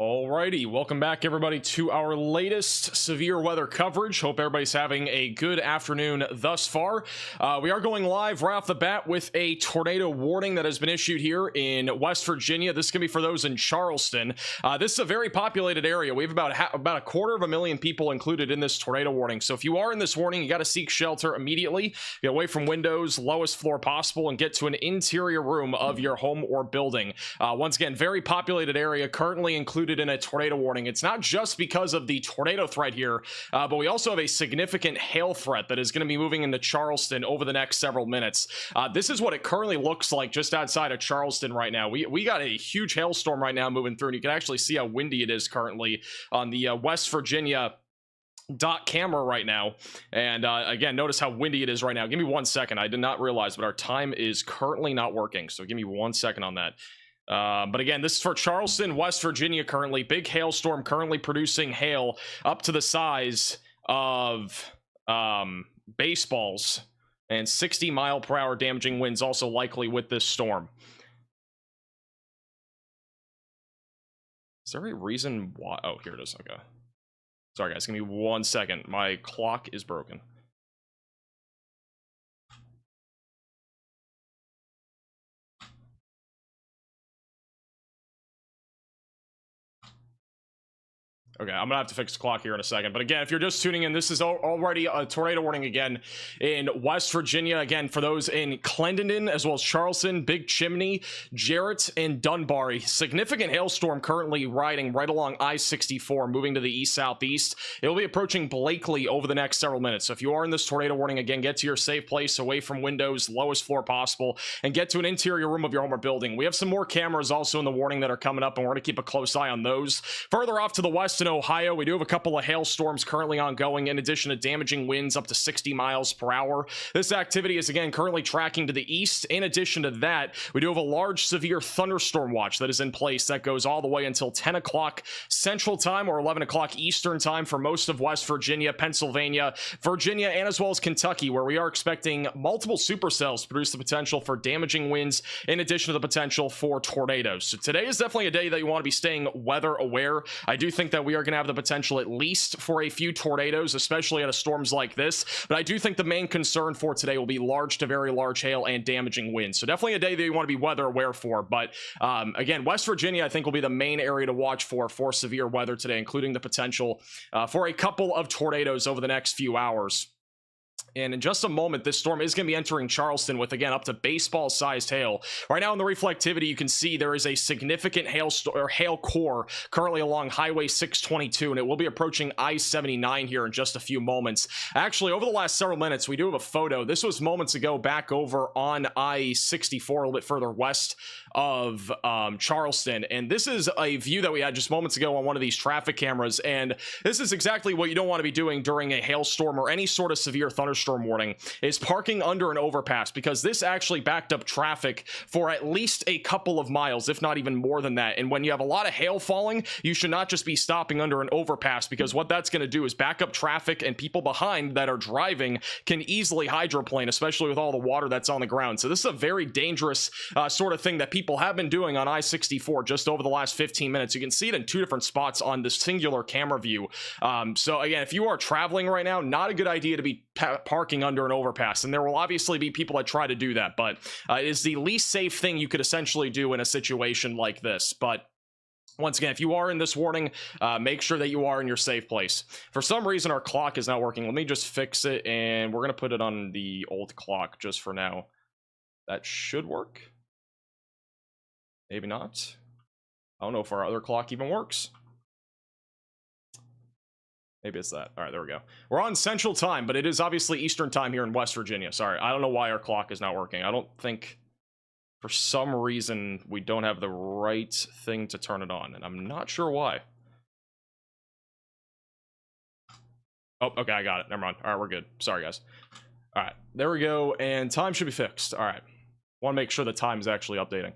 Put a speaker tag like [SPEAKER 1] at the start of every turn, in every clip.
[SPEAKER 1] Alrighty, welcome back everybody to our latest severe weather coverage. Hope everybody's having a good afternoon thus far. We are going live right off the bat with a tornado warning that has been issued here in West Virginia. This is going to be for those in Charleston. This is a very populated area. We have about a 250,000 people included in this tornado warning. So if you are in this warning, you got to seek shelter immediately. Get away from windows, lowest floor possible, and get to an interior room of your home or building. Once again, very populated area, currently included in a tornado warning. It's not just because of the tornado threat here, but we also have a significant hail threat that is going to be moving into Charleston over the next several minutes. This is what it currently looks like just outside of Charleston right now. We got a huge hailstorm right now moving through, and you can actually see how windy it is currently on the West Virginia dot camera right now. And again, notice how windy it is right now. Give me 1 second. I did not realize, but our time is currently not working, so give me 1 second on that. But again, this is for Charleston, West Virginia currently. Big hailstorm currently producing hail up to the size of baseballs, and 60-mile-per-hour damaging winds also likely with this storm. Is there a reason why? Oh, here it is. Okay. Sorry, guys. Give me 1 second. My clock is broken. Okay, I'm gonna have to fix the clock here in a second. But again, if you're just tuning in, this is already a tornado warning again in West Virginia. Again, for those in Clendon, as well as Charleston, Big Chimney, Jarrett, and Dunbar. Significant hailstorm currently riding right along I-64, moving to the east-southeast. It will be approaching Blakely over the next several minutes. So if you are in this tornado warning, again, get to your safe place, away from windows, lowest floor possible, and get to an interior room of your home or building. We have some more cameras also in the warning that are coming up, and we're going to keep a close eye on those. Further off to the west in Ohio, we do have a couple of hailstorms currently ongoing, in addition to damaging winds up to 60 miles per hour. This activity is again currently tracking to the east. In addition to that, we do have a large severe thunderstorm watch that is in place that goes all the way until 10 o'clock Central Time or 11 o'clock Eastern Time for most of West Virginia, Pennsylvania, Virginia, and as well as Kentucky, where we are expecting multiple supercells to produce the potential for damaging winds, in addition to the potential for tornadoes. So today is definitely a day that you want to be staying weather aware. I do think that we are going to have the potential at least for a few tornadoes, especially out of storms like this, but I do think the main concern for today will be large to very large hail and damaging winds. So definitely a day that you want to be weather aware for. But again, West Virginia I think will be the main area to watch for severe weather today, including the potential for a couple of tornadoes over the next few hours. And in just a moment, this storm is going to be entering Charleston with, again, up to baseball-sized hail. Right now in the reflectivity, you can see there is a significant hail core currently along Highway 622, and it will be approaching I-79 here in just a few moments. Actually, over the last several minutes, we do have a photo. This was moments ago back over on I-64, a little bit further west of Charleston, and this is a view that we had just moments ago on one of these traffic cameras, and this is exactly what you don't want to be doing during a hailstorm or any sort of severe thunderstorm warning, is parking under an overpass, because this actually backed up traffic for at least a couple of miles, if not even more than that. And when you have a lot of hail falling, you should not just be stopping under an overpass, because what that's going to do is back up traffic, and people behind that are driving can easily hydroplane, especially with all the water that's on the ground. So this is a very dangerous sort of thing that people have been doing on I-64 just over the last 15 minutes. You can see it in two different spots on this singular camera view. So again, if you are traveling right now, not a good idea to be parking under an overpass, and there will obviously be people that try to do that, but it is the least safe thing you could essentially do in a situation like this. But once again, if you are in this warning, make sure that you are in your safe place. For some reason, our clock is not working. Let me just fix it, and we're going to put it on the old clock just for now. That should work. Maybe not. I don't know if our other clock even works. Maybe it's that. All right, there we go. We're on Central Time, but it is obviously Eastern Time here in West Virginia. Sorry, I don't know why our clock is not working. I don't think, for some reason, we don't have the right thing to turn it on, and I'm not sure why. Oh, okay, I got it. Never mind. All right, we're good. Sorry, guys. All right, there we go, and time should be fixed. All right. Want to make sure the time is actually updating.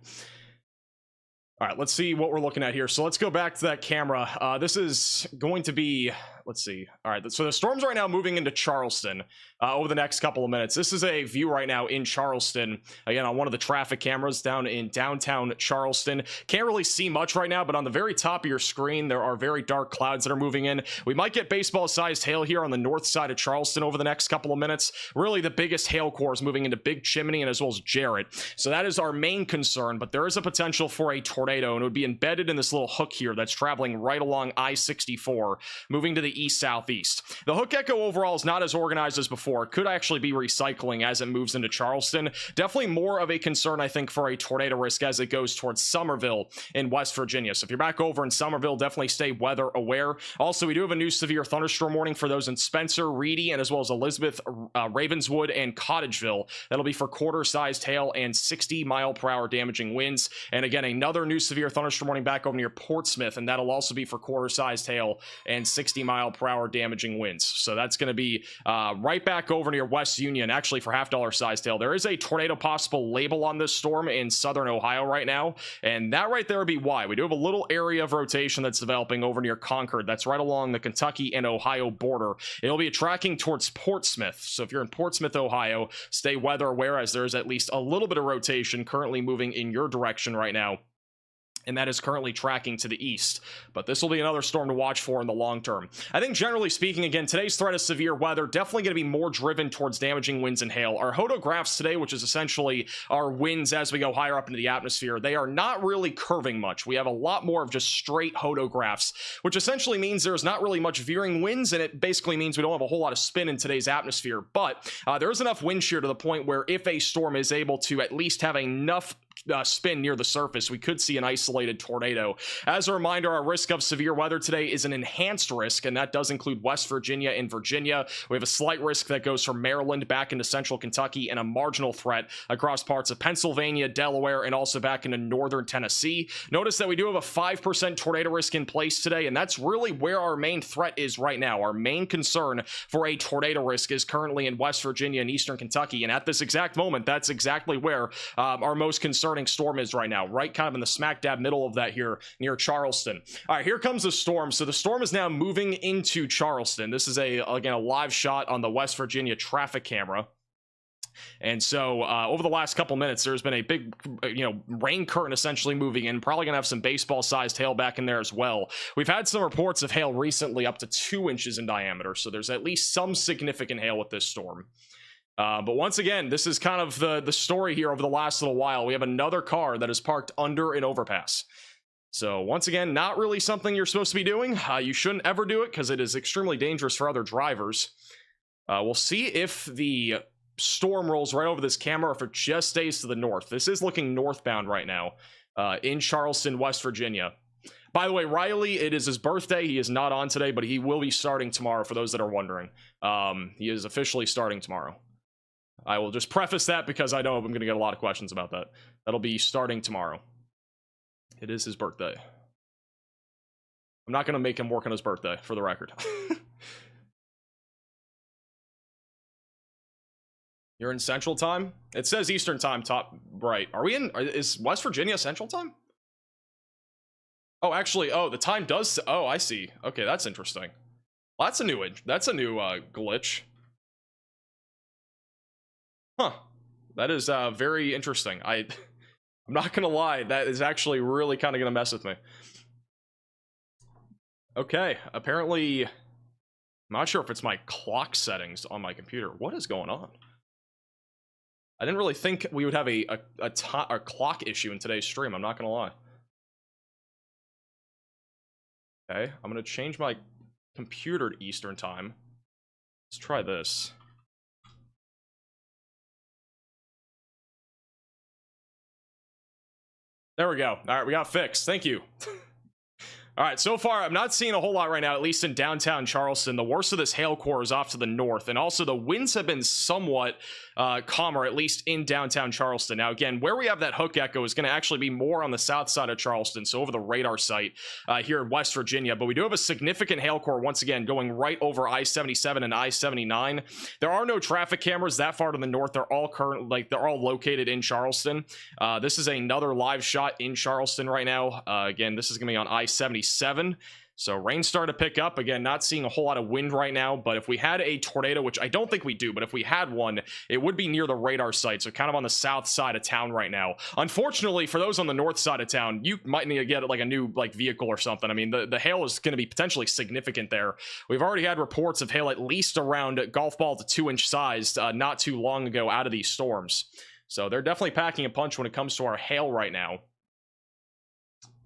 [SPEAKER 1] All right, let's see what we're looking at here. So let's go back to that camera. This is going to be let's see. All right, so the storm's right now moving into Charleston over the next couple of minutes. This is a view right now in Charleston, again, on one of the traffic cameras down in downtown Charleston. Can't really see much right now, but on the very top of your screen, there are very dark clouds that are moving in. We might get baseball-sized hail here on the north side of Charleston over the next couple of minutes. Really, the biggest hail core is moving into Big Chimney and as well as Jarrett. So that is our main concern, but there is a potential for a tornado, and it would be embedded in this little hook here that's traveling right along I-64, moving to the east-southeast. The hook echo overall is not as organized as before. It could actually be recycling as it moves into Charleston. Definitely more of a concern, I think, for a tornado risk as it goes towards Summerville in West Virginia. So if you're back over in Summerville, definitely stay weather aware. Also, we do have a new severe thunderstorm warning for those in Spencer, Reedy, and as well as Elizabeth, Ravenswood, and Cottageville. That'll be for quarter-sized hail and 60-mile-per-hour damaging winds. And again, another new severe thunderstorm warning back over near Portsmouth, and that'll also be for quarter-sized hail and 60-mile-per-hour damaging winds. So that's going to be right back over near West Union, actually for half-dollar-sized hail. There is a tornado possible label on this storm in southern Ohio right now, and that right there would be why. We do have a little area of rotation that's developing over near Concord. That's right along the Kentucky and Ohio border. It'll be tracking towards Portsmouth. So if you're in Portsmouth, Ohio, stay weather aware as there's at least a little bit of rotation currently moving in your direction right now, and that is currently tracking to the east. But this will be another storm to watch for in the long term. I think generally speaking, again, today's threat of severe weather definitely going to be more driven towards damaging winds and hail. Our hodographs today, which is essentially our winds as we go higher up into the atmosphere, they are not really curving much. We have a lot more of just straight hodographs, which essentially means there's not really much veering winds, and it basically means we don't have a whole lot of spin in today's atmosphere. But there is enough wind shear to the point where if a storm is able to at least have enough spin near the surface, we could see an isolated tornado. As a reminder, our risk of severe weather today is an enhanced risk, and that does include West Virginia and Virginia. We have a slight risk that goes from Maryland back into central Kentucky, and a marginal threat across parts of Pennsylvania, Delaware, and also back into northern Tennessee. Notice that we do have a 5% tornado risk in place today, and that's really where our main threat is right now. Our main concern for a tornado risk is currently in West Virginia and eastern Kentucky, and at this exact moment, that's exactly where our most concerning storm is right now, right kind of in the smack dab middle of that here near Charleston. All right, here comes the storm. So the storm is now moving into Charleston. This is again a live shot on the West Virginia traffic camera. And so over the last couple minutes, there's been a big, rain curtain essentially moving in. Probably gonna have some baseball-sized hail back in there as well. We've had some reports of hail recently up to 2 inches in diameter, so there's at least some significant hail with this storm. But once again, this is kind of the story here over the last little while. We have another car that is parked under an overpass. So once again, not really something you're supposed to be doing. You shouldn't ever do it because it is extremely dangerous for other drivers. We'll see if the storm rolls right over this camera or if it just stays to the north. This is looking northbound right now in Charleston, West Virginia. By the way, Riley, it is his birthday. He is not on today, but he will be starting tomorrow for those that are wondering. He is officially starting tomorrow. I will just preface that because I know I'm going to get a lot of questions about that. That'll be starting tomorrow. It is his birthday. I'm not going to make him work on his birthday, for the record. You're in Central Time? It says Eastern Time, top right. Are we in? Is West Virginia Central Time? Oh, actually, the time does. Oh, I see. Okay, that's interesting. Well, that's a new glitch. Huh. That is very interesting. I'm not gonna lie, that is actually really kind of gonna mess with me. Okay, apparently, I'm not sure if it's my clock settings on my computer. What is going on? I didn't really think we would have a clock issue in today's stream, I'm not gonna lie. Okay, I'm gonna change my computer to Eastern Time. Let's try this. There we go. All right, we got fixed. Thank you. All right, so far, I'm not seeing a whole lot right now, at least in downtown Charleston. The worst of this hail core is off to the north, and also the winds have been somewhat calmer, at least in downtown Charleston. Now, again, where we have that hook echo is going to actually be more on the south side of Charleston, so over the radar site here in West Virginia. But we do have a significant hail core, once again, going right over I-77 and I-79. There are no traffic cameras that far to the north. They're all they're all located in Charleston. This is another live shot in Charleston right now. Again, this is going to be on I-77. So rain started to pick up. Again, not seeing a whole lot of wind right now, but if we had a tornado, which I don't think we do, but if we had one, it would be near the radar site, so kind of on the south side of town right now. Unfortunately, for those on the north side of town, you might need to get like a new vehicle or something. I mean, the hail is going to be potentially significant there. We've already had reports of hail at least around golf ball to 2-inch size not too long ago out of these storms. So they're definitely packing a punch when it comes to our hail right now.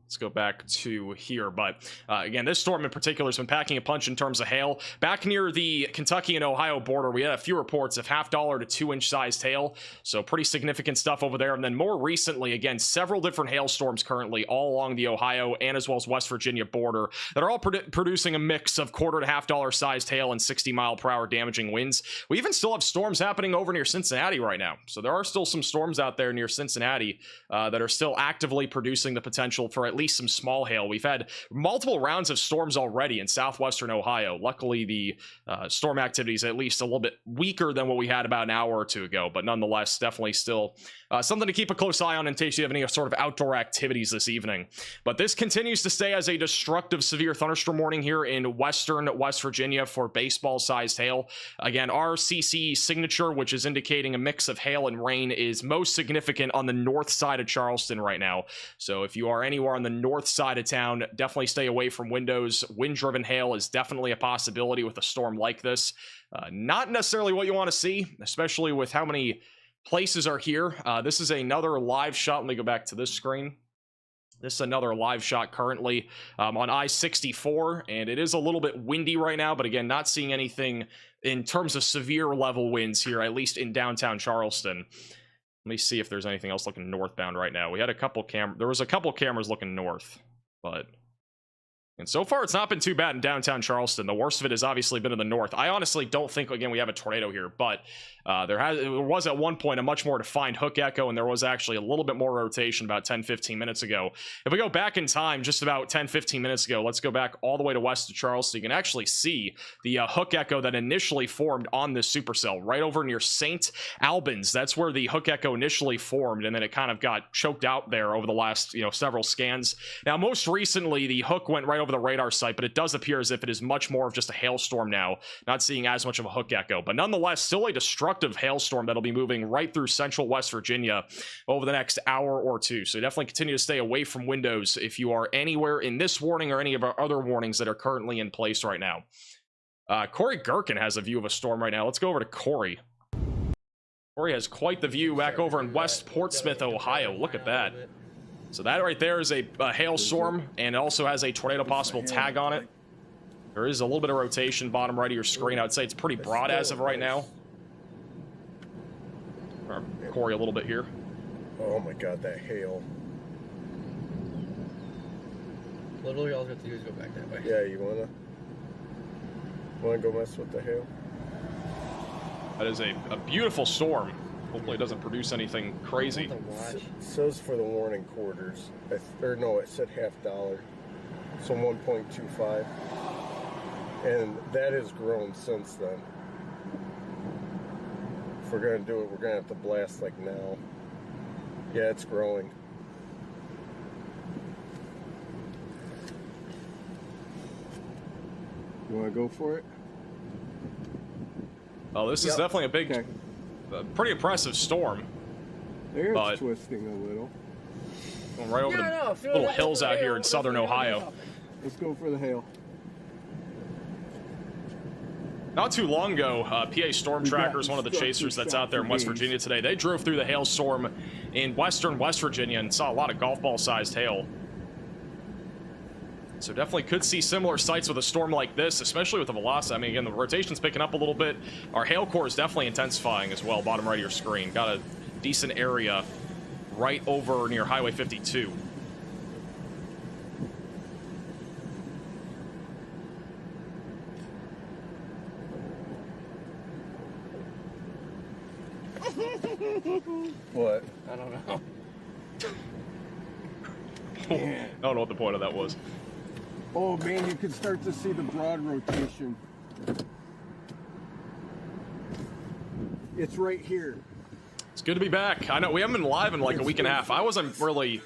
[SPEAKER 1] Let's go back to here, but again, this storm in particular has been packing a punch in terms of hail. Back near the Kentucky and Ohio border, we had a few reports of $0.5 to 2-inch sized hail, so pretty significant stuff over there. And then more recently, again, several different hailstorms currently all along the Ohio and as well as West Virginia border that are all producing a mix of $0.25 to $0.5 sized hail and 60-mile-per-hour damaging winds. We even still have storms happening over near Cincinnati right now, so there are still some storms out there near Cincinnati that are still actively producing the potential for at least some small hail. We've had multiple rounds of storms already in southwestern Ohio. Luckily, the storm activity is at least a little bit weaker than what we had about an hour or two ago, but nonetheless, definitely still something to keep a close eye on in case you have any sort of outdoor activities this evening. But this continues to stay as a destructive severe thunderstorm warning here in western West Virginia for baseball-sized hail. Again, our CCE signature, which is indicating a mix of hail and rain, is most significant on the north side of Charleston right now. So if you are anywhere on the north side of town, definitely stay away from windows. Wind-driven hail is definitely a possibility with a storm like this. Not necessarily what you want to see, especially with how many places are here. This is another live shot. Let me go back to this screen. This is another live shot currently on I-64, and it is a little bit windy right now, but again, not seeing anything in terms of severe level winds here, at least in downtown Charleston. Let me see if there's anything else looking northbound right now. We had a couple there was a couple cameras looking north, but and so far it's not been too bad in downtown Charleston. The worst of it has obviously been in the north. I honestly don't think, again, we have a tornado here, but there was at one point a much more defined hook echo, and there was actually a little bit more rotation about 10-15 minutes ago. If we go back in time just about 10-15 minutes ago, let's go back all the way to west of Charleston. You can actually see the hook echo that initially formed on this supercell right over near St. Albans. That's where the hook echo initially formed, and then it kind of got choked out there over the last several scans. Now, most recently, the hook went right over the radar site, but it does appear as if it is much more of just a hailstorm now, not seeing as much of a hook echo, but nonetheless still a destructive hailstorm that'll be moving right through central West Virginia over the next hour or two. So definitely continue to stay away from windows if you are anywhere in this warning or any of our other warnings that are currently in place right now. Corey Gherkin has a view of a storm right now. Let's go over to Corey. Corey has quite the view back over in West Portsmouth, Ohio. Look at that. So that right there is a hailstorm, and it also has a tornado possible tag on it. There is a little bit of rotation bottom right of your screen. I would say it's pretty broad as of right now. Corey a little bit here.
[SPEAKER 2] Oh my god, that hail.
[SPEAKER 3] Literally all you have to do is go back that way.
[SPEAKER 2] Yeah, you wanna go mess with the hail?
[SPEAKER 1] That is a beautiful storm. Hopefully it doesn't produce anything crazy.
[SPEAKER 2] It says for the warning quarters. Or no, it said $0.5. So 1.25. And that has grown since then. If we're gonna do it, we're gonna have to blast like now. Yeah, it's growing. You wanna go for it?
[SPEAKER 1] Oh, this is definitely a big, pretty impressive storm.
[SPEAKER 2] It's twisting a little.
[SPEAKER 1] Going right over the little hills out here in southern Ohio.
[SPEAKER 2] Let's go for the hail.
[SPEAKER 1] Not too long ago, PA Storm Tracker is one of the chasers that's out there in West Virginia today. They drove through the hailstorm in western West Virginia and saw a lot of golf ball sized hail. So definitely could see similar sights with a storm like this, especially with the velocity. I mean, again, the rotation's picking up a little bit. Our hail core is definitely intensifying as well, bottom right of your screen. Got a decent area right over near Highway 52.
[SPEAKER 2] What?
[SPEAKER 3] I don't know.
[SPEAKER 1] I don't know what the point of that was.
[SPEAKER 2] Oh man, you can start to see the broad rotation. It's right here.
[SPEAKER 1] It's good to be back. I know we haven't been live in like a week and a half. I wasn't really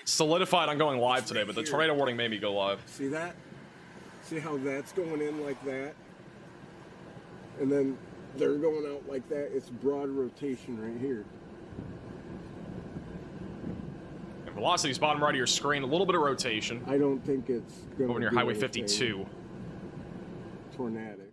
[SPEAKER 1] solidified on going live today, but the tornado warning made me go live.
[SPEAKER 2] See that? See how that's going in like that? And then they're going out like that. It's broad rotation right here.
[SPEAKER 1] And velocity's bottom right of your screen. A little bit of rotation.
[SPEAKER 2] I don't think it's going to
[SPEAKER 1] over near Highway 52.
[SPEAKER 2] Tornadic.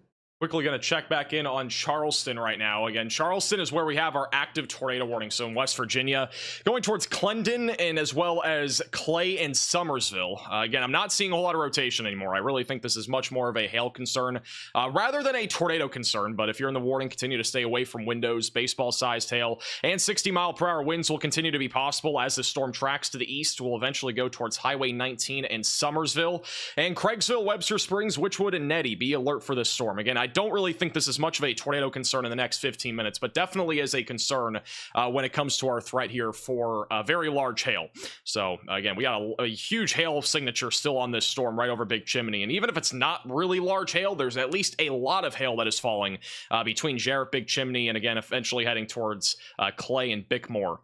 [SPEAKER 1] Quickly going to check back in on Charleston right now. Again, Charleston is where we have our active tornado warning. So in West Virginia, going towards Clendon and as well as Clay and Summersville. Again, I'm not seeing a whole lot of rotation anymore. I really think this is much more of a hail concern rather than a tornado concern. But if you're in the warning, continue to stay away from windows. Baseball-sized hail and 60-mile-per-hour winds will continue to be possible as the storm tracks to the east. Will eventually go towards Highway 19 and Summersville. And Craigsville, Webster Springs, Witchwood, and Nettie, be alert for this storm. Again, I don't really think this is much of a tornado concern in the next 15 minutes, but definitely is a concern when it comes to our threat here for very large hail. So again, we got a huge hail signature still on this storm right over Big Chimney, and even if it's not really large hail, there's at least a lot of hail that is falling between Jarrett, Big Chimney, and again, eventually heading towards Clay and Bickmore.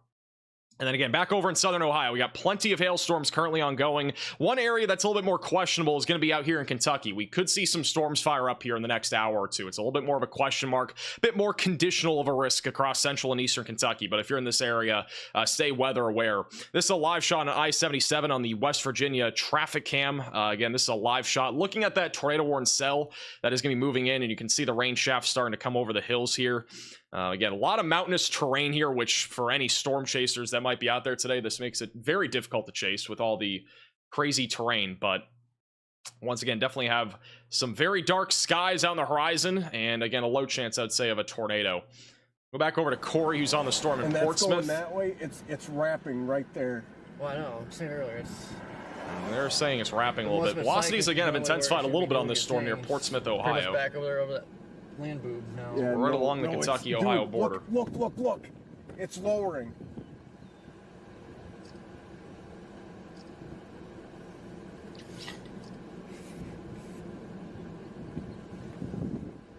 [SPEAKER 1] And then again, back over in southern Ohio, we got plenty of hailstorms currently ongoing. One area that's a little bit more questionable is going to be out here in Kentucky. We could see some storms fire up here in the next hour or two. It's a little bit more of a question mark, a bit more conditional of a risk across central and eastern Kentucky. But if you're in this area, stay weather aware. This is a live shot on I-77 on the West Virginia traffic cam. Again, this is a live shot looking at that tornado warning cell that is going to be moving in, and you can see the rain shaft starting to come over the hills here. Again, a lot of mountainous terrain here, which for any storm chasers that might be out there today, this makes it very difficult to chase with all the crazy terrain. But once again, definitely have some very dark skies out on the horizon, and again, a low chance, I'd say, of a tornado. Go back over to Corey, who's on the storm in Portsmouth.
[SPEAKER 2] And that's going that way. It's wrapping right there.
[SPEAKER 3] Well, I know. I'm saying earlier,
[SPEAKER 1] they're saying it's wrapping a little bit. Velocities again have intensified a little bit on this storm near Portsmouth, Ohio.
[SPEAKER 3] Back over there, over that land boob now.
[SPEAKER 2] Yeah,
[SPEAKER 1] right along the Kentucky-Ohio border.
[SPEAKER 2] Look. It's lowering.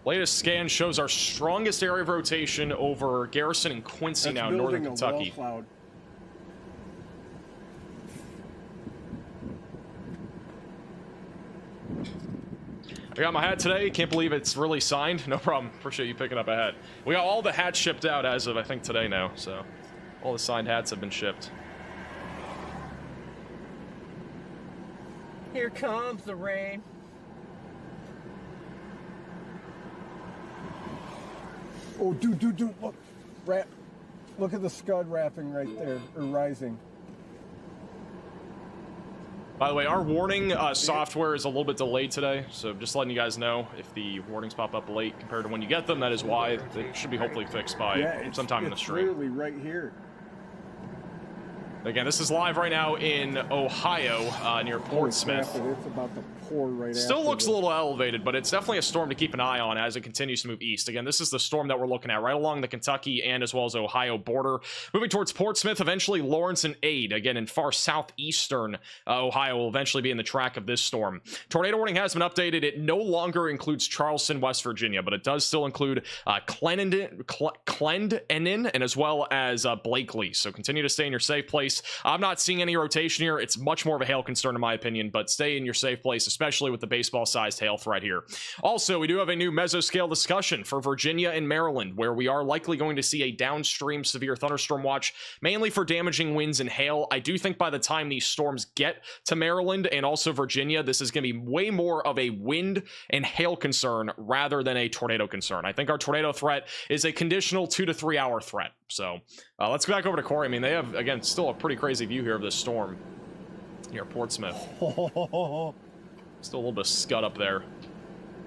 [SPEAKER 1] Latest scan shows our strongest area of rotation over Garrison and Quincy now in northern Kentucky.
[SPEAKER 2] Cloud.
[SPEAKER 1] I got my hat today. Can't believe it's really signed. No problem. Appreciate you picking up a hat. We got all the hats shipped out as of, I think, today now. So all the signed hats have been shipped.
[SPEAKER 3] Here comes the rain.
[SPEAKER 2] Oh, dude, look. Look at the scud wrapping right there, or rising.
[SPEAKER 1] By the way, our warning software is a little bit delayed today, so just letting you guys know if the warnings pop up late compared to when you get them, that is why. They should be hopefully fixed by sometime in the stream.
[SPEAKER 2] It's literally right here.
[SPEAKER 1] Again, this is live right now in Ohio, near Portsmouth.
[SPEAKER 2] It's about to pour right
[SPEAKER 1] Still looks a little elevated, but it's definitely a storm to keep an eye on as it continues to move east. Again, this is the storm that we're looking at right along the Kentucky and as well as Ohio border. Moving towards Portsmouth, eventually Lawrence and Ade. Again, in far southeastern Ohio will eventually be in the track of this storm. Tornado warning has been updated. It no longer includes Charleston, West Virginia, but it does still include Clendon, and as well as Blakely. So continue to stay in your safe place. I'm not seeing any rotation here. It's much more of a hail concern in my opinion, but stay in your safe place, especially with the baseball-sized hail threat here. Also, we do have a new mesoscale discussion for Virginia and Maryland, where we are likely going to see a downstream severe thunderstorm watch, mainly for damaging winds and hail. I do think by the time these storms get to Maryland and also Virginia, this is going to be way more of a wind and hail concern rather than a tornado concern. I think our tornado threat is a conditional 2 to 3 hour threat. So let's go back over to Corey. I mean, they have, again, still a pretty crazy view here of this storm near Portsmouth. Still a little bit of scud up there.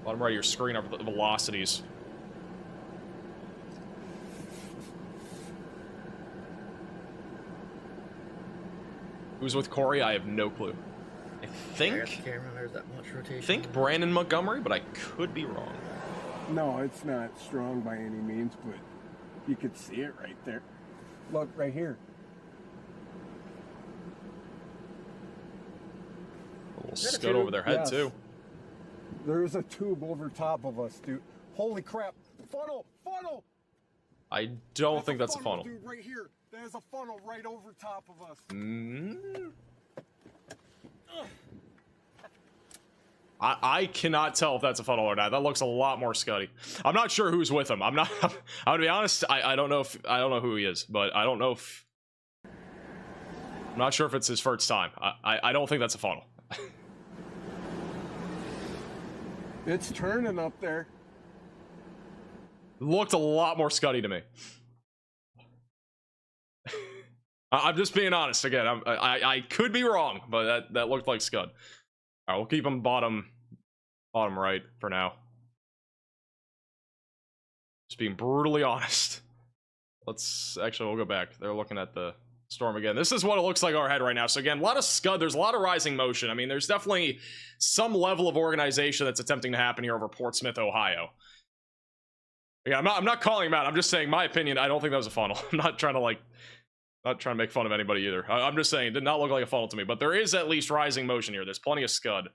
[SPEAKER 1] Bottom right of your screen over the velocities. Who's with Corey? I have no clue. I think Brandon Montgomery, but I could be wrong.
[SPEAKER 2] No, it's not strong by any means, but you could see it right there. Look, right here.
[SPEAKER 1] A little scud over their head, too.
[SPEAKER 2] There's a tube over top of us, dude. Holy crap. Funnel!
[SPEAKER 1] I don't think that's a funnel.
[SPEAKER 2] Dude, right here. There's a funnel right over top of us.
[SPEAKER 1] I cannot tell if that's a funnel or not. That looks a lot more scuddy. I'm not sure who's with him. I'm not. I'm gonna be honest. I don't know if I don't know who he is, but I don't know if I'm not sure if it's his first time. I don't think that's a funnel.
[SPEAKER 2] It's turning up there.
[SPEAKER 1] Looked a lot more scuddy to me. I'm just being honest again. I could be wrong, but that looked like scud. All right, we'll keep him bottom right for now. Just being brutally honest. Let's actually we'll go back. They're looking at the storm again. This is what it looks like overhead right now. So again, a lot of scud. There's a lot of rising motion. I mean, there's definitely some level of organization that's attempting to happen here over Portsmouth, Ohio. Yeah, I'm not calling him out. I'm just saying my opinion. I don't think that was a funnel. I'm not trying to make fun of anybody either. I'm just saying it did not look like a funnel to me, but there is at least rising motion here. There's plenty of scud.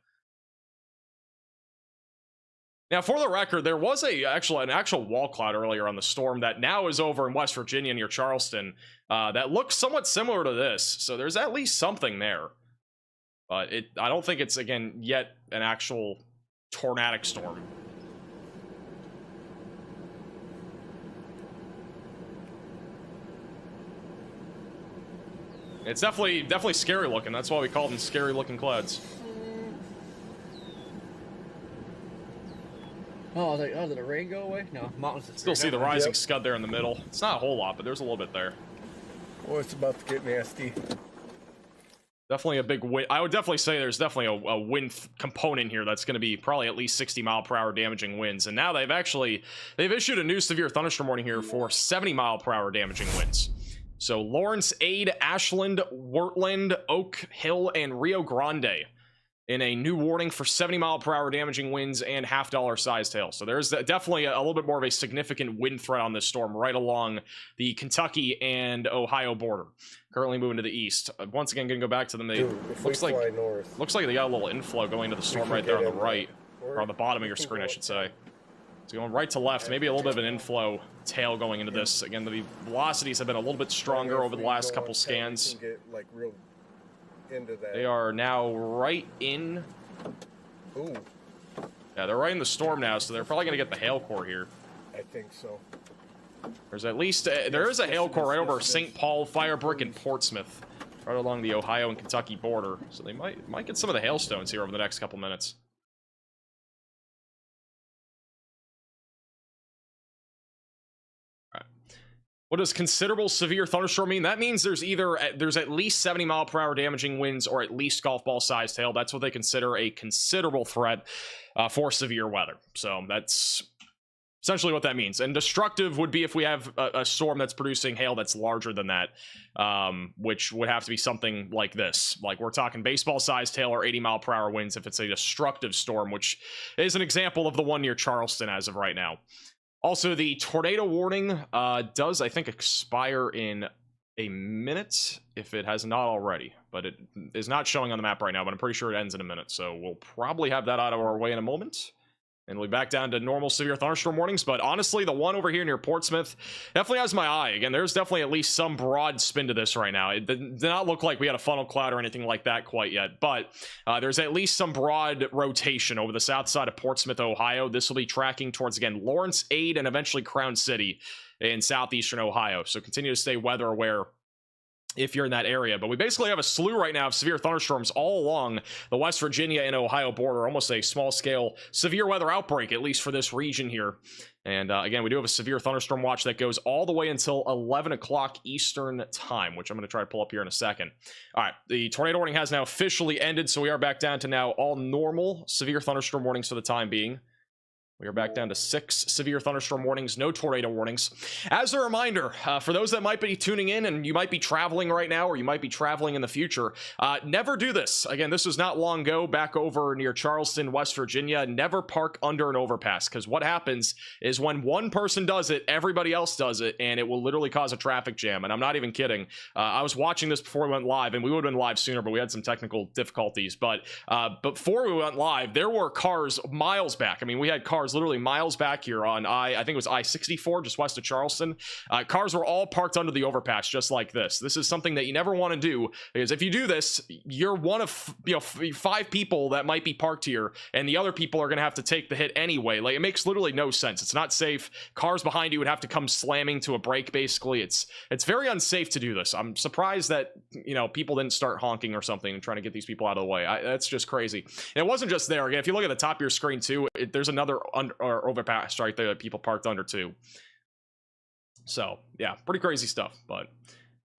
[SPEAKER 1] Now, for the record, there was an actual wall cloud earlier on the storm that now is over in West Virginia near Charleston that looks somewhat similar to this. So there's at least something there. But I don't think it's, again, yet an actual tornadic storm. It's definitely scary looking. That's why we call them scary looking clouds.
[SPEAKER 3] Oh, I was like, oh, did the rain go away? No, mountains.
[SPEAKER 1] Still see the rising scud there in the middle. It's not a whole lot, but there's a little bit there.
[SPEAKER 2] Oh, it's about to get nasty.
[SPEAKER 1] Definitely a big wind. I would definitely say there's definitely a wind component here that's going to be probably at least 60-mile-per-hour damaging winds. And now they've issued a new severe thunderstorm warning here for 70-mile-per-hour damaging winds. So Lawrence, Ade, Ashland, Wurtland, Oak Hill, and Rio Grande in a new warning for 70-mile-per-hour damaging winds and half-dollar sized hail. So there's definitely a little bit more of a significant wind threat on this storm right along the Kentucky and Ohio border. Currently moving to the east. Once again, going to go back to them. Looks like they got a little inflow going to the storm right there on the right, or on the bottom of your screen, I should say. So going right to left, maybe a little bit of an inflow tail going into this. Again, the velocities have been a little bit stronger over the last couple scans. They are now right in.
[SPEAKER 2] Ooh.
[SPEAKER 1] Yeah, they're right in the storm now, so they're probably going to get the hail core here.
[SPEAKER 2] I think so.
[SPEAKER 1] There's at least there is a hail core right over St. Paul, Firebrook, and Portsmouth, right along the Ohio and Kentucky border. So they might get some of the hailstones here over the next couple minutes. What does considerable severe thunderstorm mean? That means there's at least 70-mile-per-hour damaging winds or at least golf ball sized hail. That's what they consider a considerable threat for severe weather. So that's essentially what that means. And destructive would be if we have a storm that's producing hail that's larger than that, which would have to be something like this. Like we're talking baseball sized hail or 80-mile-per-hour winds if it's a destructive storm, which is an example of the one near Charleston as of right now. Also, the tornado warning does, I think, expire in a minute, if it has not already. But it is not showing on the map right now, but I'm pretty sure it ends in a minute. So we'll probably have that out of our way in a moment. And we'll be back down to normal severe thunderstorm warnings. But honestly, the one over here near Portsmouth definitely has my eye. Again, there's definitely at least some broad spin to this right now. It did not look like we had a funnel cloud or anything like that quite yet. But there's at least some broad rotation over the south side of Portsmouth, Ohio. This will be tracking towards, again, Lawrence, Ade, and eventually Crown City in southeastern Ohio. So continue to stay weather aware if you're in that area. But we basically have a slew right now of severe thunderstorms all along the West Virginia and Ohio border, almost a small-scale severe weather outbreak, at least for this region here. And again, we do have a severe thunderstorm watch that goes all the way until 11 o'clock Eastern time, which I'm going to try to pull up here in a second. All right, the tornado warning has now officially ended, so we are back down to now all normal severe thunderstorm warnings for the time being. We are back down to 6 severe thunderstorm warnings, no tornado warnings. As a reminder, for those that might be tuning in and you might be traveling right now or you might be traveling in the future, never do this. Again, this was not long ago, back over near Charleston, West Virginia. Never park under an overpass, because what happens is when one person does it, everybody else does it, and it will literally cause a traffic jam. And I'm not even kidding. I was watching this before we went live, and we would have been live sooner, but we had some technical difficulties. But before we went live, there were cars miles back. I mean, we had cars cars literally miles back here on I think it was I-64 just west of Charleston. Cars were all parked under the overpass just like this. This is something that you never want to do, because if you do this, you're one of 5 people that might be parked here, and the other people are going to have to take the hit anyway. Like, it makes literally no sense. It's not safe. Cars behind you would have to come slamming to a brake. Basically, it's very unsafe to do this. I'm surprised that people didn't start honking or something and trying to get these people out of the way. That's just crazy. And it wasn't just there. Again, if you look at the top of your screen too, there's another overpass right there that people parked under too. So yeah, pretty crazy stuff. But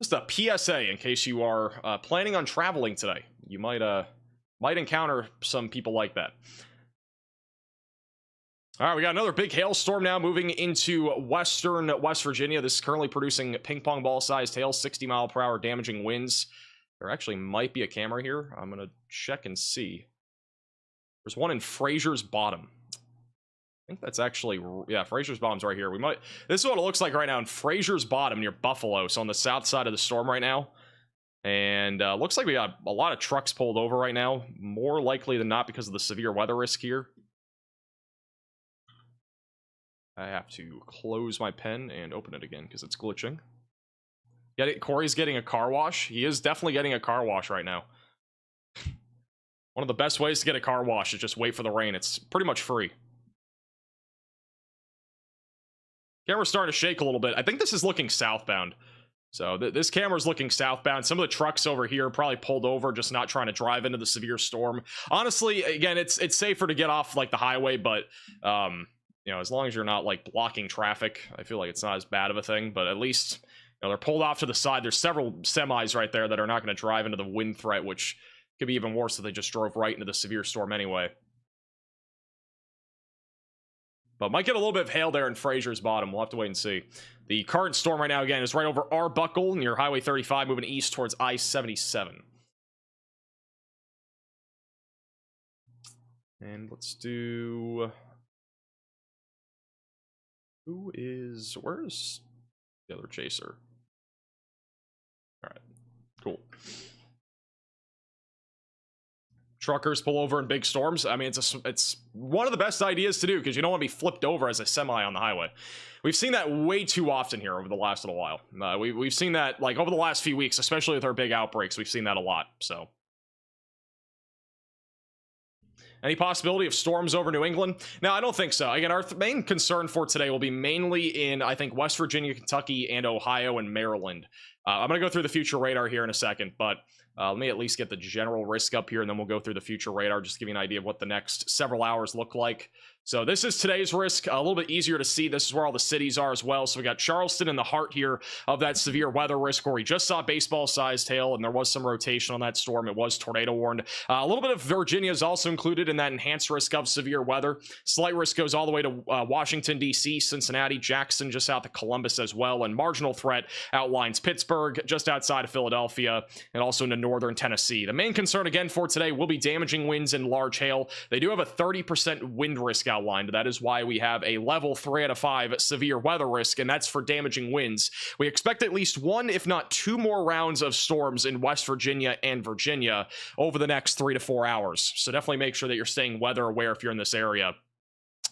[SPEAKER 1] just a PSA in case you are planning on traveling today, you might encounter some people like that. All right, we got another big hailstorm now moving into western West Virginia. This is currently producing ping pong ball sized hail, 60-mile-per-hour damaging winds. There actually might be a camera here. I'm gonna check and see. There's one in Fraser's Bottom. I think that's actually, yeah, Fraser's Bottom's right here. This is what it looks like right now in Fraser's Bottom near Buffalo. So on the south side of the storm right now. And looks like we got a lot of trucks pulled over right now. More likely than not because of the severe weather risk here. I have to close my pen and open it again because it's glitching. Get it? Corey's getting a car wash. He is definitely getting a car wash right now. One of the best ways to get a car wash is just wait for the rain. It's pretty much free. Camera's starting to shake a little bit. I think this is looking southbound. So this camera's looking southbound. Some of the trucks over here probably pulled over, just not trying to drive into the severe storm. Honestly, again, it's safer to get off like the highway, but as long as you're not like blocking traffic, I feel like it's not as bad of a thing. But at least they're pulled off to the side. There's several semis right there that are not going to drive into the wind threat, which could be even worse if they just drove right into the severe storm anyway. But might get a little bit of hail there in Fraser's Bottom. We'll have to wait and see. The current storm right now, again, is right over Arbuckle near Highway 35, moving east towards I-77. And let's do... Where's the other chaser? All right, cool. Truckers pull over in big storms. I mean, it's one of the best ideas to do because you don't want to be flipped over as a semi on the highway. We've seen that way too often here over the last little while. We've seen that like over the last few weeks, especially with our big outbreaks. We've seen that a lot. So, any possibility of storms over New England? No, I don't think so. Again, our main concern for today will be mainly in, I think, West Virginia, Kentucky, and Ohio and Maryland. I'm going to go through the future radar here in a second, but let me at least get the general risk up here, and then we'll go through the future radar, just to give you an idea of what the next several hours look like. So this is today's risk, a little bit easier to see. This is where all the cities are as well. So we got Charleston in the heart here of that severe weather risk, where we just saw baseball-sized hail, and there was some rotation on that storm. It was tornado warned. A little bit of Virginia is also included in that enhanced risk of severe weather. Slight risk goes all the way to Washington, D.C., Cincinnati, Jackson, just south of Columbus as well, and marginal threat outlines Pittsburgh, just outside of Philadelphia, and also into northern Tennessee. The main concern, again, for today will be damaging winds and large hail. They do have a 30% wind risk outlined. That is why we have a level 3 out of 5 severe weather risk, and that's for damaging winds. We expect at least 1, if not 2 more rounds of storms in West Virginia and Virginia over the next 3 to 4 hours. So definitely make sure that you're staying weather aware if you're in this area.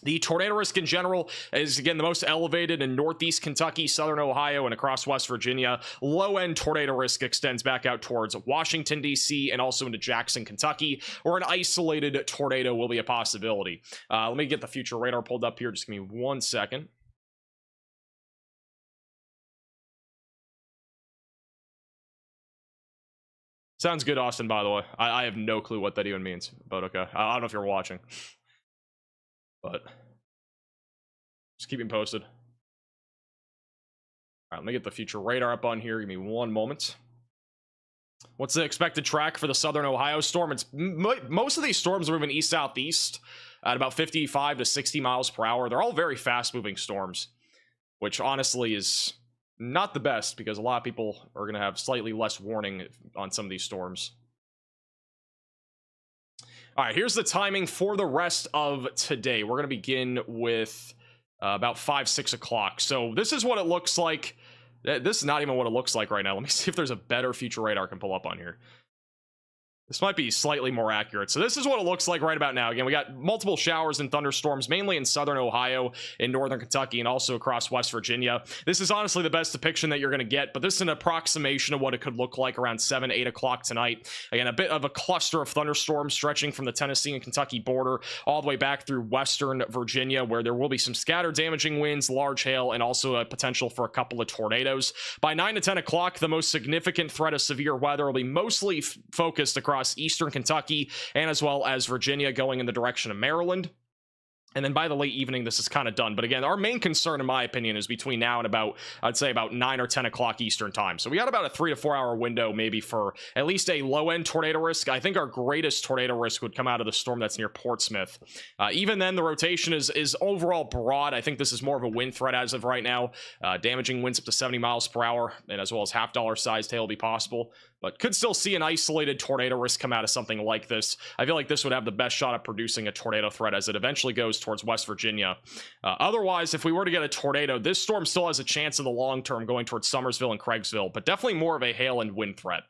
[SPEAKER 1] The tornado risk in general is, again, the most elevated in northeast Kentucky, southern Ohio, and across West Virginia. Low-end tornado risk extends back out towards Washington, D.C., and also into Jackson, Kentucky, where an isolated tornado will be a possibility. Let me get the future radar pulled up here. Just give me 1 second. Sounds good, Austin, by the way. I have no clue what that even means, but okay. I don't know if you're watching. But just keep me posted. All right, let me get the future radar up on here. Give me 1 moment. What's the expected track for the southern Ohio storm? It's most of these storms are moving east-southeast at about 55 to 60 miles per hour. They're all very fast-moving storms, which honestly is not the best because a lot of people are going to have slightly less warning on some of these storms. All right, here's the timing for the rest of today. We're going to begin with about 5, 6 o'clock. So this is what it looks like. This is not even what it looks like right now. Let me see if there's a better future radar I can pull up on here. This might be slightly more accurate. So this is what it looks like right about now. Again, we got multiple showers and thunderstorms, mainly in southern Ohio, in northern Kentucky, and also across West Virginia. This is honestly the best depiction that you're going to get, but this is an approximation of what it could look like around 7, 8 o'clock tonight. Again, a bit of a cluster of thunderstorms stretching from the Tennessee and Kentucky border all the way back through western Virginia, where there will be some scattered damaging winds, large hail, and also a potential for a couple of tornadoes. By 9 to 10 o'clock, the most significant threat of severe weather will be mostly focused across eastern Kentucky and as well as Virginia, going in the direction of Maryland. And then by the late evening, this is kind of done. But again, our main concern, in my opinion, is between now and about, I'd say about 9 or 10 o'clock Eastern time. So we got about a 3 to 4 hour window maybe for at least a low end tornado risk. I think our greatest tornado risk would come out of the storm that's near Portsmouth. Even then, the rotation is overall broad. I think this is more of a wind threat as of right now. Damaging winds up to 70 miles per hour, and as well as $half sized hail will be possible. But could still see an isolated tornado risk come out of something like this. I feel like this would have the best shot at producing a tornado threat as it eventually goes towards West Virginia. Otherwise, if we were to get a tornado, this storm still has a chance in the long term going towards Summersville and Craigsville, but definitely more of a hail and wind threat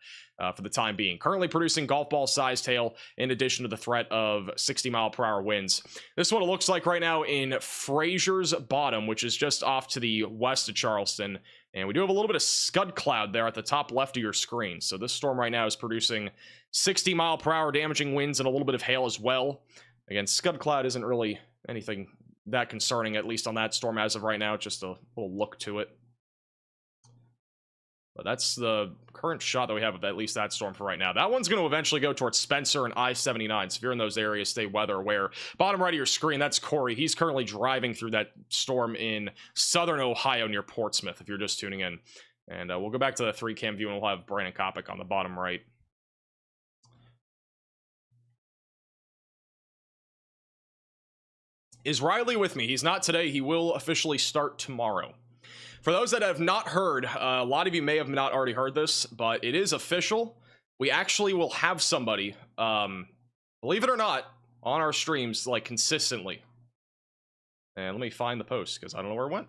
[SPEAKER 1] for the time being. Currently producing golf ball sized hail in addition to the threat of 60-mile-per-hour winds. This is what it looks like right now in Fraser's Bottom, which is just off to the west of Charleston. And we do have a little bit of scud cloud there at the top left of your screen. So this storm right now is producing 60-mile-per-hour damaging winds and a little bit of hail as well. Again, scud cloud isn't really anything that concerning, at least on that storm as of right now. Just a little look to it. But that's the current shot that we have of at least that storm for right now. That one's going to eventually go towards Spencer and I-79. So if you're in those areas, stay weather aware. Bottom right of your screen, that's Corey. He's currently driving through that storm in southern Ohio near Portsmouth, if you're just tuning in. And we'll go back to the 3-cam view, and we'll have Brandon Kopic on the bottom right. Is Riley with me? He's not today. He will officially start tomorrow. For those that have not heard, a lot of you may have not already heard this, but it is official. We actually will have somebody, believe it or not, on our streams, like, consistently. And let me find the post, because I don't know where it went.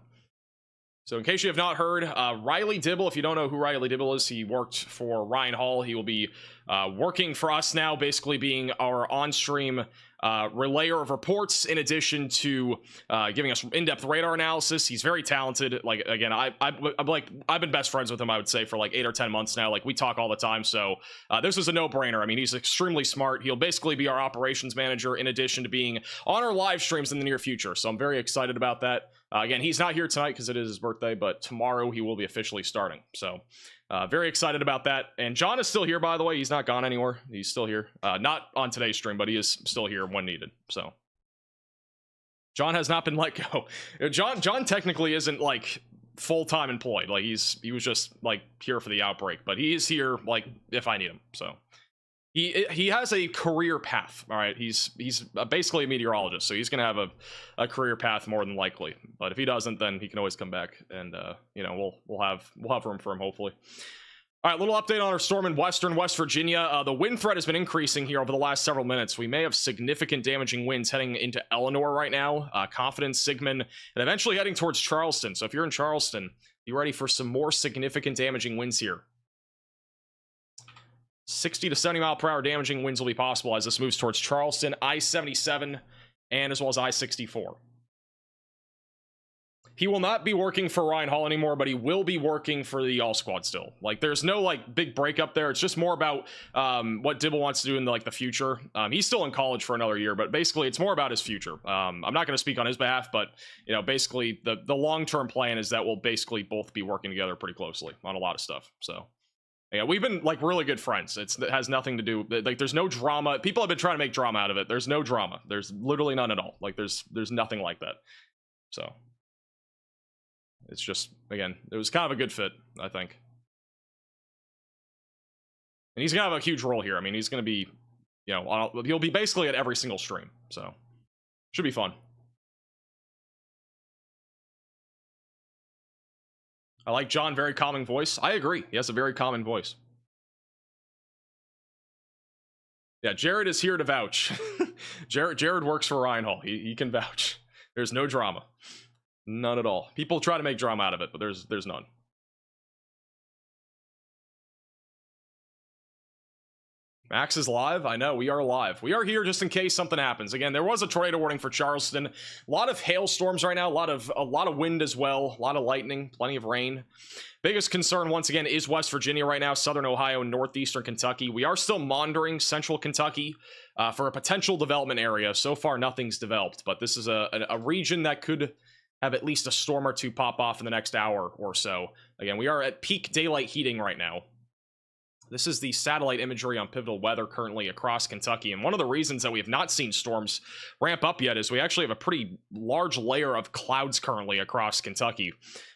[SPEAKER 1] So in case you have not heard, Riley Dibble, if you don't know who Riley Dibble is, he worked for Ryan Hall. He will be working for us now, basically being our on-stream relayer of reports, in addition to giving us in-depth radar analysis. He's very talented. Like, again, I've been best friends with him, I would say, for like 8 or 10 months now. Like, we talk all the time, so this was a no-brainer. I mean, he's extremely smart. He'll basically be our operations manager, in addition to being on our live streams in the near future, so I'm very excited about that. Again, he's not here tonight because it is his birthday, but tomorrow he will be officially starting, so very excited about that. And John is still here, by the way. He's not gone anywhere. He's still here. Not on today's stream, but he is still here when needed. So John has not been let go. John technically isn't like full-time employed. Like, he was just like here for the outbreak, but he is here like if I need him. So he has a career path. All right, he's basically a meteorologist, so he's gonna have a career path more than likely. But if he doesn't, then he can always come back, and you know, we'll have room for him, hopefully. All right, little update on our storm in western West Virginia. The wind threat has been increasing here over the last several minutes. We may have significant damaging winds heading into Eleanor right now, Confidence, Sigmund, and eventually heading towards Charleston. So if you're in Charleston, be ready for some more significant damaging winds here. 60 to 70 mile per hour damaging winds will be possible as this moves towards Charleston, I-77, and as well as I-64. He will not be working for Ryan Hall anymore, but he will be working for the All Squad still. Like, there's no like big breakup there. It's just more about what Dibble wants to do in the future. He's still in college for another year, but basically it's more about his future. I'm not going to speak on his behalf, but you know, basically the long-term plan is that we'll basically both be working together pretty closely on a lot of stuff. So yeah, we've been like really good friends. It has nothing to do, like, there's no drama. People have been trying to make drama out of it. There's no drama. There's literally none at all. Like, there's nothing like that. So it's just, again, it was kind of a good fit, I think. And he's gonna have a huge role here. I mean, he's gonna be, you know, he'll be basically at every single stream. So should be fun. I like John, very calming voice. I agree. He has a very calming voice. Yeah, Jared is here to vouch. Jared works for Ryan Hall. He can vouch. There's no drama. None at all. People try to make drama out of it, but there's none. Max is live. I know we are live. We are here just in case something happens. Again, there was a tornado warning for Charleston. A lot of hailstorms right now. A lot of wind as well. A lot of lightning. Plenty of rain. Biggest concern once again is West Virginia right now. Southern Ohio, northeastern Kentucky. We are still monitoring central Kentucky for a potential development area. So far, nothing's developed, but this is a region that could have at least a storm or two pop off in the next hour or so. Again, we are at peak daylight heating right now. This is the satellite imagery on Pivotal Weather currently across Kentucky. And one of the reasons that we have not seen storms ramp up yet is we actually have a pretty large layer of clouds currently across Kentucky,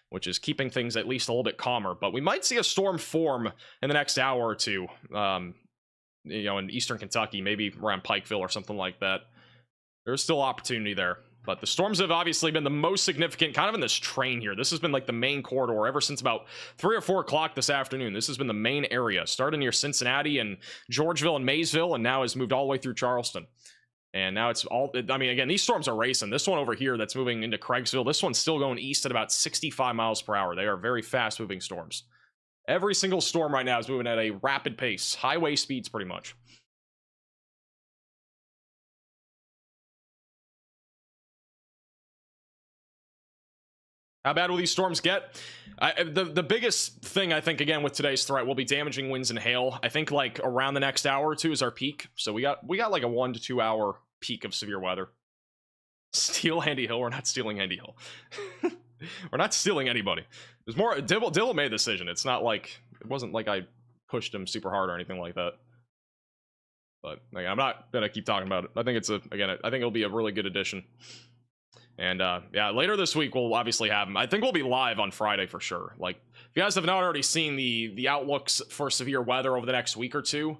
[SPEAKER 1] which is keeping things at least a little bit calmer. But we might see a storm form in the next hour or two, you know, in eastern Kentucky, maybe around Pikeville or something like that. There's still opportunity there. But the storms have obviously been the most significant kind of in this train here. This has been like the main corridor ever since about 3 or 4 o'clock this afternoon. This has been the main area, starting near Cincinnati and Georgeville and Maysville, and now has moved all the way through Charleston. And now it's all, I mean, again, these storms are racing. This one over here that's moving into Craigsville, this one's still going east at about 65 miles per hour. They are very fast moving storms. Every single storm right now is moving at a rapid pace, highway speeds pretty much. How bad will these storms get? The biggest thing, I think, again, with today's threat will be damaging winds and hail. I think, like, around the next hour or two is our peak. So we got like a 1 to 2 hour peak of severe weather. Steal Handy Hill? We're not stealing Handy Hill. We're not stealing anybody. There's more. Dibble made a decision. It's not like, it wasn't like I pushed him super hard or anything like that. But, like, I'm not gonna keep talking about it. I think it's I think it'll be a really good addition. And yeah, later this week we'll obviously have them. I think we'll be live on Friday for sure. Like, if you guys have not already seen the outlooks for severe weather over the next week or two,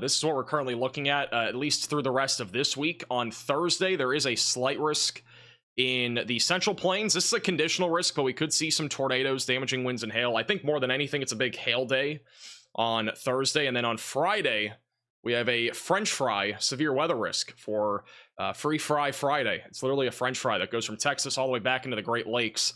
[SPEAKER 1] this is what we're currently looking at least through the rest of this week. On Thursday, there is a slight risk in the Central Plains. This is a conditional risk, but we could see some tornadoes, damaging winds, and hail. I think more than anything, it's a big hail day on Thursday. And then on Friday, we have a French fry severe weather risk for Free Fry Friday. It's literally a French fry that goes from Texas all the way back into the Great Lakes.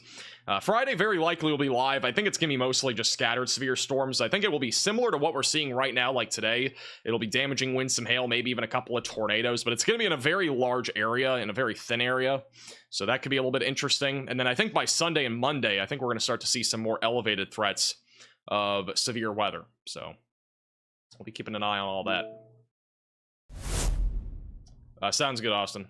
[SPEAKER 1] Friday very likely will be live. I think it's going to be mostly just scattered severe storms. I think it will be similar to what we're seeing right now, like today. It'll be damaging winds, some hail, maybe even a couple of tornadoes, but it's going to be in a very large area, in a very thin area. So that could be a little bit interesting. And then I think by Sunday and Monday, I think we're going to start to see some more elevated threats of severe weather. So we'll be keeping an eye on all that. Sounds good, Austin.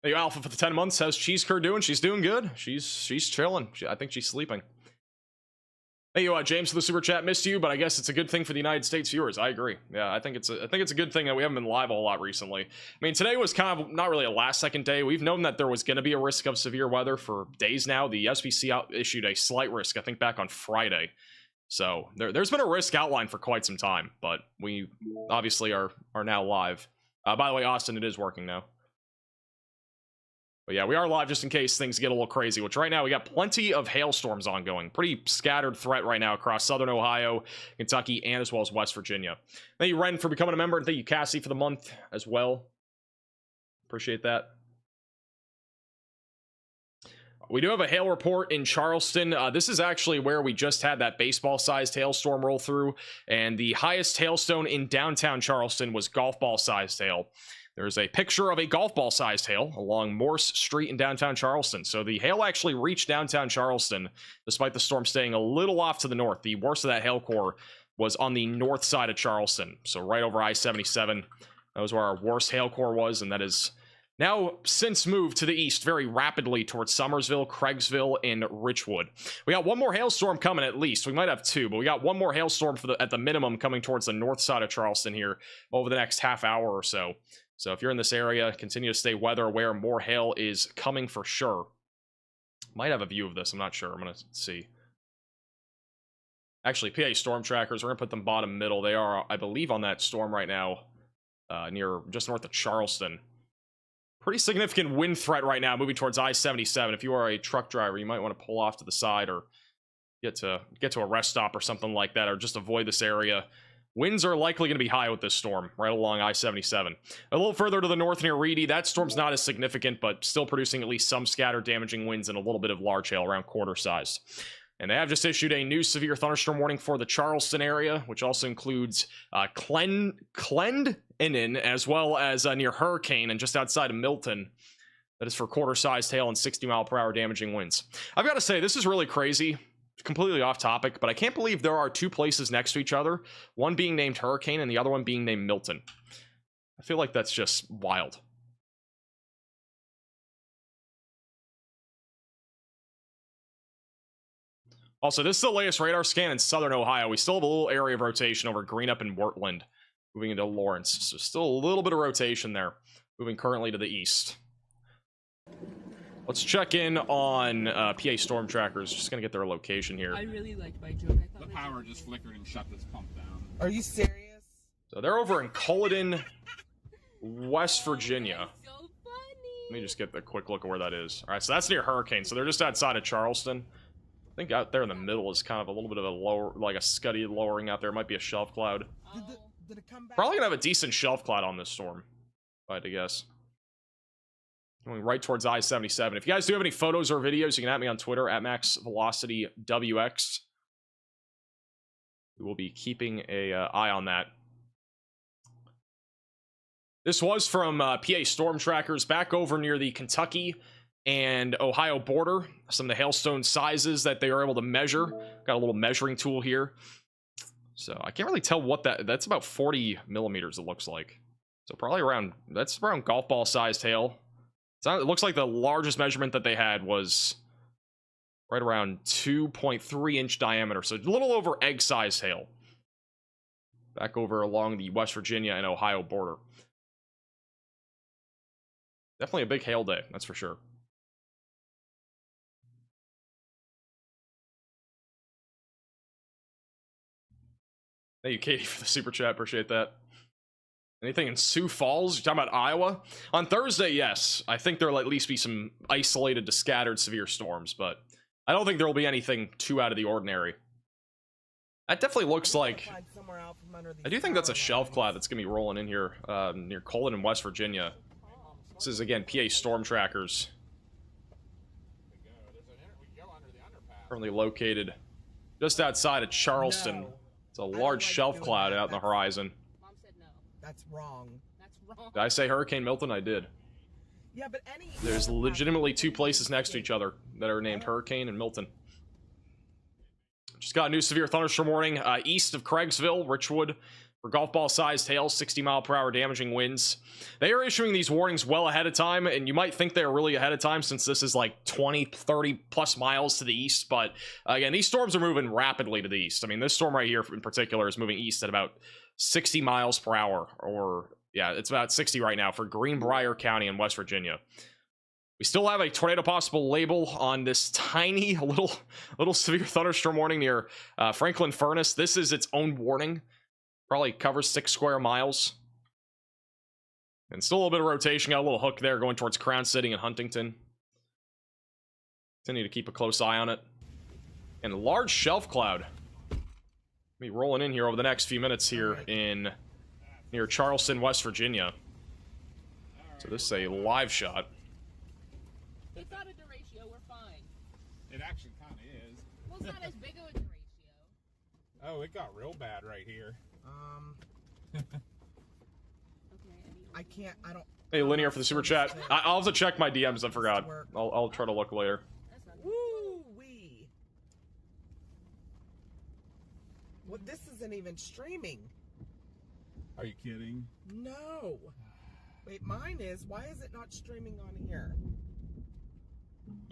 [SPEAKER 1] Hey, Alpha for the 10 months. How's Cheese Curd doing? She's doing good. She's chilling. I think she's sleeping. Hey, James for the super chat. Missed you, but I guess it's a good thing for the United States viewers. I agree. Yeah, I think it's a good thing that we haven't been live a whole lot recently. I mean, today was kind of not really a last second day. We've known that there was going to be a risk of severe weather for days now. The SPC issued a slight risk, I think, back on Friday. So there's been a risk outlined for quite some time, but we obviously are now live. By the way, Austin, it is working now. But yeah, we are live just in case things get a little crazy, which right now we got plenty of hailstorms ongoing. Pretty scattered threat right now across southern Ohio, Kentucky, and as well as West Virginia. Thank you, Ren, for becoming a member, and thank you, Cassie, for the month as well. Appreciate that. We do have a hail report in Charleston. This is actually where we just had that baseball-sized hailstorm roll through, and the highest hailstone in downtown Charleston was golf ball-sized hail. There's a picture of a golf ball-sized hail along Morse Street in downtown Charleston. So the hail actually reached downtown Charleston, despite the storm staying a little off to the north. The worst of that hail core was on the north side of Charleston, so right over I-77. That was where our worst hail core was, and that is now since moved to the east very rapidly towards Summersville, Craigsville, and Richwood. We got one more hailstorm coming at least. We might have two, but we got one more hailstorm at the minimum coming towards the north side of Charleston here over the next half hour or so. So if you're in this area, continue to stay weather aware. More hail is coming for sure. Might have a view of this. I'm not sure. I'm going to see. Actually, PA storm trackers, we're going to put them bottom middle. They are, I believe, on that storm right now near just north of Charleston. Pretty significant wind threat right now moving towards I-77. If you are a truck driver, you might want to pull off to the side or get to a rest stop or something like that, or just avoid this area. Winds are likely going to be high with this storm, right along I-77. A little further to the north near Reedy, that storm's not as significant, but still producing at least some scattered damaging winds and a little bit of large hail around quarter size. And they have just issued a new severe thunderstorm warning for the Charleston area, which also includes Clendenin, as well as near Hurricane and just outside of Milton. That is for quarter-sized hail and 60-mile-per-hour damaging winds. I've got to say, this is really crazy. Completely off topic, but I can't believe there are two places next to each other, one being named Hurricane and the other one being named Milton. I feel like that's just wild. Also, this is the latest radar scan in southern Ohio. We still have a little area of rotation over Greenup and Wortland, moving into Lawrence. So still a little bit of rotation there, moving currently to the east. Let's check in on PA storm trackers. Just gonna get their location here.
[SPEAKER 4] I really liked my joke. I thought
[SPEAKER 5] The power just flickered and shut this pump down.
[SPEAKER 6] Are you serious?
[SPEAKER 1] So they're over in Culloden, West Virginia.
[SPEAKER 4] so funny.
[SPEAKER 1] Let me just get a quick look at where that is. All right, so that's near Hurricane. So they're just outside of Charleston. I think out there in the middle is kind of a little bit of a lower, like a scuddy lowering out there. It might be a shelf cloud.
[SPEAKER 6] Did it come back?
[SPEAKER 1] Probably gonna have a decent shelf cloud on this storm, if I had to guess. Going right towards I-77. If you guys do have any photos or videos, you can at me on Twitter at MaxVelocityWX. We will be keeping a eye on that. This was from PA Storm Trackers back over near the Kentucky and Ohio border. Some of the hailstone sizes that they are able to measure. Got a little measuring tool here. So I can't really tell what that's about 40 millimeters it looks like. So probably around, that's around golf ball sized hail. It looks like the largest measurement that they had was right around 2.3 inch diameter. So a little over egg sized hail. Back over along the West Virginia and Ohio border. Definitely a big hail day, that's for sure. Thank you, Katie, for the super chat. Appreciate that. Anything in Sioux Falls? You're talking about Iowa? On Thursday, yes. I think there'll at least be some isolated to scattered severe storms, but I don't think there will be anything too out of the ordinary. That definitely looks like... I do think that's a shelf cloud that's going to be rolling in here near Cullen in West Virginia. This is, again, PA Storm Trackers. Currently located just outside of Charleston.
[SPEAKER 6] No.
[SPEAKER 1] It's a large shelf cloud out in the horizon.
[SPEAKER 4] Mom said no.
[SPEAKER 6] That's wrong.
[SPEAKER 4] That's wrong.
[SPEAKER 1] Did I say Hurricane Milton? I did.
[SPEAKER 6] Yeah, but any...
[SPEAKER 1] There's legitimately two places next to each other that are named Hurricane and Milton. Just got a new severe thunderstorm warning east of Craigsville, Richwood, for golf ball sized hail, 60-mile-per-hour damaging winds. They are issuing these warnings well ahead of time, and you might think they're really ahead of time since this is like 20, 30 plus miles to the east. But again, these storms are moving rapidly to the east. I mean, this storm right here in particular is moving east at about 60 miles per hour, or yeah, it's about 60 right now for Greenbrier County in West Virginia. We still have a tornado possible label on this tiny little severe thunderstorm warning near Franklin Furnace. This is its own warning. Probably covers 6 square miles. And still a little bit of rotation. Got a little hook there going towards Crown City and Huntington. Continue to keep a close eye on it. And a large shelf cloud. Be rolling in here over the next few minutes here in near Charleston, West Virginia. So this is a live shot.
[SPEAKER 4] It's not a derecho, we're fine.
[SPEAKER 5] It actually kind of is.
[SPEAKER 4] Well, it's not as big of a derecho.
[SPEAKER 5] Oh, it got real bad right here.
[SPEAKER 4] Okay,
[SPEAKER 6] I can't, I don't...
[SPEAKER 1] Hey, Linear for the super chat. I'll have to check my DMs, I forgot. I'll try to look later.
[SPEAKER 4] That's not
[SPEAKER 6] Woo-wee. Well, this isn't even streaming.
[SPEAKER 5] Are you kidding?
[SPEAKER 6] No. Wait, mine is. Why is it not streaming on here?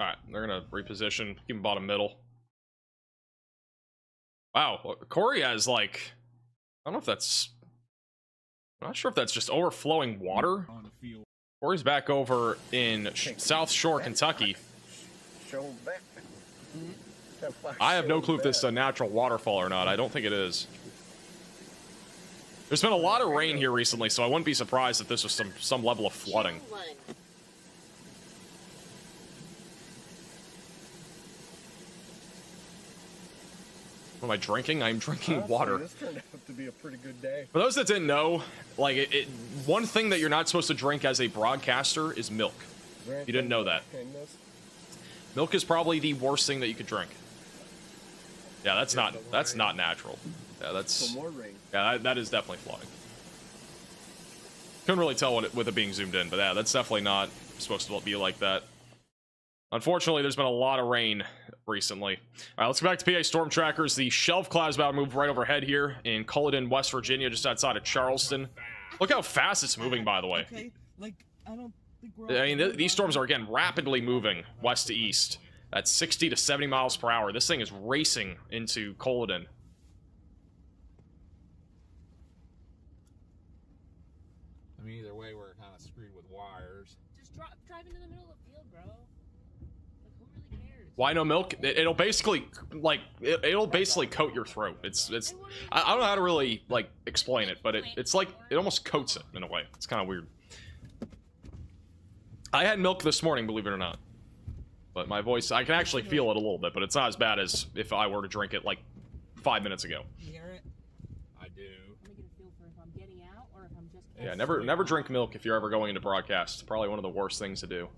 [SPEAKER 1] Alright, they're gonna reposition, keep them bottom middle. Wow, Corey has like... I don't know if that's... I'm not sure if that's just overflowing water.
[SPEAKER 5] On the field.
[SPEAKER 1] Corey's back over in South Shore, Kentucky.
[SPEAKER 2] Show back.
[SPEAKER 1] I have no clue if this is a natural waterfall or not. I don't think it is. There's been a lot of rain here recently, so I wouldn't be surprised if this was some level of flooding. What am I drinking? I'm drinking
[SPEAKER 2] Honestly,
[SPEAKER 1] water.
[SPEAKER 2] This turned out to be a pretty good day.
[SPEAKER 1] For those that didn't know, like, one thing that you're not supposed to drink as a broadcaster is milk. You didn't know that. Milk is probably the worst thing that you could drink. Yeah, that's not natural. Yeah, that's...
[SPEAKER 2] Some more rain.
[SPEAKER 1] Yeah, that is definitely flooding. Couldn't really tell with it being zoomed in, but yeah, that's definitely not supposed to be like that. Unfortunately, there's been a lot of rain recently. All right, let's go back to PA storm trackers. The shelf cloud is about to move right overhead here in Culloden, West Virginia, just outside of Charleston. Look how fast it's moving, by the way.
[SPEAKER 6] Okay, like, I don't think we're...
[SPEAKER 1] I mean, these storms are, again, rapidly moving west to east at 60 to 70 miles per hour. This thing is racing into Culloden.
[SPEAKER 5] I mean, either way, we're kind of screwed with wires.
[SPEAKER 4] Just drive into the middle of the field, bro. Like, who really cares?
[SPEAKER 1] Why no milk? It'll basically, like, it'll basically coat your throat. I don't know how to really, like, explain it, but it's like, it almost coats it in a way. It's kind of weird. I had milk this morning, believe it or not. But my voice, I can actually feel it a little bit, but it's not as bad as if I were to drink it, like, 5 minutes ago.
[SPEAKER 6] You hear it?
[SPEAKER 5] I do.
[SPEAKER 4] Let me get a feel for if I'm getting out or if I'm just...
[SPEAKER 1] Yeah, never drink milk if you're ever going into broadcast. It's probably one of the worst things to do.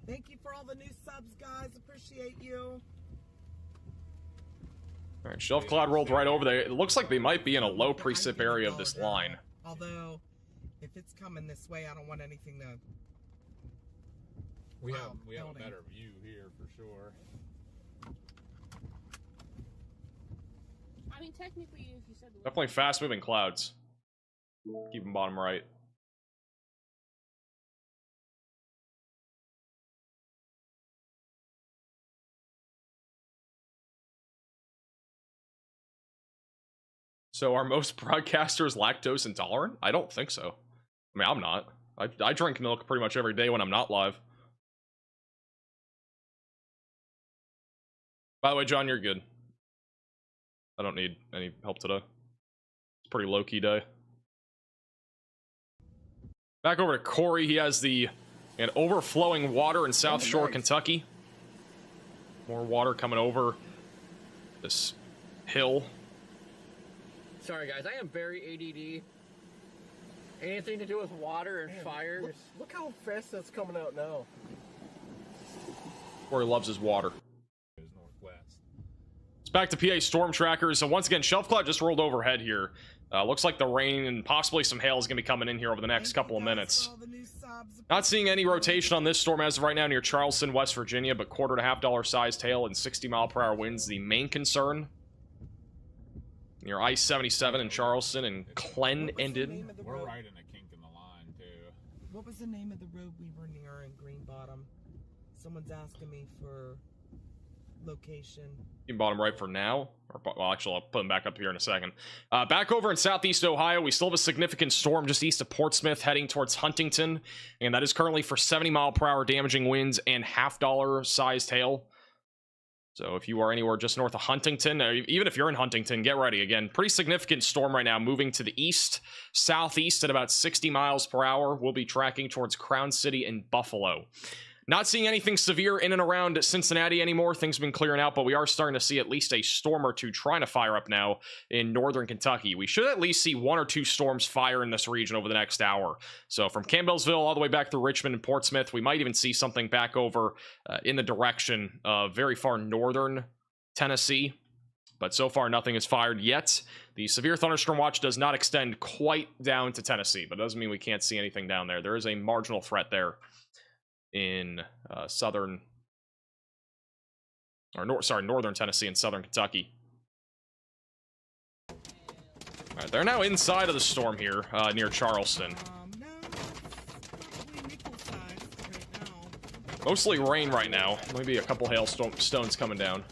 [SPEAKER 6] Thank you for all the new subs, guys. Appreciate you.
[SPEAKER 1] All right, shelf cloud rolled right over there. It looks like they might be in a low precip area of this line.
[SPEAKER 6] Although, if it's coming this way, I don't want anything to...
[SPEAKER 5] We
[SPEAKER 6] Wow,
[SPEAKER 5] have a
[SPEAKER 6] building.
[SPEAKER 5] better view here for sure.
[SPEAKER 4] I mean, technically, if you said... the
[SPEAKER 1] Definitely fast-moving clouds. Keep them bottom right. So are most broadcasters lactose intolerant? I don't think so. I mean, I'm not. I drink milk pretty much every day when I'm not live. By the way, John, you're good. I don't need any help today. It's a pretty low-key day. Back over to Corey. He has the overflowing water in South Shore, Kentucky. More water coming over this hill.
[SPEAKER 3] Sorry, guys. I am very ADD. Anything to do with water and fire.
[SPEAKER 2] Look how fast that's coming out now.
[SPEAKER 1] Corey loves his water.
[SPEAKER 5] It's northwest.
[SPEAKER 1] It's back to PA storm trackers. So once again, shelf cloud just rolled overhead here. Looks like the rain and possibly some hail is going to be coming in here over the next couple of minutes. Not seeing any rotation on this storm as of right now near Charleston, West Virginia, but $1.25 sized hail and 60-mile-per-hour winds the main concern. Near I-77 in Charleston and Clenendon.
[SPEAKER 5] We're right in a kink in the line, too.
[SPEAKER 6] What was the name of the road we were near in Green Bottom? Someone's asking me for location.
[SPEAKER 1] You can bottom right for now. Or, well, actually, I'll put them back up here in a second. Back over in southeast Ohio, we still have a significant storm just east of Portsmouth heading towards Huntington. And that is currently for 70-mile-per-hour damaging winds and $0.50 sized hail. So if you are anywhere just north of Huntington, even if you're in Huntington, get ready. Again, pretty significant storm right now, moving to the east, southeast at about 60 miles per hour. We'll be tracking towards Crown City and Buffalo. Not seeing anything severe in and around Cincinnati anymore. Things have been clearing out, but we are starting to see at least a storm or two trying to fire up now in northern Kentucky. We should at least see 1 or 2 storms fire in this region over the next hour. So from Campbellsville all the way back through Richmond and Portsmouth, we might even see something back over in the direction of very far northern Tennessee. But so far, nothing is fired yet. The severe thunderstorm watch does not extend quite down to Tennessee, but it doesn't mean we can't see anything down there. There is a marginal threat there in northern Tennessee and southern Kentucky. All right, they're now inside of the storm here near Charleston.
[SPEAKER 6] No, probably nickel size right now.
[SPEAKER 1] Mostly rain right now. Maybe a couple hailstones coming down.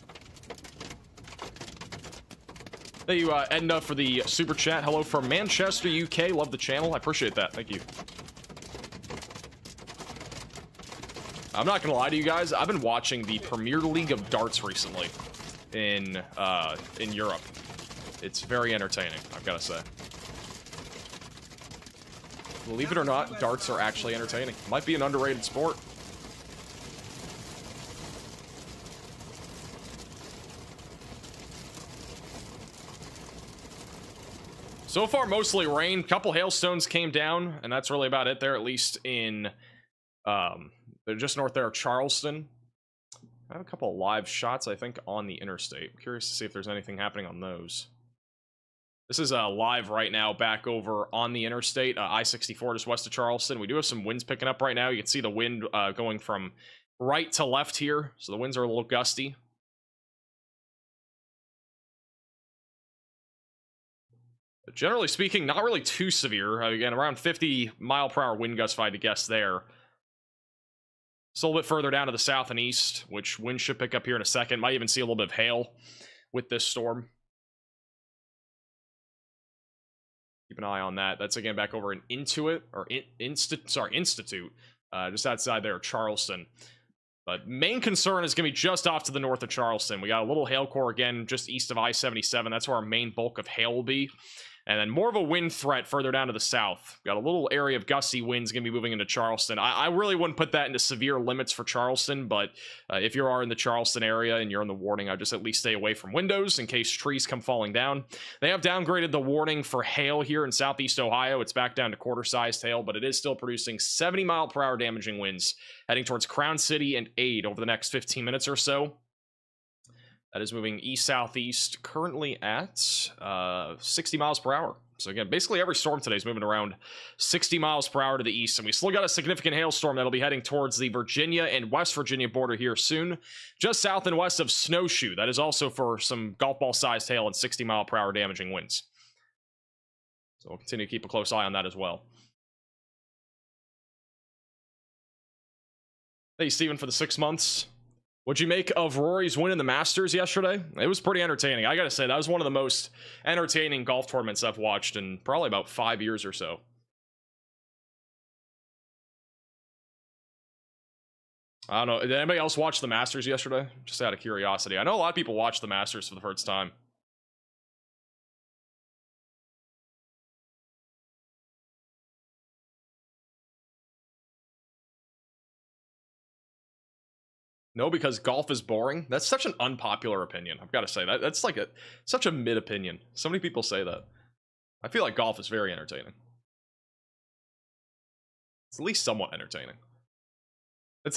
[SPEAKER 1] Thank you, Edna, for the super chat. Hello from Manchester, UK. Love the channel. I appreciate that. Thank you. I'm not gonna lie to you guys. I've been watching the Premier League of Darts recently in Europe. It's very entertaining, I've got to say. Believe it or not, darts are actually entertaining. Might be an underrated sport. So far, mostly rain. Couple hailstones came down, and that's really about it there, at least in, they're just north there of Charleston. I have a couple of live shots, I think, on the interstate. I'm curious to see if there's anything happening on those. This is live right now back over on the interstate, I-64 just west of Charleston. We do have some winds picking up right now. You can see the wind going from right to left here, so the winds are a little gusty. But generally speaking, not really too severe. Again, around 50-mile-per-hour wind gusts if I had to guess there. It's a little bit further down to the south and east, which wind should pick up here in a second. Might even see a little bit of hail with this storm. Keep an eye on that. That's again back over in Institute, just outside there, Charleston. But main concern is going to be just off to the north of Charleston. We got a little hail core again just east of I-77. That's where our main bulk of hail will be. And then more of a wind threat further down to the south. Got a little area of gusty winds going to be moving into Charleston. I really wouldn't put that into severe limits for Charleston, but if you are in the Charleston area and you're in the warning, I'd just at least stay away from windows in case trees come falling down. They have downgraded the warning for hail here in southeast Ohio. It's back down to quarter-sized hail, but it is still producing 70-mile-per-hour damaging winds heading towards Crown City and Aid over the next 15 minutes or so. That is moving east-southeast, currently at 60 miles per hour. So again, basically every storm today is moving around 60 miles per hour to the east. And we still got a significant hailstorm that'll be heading towards the Virginia and West Virginia border here soon. Just south and west of Snowshoe. That is also for some golf ball-sized hail and 60-mile-per-hour damaging winds. So we'll continue to keep a close eye on that as well. Hey, Steven, for the 6 months. What'd you make of Rory's win in the Masters yesterday? It was pretty entertaining. I gotta say, that was one of the most entertaining golf tournaments I've watched in probably about 5 years or so. I don't know. Did anybody else watch the Masters yesterday? Just out of curiosity. I know a lot of people watched the Masters for the first time. No, because golf is boring. That's such an unpopular opinion. I've got to say that. That's like such a mid opinion. So many people say that. I feel like golf is very entertaining. It's at least somewhat entertaining.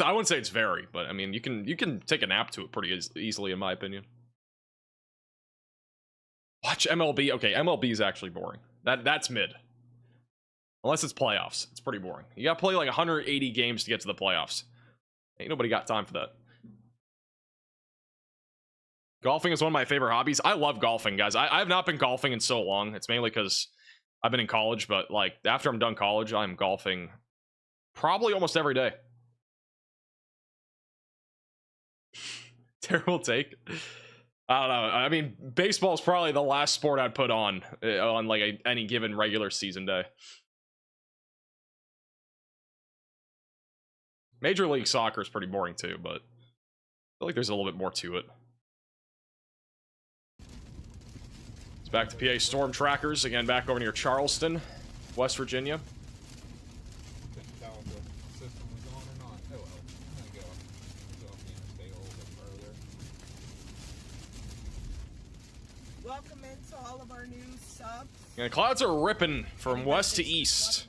[SPEAKER 1] I wouldn't say it's very, but I mean, you can take a nap to it pretty easily, in my opinion. Watch MLB. Okay, MLB is actually boring. That's mid. Unless it's playoffs. It's pretty boring. You gotta play like 180 games to get to the playoffs. Ain't nobody got time for that. Golfing is one of my favorite hobbies. I love golfing, guys. I have not been golfing in so long. It's mainly because I've been in college, but like after I'm done college, I'm golfing probably almost every day. Terrible take. I don't know. I mean, baseball is probably the last sport I'd put on like any given regular season day. Major League Soccer is pretty boring too, but I feel like there's a little bit more to it. It's back to PA Storm Trackers. Again, back over near Charleston, West Virginia.
[SPEAKER 5] Couldn't tell if the system was on or not. Oh well. I'm gonna go off the interstate a little bit further.
[SPEAKER 6] Welcome into all of our new subs.
[SPEAKER 1] Yeah, clouds are ripping from west to east.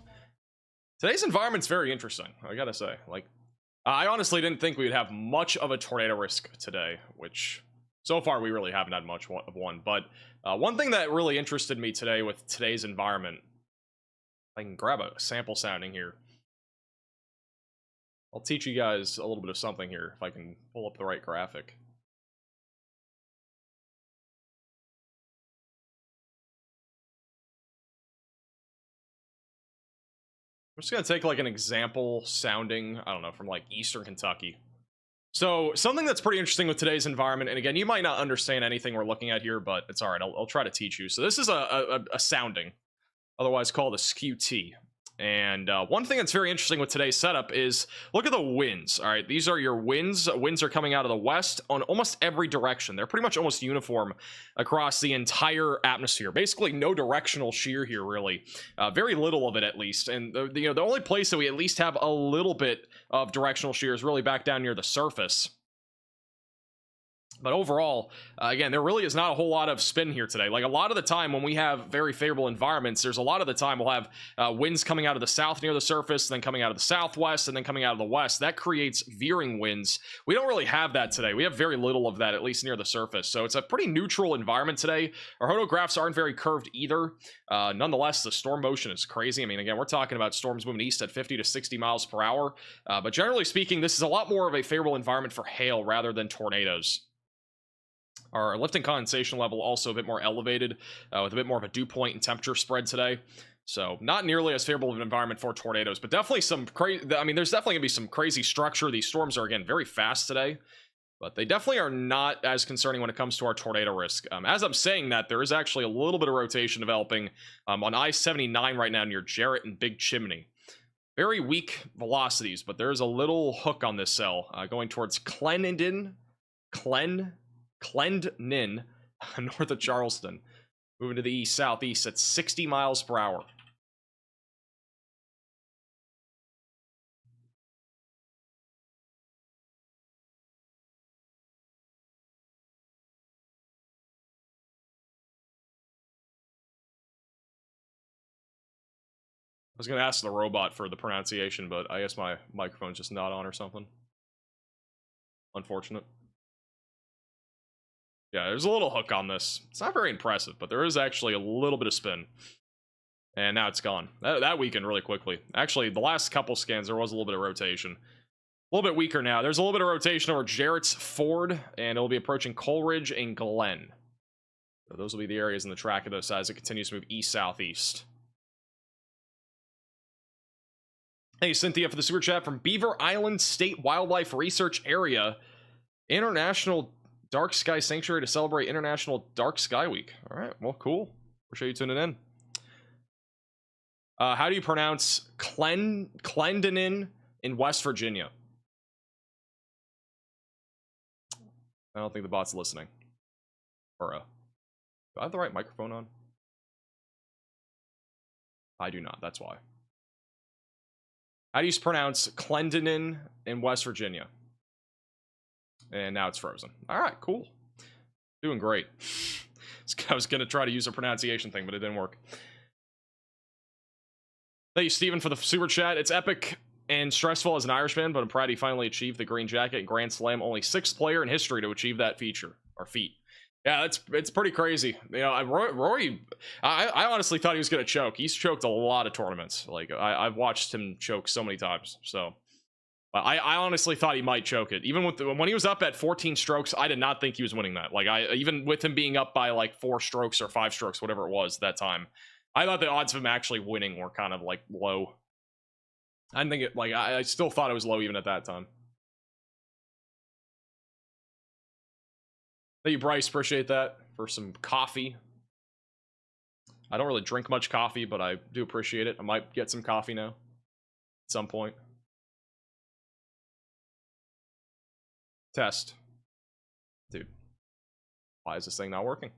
[SPEAKER 1] Today's environment's very interesting, I gotta say. Like, I honestly didn't think we would have much of a tornado risk today, which so far we really haven't had much of one. But one thing that really interested me today with today's environment, I can grab a sample sounding here. I'll teach you guys a little bit of something here if I can pull up the right graphic. I'm just going to take like an example sounding, I don't know, from like Eastern Kentucky. So something that's pretty interesting with today's environment, and again, you might not understand anything we're looking at here, but it's all right. I'll try to teach you. So this is a sounding, otherwise called a skew-T. And one thing that's very interesting with today's setup is look at the winds. All right, these are your winds. Winds are coming out of the west on almost every direction. They're pretty much almost uniform across the entire atmosphere. Basically, no directional shear here, really. Very little of it, at least. And the only place that we at least have a little bit of directional shear is really back down near the surface. But overall, again, there really is not a whole lot of spin here today. Like a lot of the time when we have very favorable environments, there's a lot of the time we'll have winds coming out of the south near the surface, then coming out of the southwest, and then coming out of the west. That creates veering winds. We don't really have that today. We have very little of that, at least near the surface. So it's a pretty neutral environment today. Our hotographs aren't very curved either. Nonetheless, the storm motion is crazy. I mean, again, we're talking about storms moving east at 50 to 60 miles per hour. But generally speaking, this is a lot more of a favorable environment for hail rather than tornadoes. Our lift and condensation level also a bit more elevated, with a bit more of a dew point and temperature spread today. So not nearly as favorable of an environment for tornadoes, but definitely some crazy. I mean, there's definitely gonna be some crazy structure. These storms are, again, very fast today, but they definitely are not as concerning when it comes to our tornado risk. As I'm saying that, there is actually a little bit of rotation developing on I-79 right now near Jarrett and Big Chimney. Very weak velocities, but there's a little hook on this cell going towards Clendon, north of Charleston, moving to the east southeast at 60 miles per hour. I was gonna ask the robot for the pronunciation, but I guess my microphone's just not on or something. Unfortunate. Yeah, there's a little hook on this. It's not very impressive, but there is actually a little bit of spin. And now it's gone. That weakened really quickly. Actually, the last couple scans, there was a little bit of rotation. A little bit weaker now. There's a little bit of rotation over Jarrett's Ford, and it'll be approaching Coleridge and Glen. So those will be the areas in the track of this as it continues to move east-southeast. Hey, Cynthia, for the super chat from Beaver Island State Wildlife Research Area. International Dark Sky Sanctuary to celebrate International Dark Sky Week. All right, well, cool. Appreciate you tuning in. How do you pronounce Clendenin in West Virginia? I don't think the bot's listening. Or, do I have the right microphone on? I do not, that's why. How do you pronounce Clendenin in West Virginia? And now it's frozen. All right, cool. Doing great. I was going to try to use a pronunciation thing, but it didn't work. Thank you, Steven, for the super chat. It's epic and stressful as an Irishman, but I'm proud he finally achieved the green jacket in Grand Slam. Only 6th player in history to achieve that feature, or feat. Yeah, it's pretty crazy. You know, Rory, I honestly thought he was going to choke. He's choked a lot of tournaments. Like, I've watched him choke so many times, so... I honestly thought he might choke it. Even with when he was up at 14 strokes, I did not think he was winning that. Like, even with him being up by like 4 strokes or 5 strokes, whatever it was that time, I thought the odds of him actually winning were kind of like low. I didn't think it, like, I still thought it was low even at that time. Thank you, Bryce. Appreciate that for some coffee. I don't really drink much coffee, but I do appreciate it. I might get some coffee now at some point. Test. Dude. Why is this thing not working?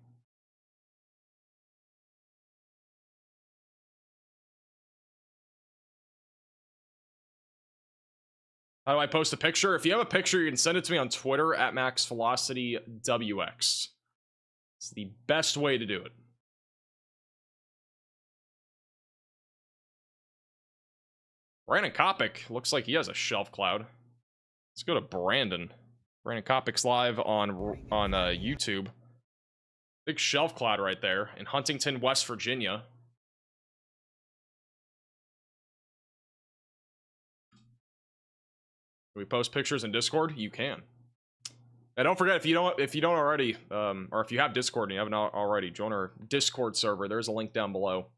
[SPEAKER 1] How do I post a picture? If you have a picture, you can send it to me on Twitter at MaxVelocityWX. It's the best way to do it. Brandon Kopic looks like he has a shelf cloud. Let's go to Brandon. Brandon Kopic's live on YouTube. Big shelf cloud right there in Huntington, West Virginia. Can we post pictures in Discord? You can. And don't forget, if you don't already, or if you have Discord and you haven't already, join our Discord server. There's a link down below.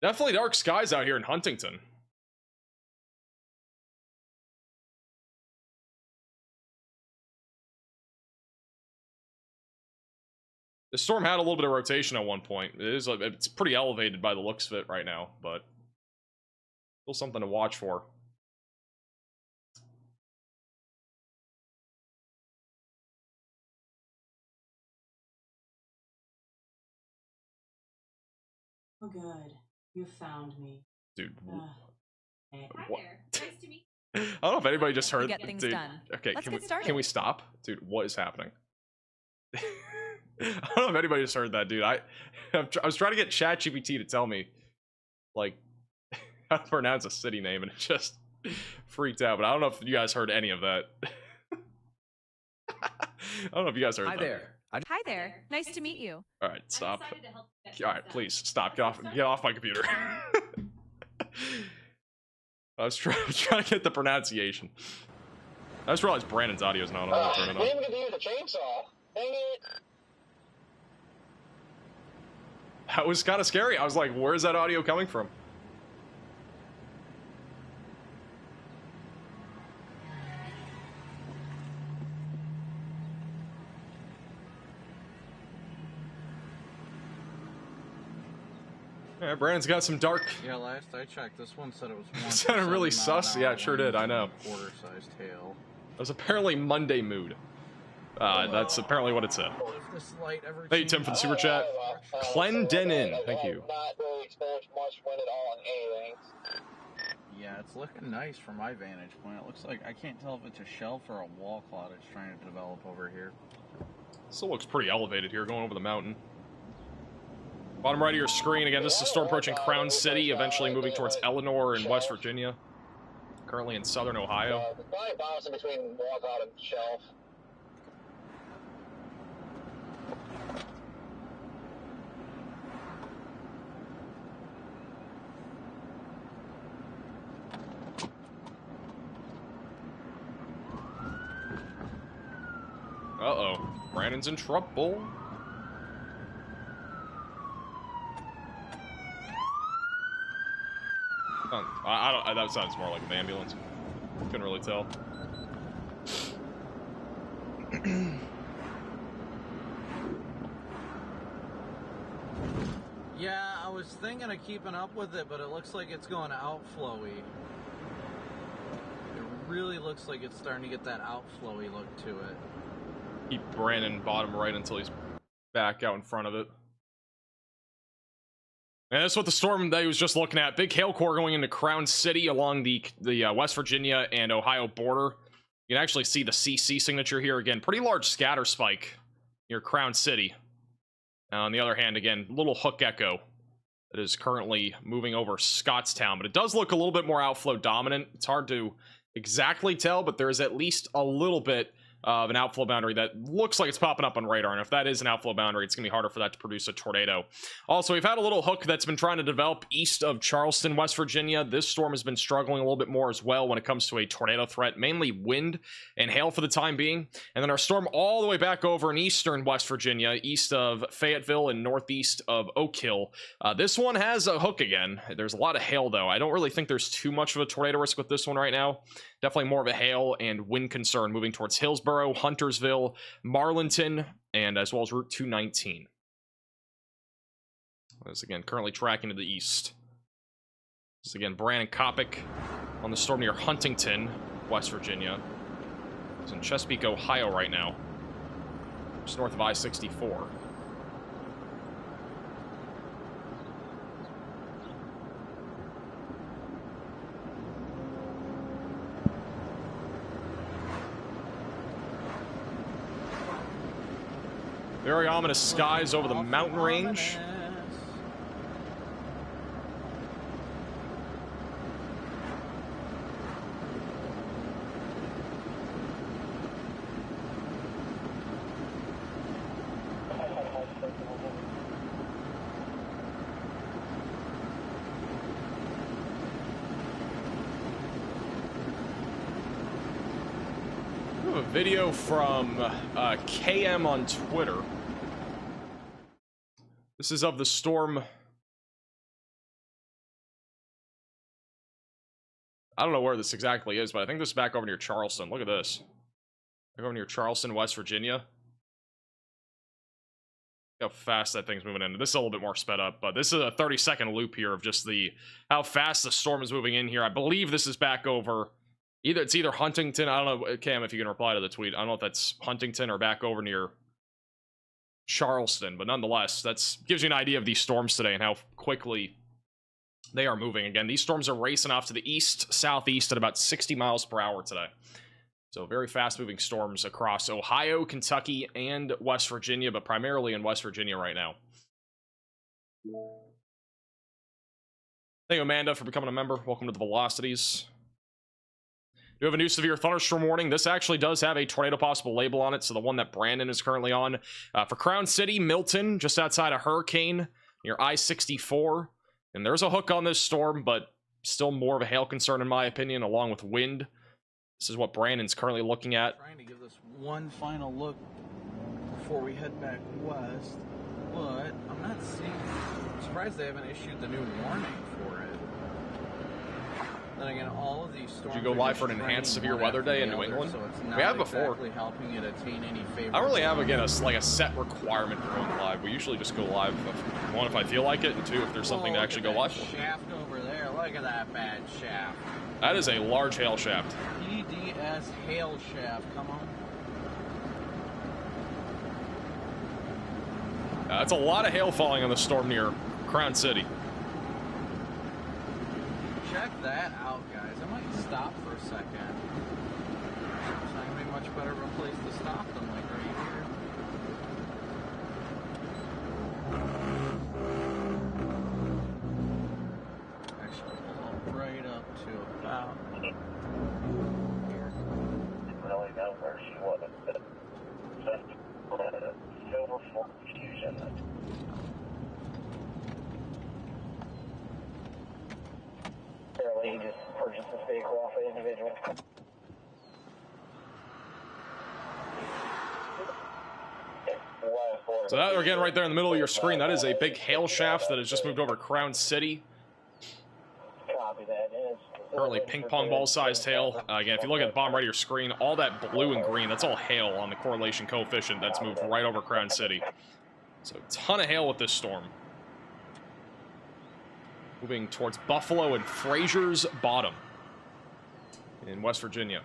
[SPEAKER 1] Definitely dark skies out here in Huntington. The storm had a little bit of rotation at one point. It's pretty elevated by the looks of it right now, but still something to watch for.
[SPEAKER 7] Oh, good. You found me.
[SPEAKER 1] Dude.
[SPEAKER 7] Hi
[SPEAKER 1] What?
[SPEAKER 7] there. Nice to meet
[SPEAKER 1] I don't know if anybody just heard.
[SPEAKER 8] Get things
[SPEAKER 1] dude.
[SPEAKER 8] done.
[SPEAKER 1] Okay,
[SPEAKER 8] Let's
[SPEAKER 1] can
[SPEAKER 8] get
[SPEAKER 1] we
[SPEAKER 8] started.
[SPEAKER 1] can we stop, dude? What is happening? I don't know if anybody just heard that, dude. I was trying to get ChatGPT to tell me, like, how to pronounce a city name, and it just freaked out. But I don't know if you guys heard any of that. I don't know if you guys heard.
[SPEAKER 9] Hi
[SPEAKER 1] that.
[SPEAKER 9] there.
[SPEAKER 8] Hi there. Nice to meet you.
[SPEAKER 1] All right, stop.
[SPEAKER 7] excited to help you get
[SPEAKER 1] All right,
[SPEAKER 7] things
[SPEAKER 1] please stop. Get off my computer. I was trying to get the pronunciation. I just realized Brandon's audio is not on. I'll turn it
[SPEAKER 10] We
[SPEAKER 1] on.
[SPEAKER 10] didn't get to use a chainsaw. Dang it.
[SPEAKER 1] That was kind of scary. I was like, where's that audio coming from? Yeah, Brandon's got some dark.
[SPEAKER 3] Yeah, last I checked, this one said it was
[SPEAKER 1] It sounded really sus. Yeah, it sure did. I know.
[SPEAKER 3] Quarter-sized tail.
[SPEAKER 1] It was apparently Monday mood. That's apparently what it said.
[SPEAKER 3] If this light ever
[SPEAKER 1] Thank you, Tim, for the super chat. Clendenin, thank you.
[SPEAKER 10] Not really experienced much wind at all on anything.
[SPEAKER 3] Yeah, it's looking nice from my vantage point. It looks like I can't tell if it's a shelf or a wall cloud it's trying to develop over here.
[SPEAKER 1] Still looks pretty elevated here, going over the mountain. Bottom right of your screen, again, this is a storm approaching Crown City, eventually moving towards Eleanor in West Virginia. Currently in southern Ohio.
[SPEAKER 10] It's probably bouncing between wall cloud and shelf.
[SPEAKER 1] Uh-oh. Brandon's in trouble. I don't. That sounds more like an ambulance. Couldn't really tell.
[SPEAKER 3] Yeah, I was thinking of keeping up with it, but it looks like it's going outflowy. It really looks like it's starting to get that outflowy look to it.
[SPEAKER 1] Keep Brandon bottom right until he's back out in front of it. And that's what the storm that he was just looking at. Big hail core going into Crown City along the West Virginia and Ohio border. You can actually see the CC signature here again. Pretty large scatter spike near Crown City. On the other hand, again, little hook echo that is currently moving over Scottstown. But it does look a little bit more outflow dominant. It's hard to exactly tell, but there is at least a little bit of an outflow boundary that looks like it's popping up on radar, and if that is an outflow boundary, it's gonna be harder for that to produce a tornado. Also, we've had a little hook that's been trying to develop east of Charleston, West Virginia. This storm has been struggling a little bit more as well when it comes to a tornado threat, mainly wind and hail for the time being. And then our storm all the way back over in eastern West Virginia, east of Fayetteville and northeast of Oak Hill. This one has a hook again. There's a lot of hail though. I don't really think there's too much of a tornado risk with this one right now. Definitely more of a hail and wind concern moving towards Hillsborough, Huntersville, Marlinton, and as well as Route 219. This again currently tracking to the east. This again Brandon Kopic on the storm near Huntington, West Virginia. It's in Chesapeake, Ohio right now, just north of I-64. Very ominous skies over the mountain range. We have a video from KM on Twitter. This is of the storm. I don't know where this exactly is, but I think this is back over near Charleston. Look at this. Back over near Charleston, West Virginia. Look how fast that thing's moving in. This is a little bit more sped up, but this is a 30-second loop here of just how fast the storm is moving in here. I believe this is back over. It's either Huntington. I don't know, Cam, if you can reply to the tweet. I don't know if that's Huntington or back over near Charleston, but nonetheless, that gives you an idea of these storms today and how quickly They are moving again. These storms are racing off to the east, southeast at about 60 miles per hour today. So very fast-moving storms across Ohio, Kentucky, and West Virginia, but primarily in West Virginia right now. Thank you, Amanda, for becoming a member. Welcome to the Velocities. We have a new severe thunderstorm warning. This actually does have a tornado possible label on it, so the one that Brandon is currently on. For Crown City, Milton, just outside of Hurricane, near I-64. And there's a hook on this storm, but still more of a hail concern in my opinion, along with wind. This is what Brandon's currently looking at.
[SPEAKER 3] Trying to give this one final look before we head back west, but I'm not seeing. I'm surprised they haven't issued the new warning for it. Then again, all of these storms.
[SPEAKER 1] Did you go live for an enhanced severe weather day in New England?
[SPEAKER 3] So it's not
[SPEAKER 1] we have before.
[SPEAKER 3] Exactly helping it attain any favor.
[SPEAKER 1] I don't really have again a set requirement for going live. We usually just go live one if I feel like it, and two if there's something to actually go live for.
[SPEAKER 3] Shaft over there. Look at that bad shaft.
[SPEAKER 1] That is a large hail shaft.
[SPEAKER 3] EDS hail shaft. Come on.
[SPEAKER 1] That's a lot of hail falling on the storm near Crown City.
[SPEAKER 3] Check that out, guys. I might stop for a second. It's not gonna be much better of a place to stop than like right here. Actually, pull right up to about here.
[SPEAKER 10] Really know where she was. Just silver fork fusion. Apparently, he just purchased this vehicle off an individual.
[SPEAKER 1] So that, again, right there in the middle of your screen, that is a big hail shaft that has just moved over Crown City.
[SPEAKER 10] Copy that.
[SPEAKER 1] Currently ping pong ball sized hail. Again, if you look at the bottom right of your screen, all that blue and green, that's all hail on the correlation coefficient that's moved right over Crown City. So a ton of hail with this storm. Moving towards Buffalo and Fraser's Bottom in West Virginia.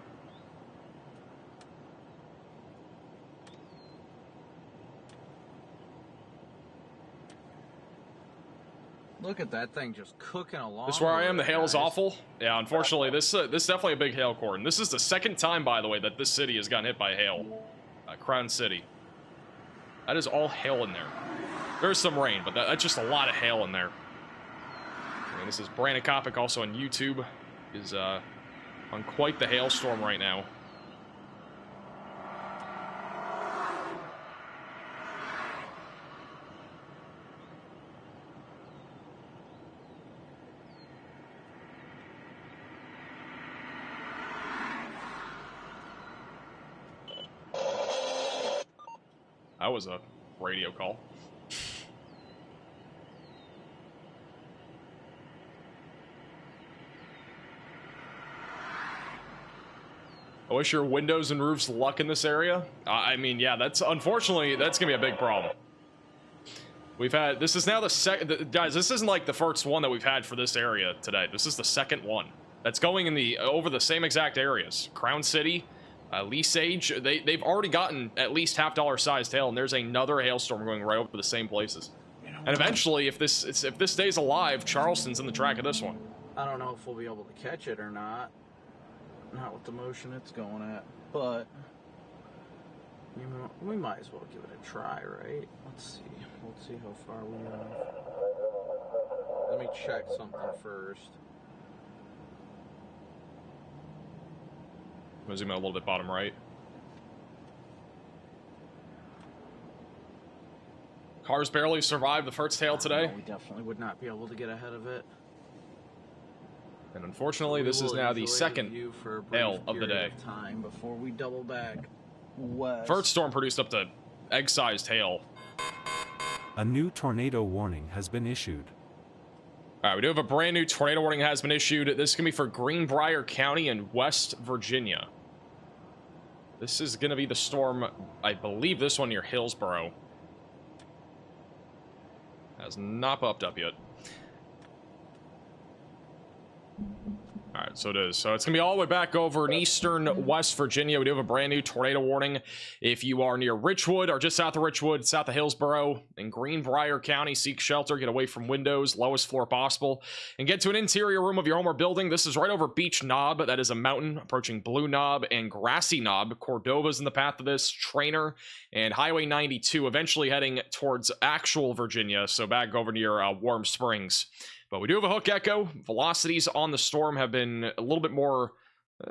[SPEAKER 3] Look at that thing just cooking along.
[SPEAKER 1] This is where I am. The hail is awful. Yeah, unfortunately, this is definitely a big hail core. And this is the second time, by the way, that this city has gotten hit by hail. Crown City. That is all hail in there. There's some rain, but that's just a lot of hail in there. And this is Brandon Kopic, also on YouTube, is on quite the hailstorm right now. That was a radio call. I wish your windows and roofs luck in this area. I mean, yeah, unfortunately, that's gonna be a big problem. We've had, this is now the second, guys, this isn't like the first one that we've had for this area today. This is the second one that's going in over the same exact areas. Crown City, Lee Sage, they've already gotten at least $half sized hail, and there's another hailstorm going right over the same places. And eventually, if this stays alive, Charleston's in the track of this one.
[SPEAKER 3] I don't know if we'll be able to catch it or not. Not with the motion it's going at, but we might as well give it a try, right? Let's see how far we are. Let me check something first.
[SPEAKER 1] I'm gonna zoom out a little bit bottom right. Cars barely survived the first hail today.
[SPEAKER 3] No, we definitely would not be able to get ahead of it.
[SPEAKER 1] And unfortunately, this is now the second hail of the day.
[SPEAKER 3] Time before we double back west.
[SPEAKER 1] First storm produced up to egg-sized hail.
[SPEAKER 9] A new tornado warning has been issued.
[SPEAKER 1] All right, we do have a brand new tornado warning that has been issued. This is going to be for Greenbrier County and West Virginia. This is going to be the storm, I believe this one near Hillsborough. Has not popped up yet. All right, so it is. So it's going to be all the way back over in eastern West Virginia. We do have a brand new tornado warning. If you are near Richwood or just south of Richwood, south of Hillsborough, in Greenbrier County, seek shelter, get away from windows, lowest floor possible, and get to an interior room of your home or building. This is right over Beach Knob. That is a mountain approaching Blue Knob and Grassy Knob. Cordova's in the path of this, Trainer, and Highway 92, eventually heading towards actual Virginia, so back over near Warm Springs. But we do have a hook echo. Velocities on the storm have been a little bit more,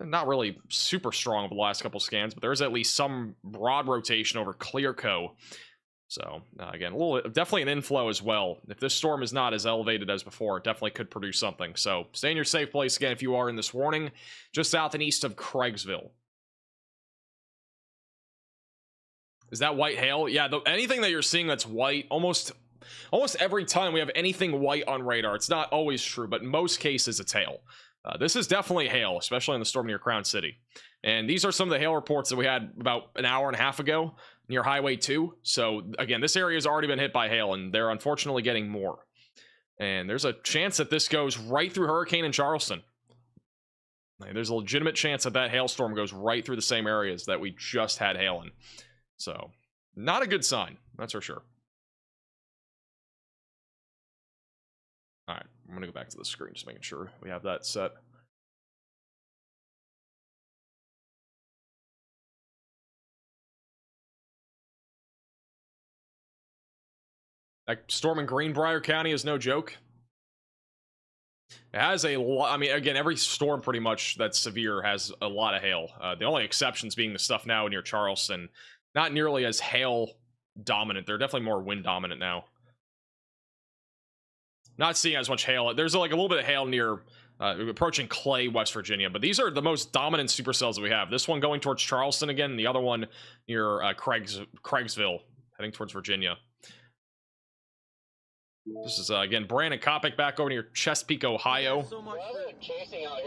[SPEAKER 1] not really super strong over the last couple scans, but there's at least some broad rotation over Clearco. So again, definitely an inflow as well. If this storm is not as elevated as before, it definitely could produce something. So stay in your safe place again if you are in this warning, just south and east of Craigsville. Is that white hail? Yeah, anything that you're seeing that's white, almost every time we have anything white on radar, it's not always true, but in most cases it's hail. This is definitely hail, especially in the storm near Crown City. And these are some of the hail reports that we had about an hour and a half ago near Highway 2. So again, this area has already been hit by hail, and they're unfortunately getting more. And there's a chance that this goes right through Hurricane in Charleston. There's a legitimate chance that that hailstorm goes right through the same areas that we just had hail in. So not a good sign, that's for sure. All right, I'm gonna go back to the screen, just making sure we have that set. That storm in Greenbrier County is no joke. It has a lot. I mean, again, every storm pretty much that's severe has a lot of hail. The only exceptions being the stuff now near Charleston. Not nearly as hail dominant. They're definitely more wind dominant now. Not seeing as much hail. There's like a little bit of hail near approaching Clay, West Virginia, but these are the most dominant supercells that we have. This one going towards Charleston again, and the other one near Craigsville, heading towards Virginia. This is again Brandon Kopic back over near Chesapeake, Ohio.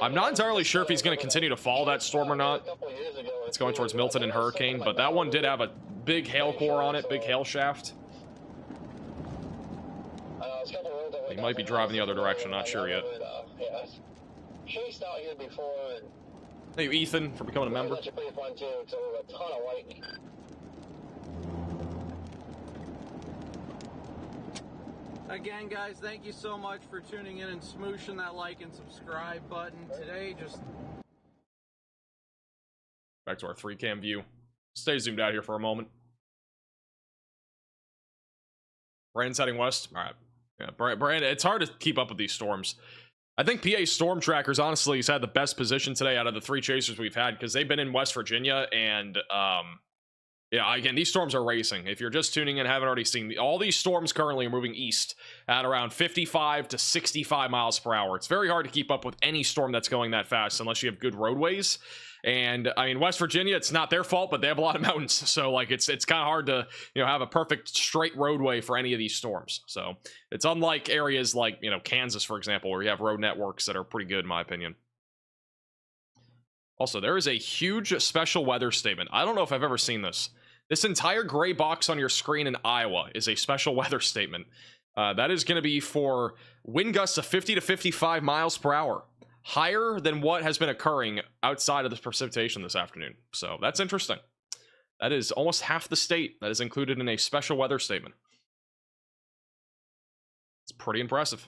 [SPEAKER 1] I'm not entirely sure if he's going to continue to follow that storm or not. It's going towards Milton and Hurricane, but that one did have a big hail core on it, big hail shaft. He might be driving the other direction, not sure yet. Thank you, Ethan, for becoming a member.
[SPEAKER 3] Again, guys, thank you so much for tuning in and smooshing that like and subscribe button. Today, just
[SPEAKER 1] back to our 3-cam view. Stay zoomed out here for a moment. Brandon's heading west. All right. Yeah, Brandon, it's hard to keep up with these storms. I think PA Storm Trackers, honestly, has had the best position today out of the 3 chasers we've had, because they've been in West Virginia, and yeah, again, these storms are racing. If you're just tuning in, haven't already seen, all these storms currently are moving east at around 55 to 65 miles per hour. It's very hard to keep up with any storm that's going that fast unless you have good roadways. And I mean, West Virginia, it's not their fault, but they have a lot of mountains, so like it's kind of hard to, you know, have a perfect straight roadway for any of these storms. So it's unlike areas like, you know, Kansas, for example, where you have road networks that are pretty good in my opinion. Also, there is a huge special weather statement. I don't know if I've ever seen this. This entire gray box on your screen in Iowa is a special weather statement. That is going to be for wind gusts of 50 to 55 miles per hour. Higher than what has been occurring outside of this precipitation this afternoon. So that's interesting. That is almost half the state that is included in a special weather statement. It's pretty impressive.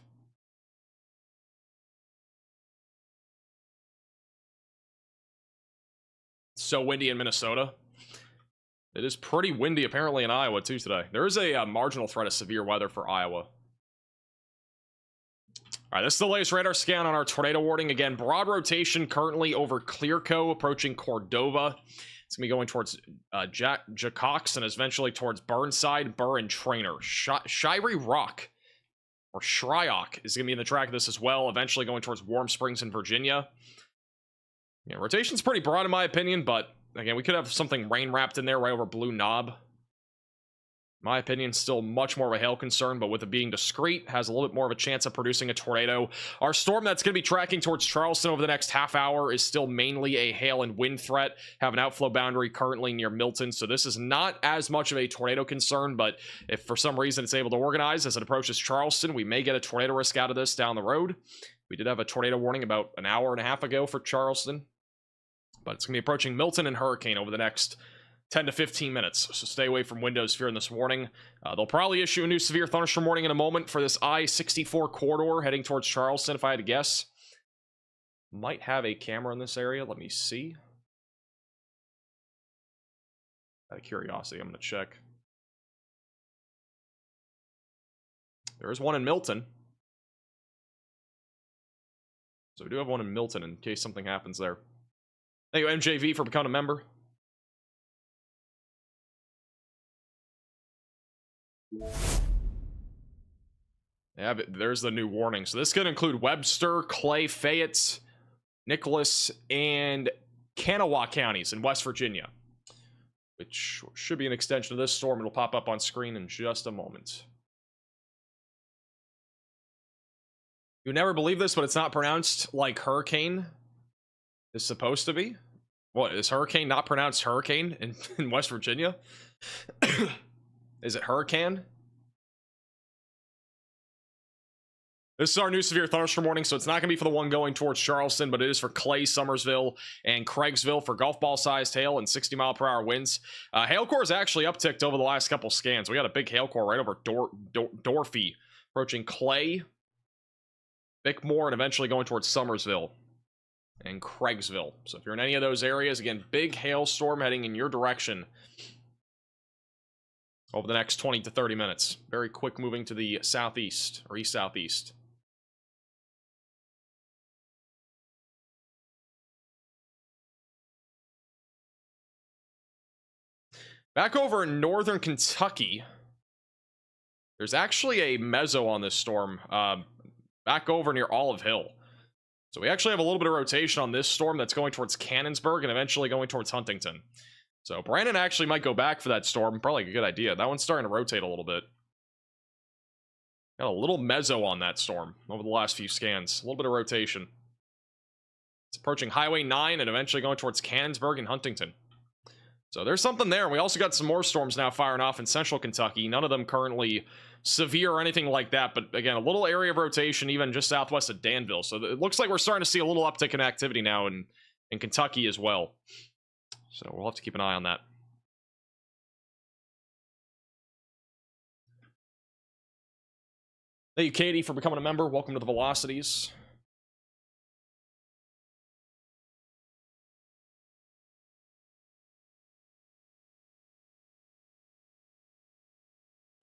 [SPEAKER 1] It's so windy in Minnesota. It is pretty windy apparently in Iowa too today. There is a marginal threat of severe weather for Iowa. All right, this is the latest radar scan on our tornado warning. Again, broad rotation currently over Clearco, approaching Cordova. It's going to be going towards Jacaux and eventually towards Burnside, Burr, and Trainer. Shirey Rock, or Shryock, is going to be in the track of this as well, eventually going towards Warm Springs in Virginia. Yeah, rotation's pretty broad in my opinion, but again, we could have something rain wrapped in there right over Blue Knob. My opinion, still much more of a hail concern, but with it being discrete, has a little bit more of a chance of producing a tornado. Our storm that's going to be tracking towards Charleston over the next half hour is still mainly a hail and wind threat. Have an outflow boundary currently near Milton, so this is not as much of a tornado concern, but if for some reason it's able to organize as it approaches Charleston, we may get a tornado risk out of this down the road. We did have a tornado warning about an hour and a half ago for Charleston, but it's going to be approaching Milton and hurricane over the next 10 to 15 minutes, so stay away from windows if you're in this warning. They'll probably issue a new severe thunderstorm warning in a moment for this I-64 corridor heading towards Charleston, if I had to guess. Might have a camera in this area. Let me see. Out of curiosity, I'm going to check. There is one in Milton. So we do have one in Milton in case something happens there. Thank you, MJV, for becoming a member. Yeah, but there's the new warning. So this could include Webster, Clay, Fayette, Nicholas, and Kanawha counties in West Virginia, which should be an extension of this storm. It'll pop up on screen in just a moment. You would never believe this, but it's not pronounced like hurricane is supposed to be. What, is hurricane not pronounced hurricane in West Virginia? Is it hurricane? This is our new severe thunderstorm warning, so it's not going to be for the one going towards Charleston, but it is for Clay, Summersville, and Craigsville for golf ball-sized hail and 60-mile-per-hour winds. Hail core is actually upticked over the last couple scans. We got a big hail core right over Dorothy, approaching Clay, Bickmore, and eventually going towards Summersville and Craigsville. So if you're in any of those areas, again, big hailstorm heading in your direction over the next 20 to 30 minutes. Very quick moving to the southeast, or east-southeast. Back over in northern Kentucky, there's actually a mezzo on this storm, back over near Olive Hill. So we actually have a little bit of rotation on this storm that's going towards Cannonsburg and eventually going towards Huntington. So Brandon actually might go back for that storm. Probably a good idea. That one's starting to rotate a little bit. Got a little mezzo on that storm over the last few scans. A little bit of rotation. It's approaching Highway 9 and eventually going towards Cannonsburg and Huntington. So there's something there. We also got some more storms now firing off in central Kentucky. None of them currently severe or anything like that, but again, a little area of rotation even just southwest of Danville. So it looks like we're starting to see a little uptick in activity now in Kentucky as well. So we'll have to keep an eye on that. Thank you, Katie, for becoming a member. Welcome to the Velocities.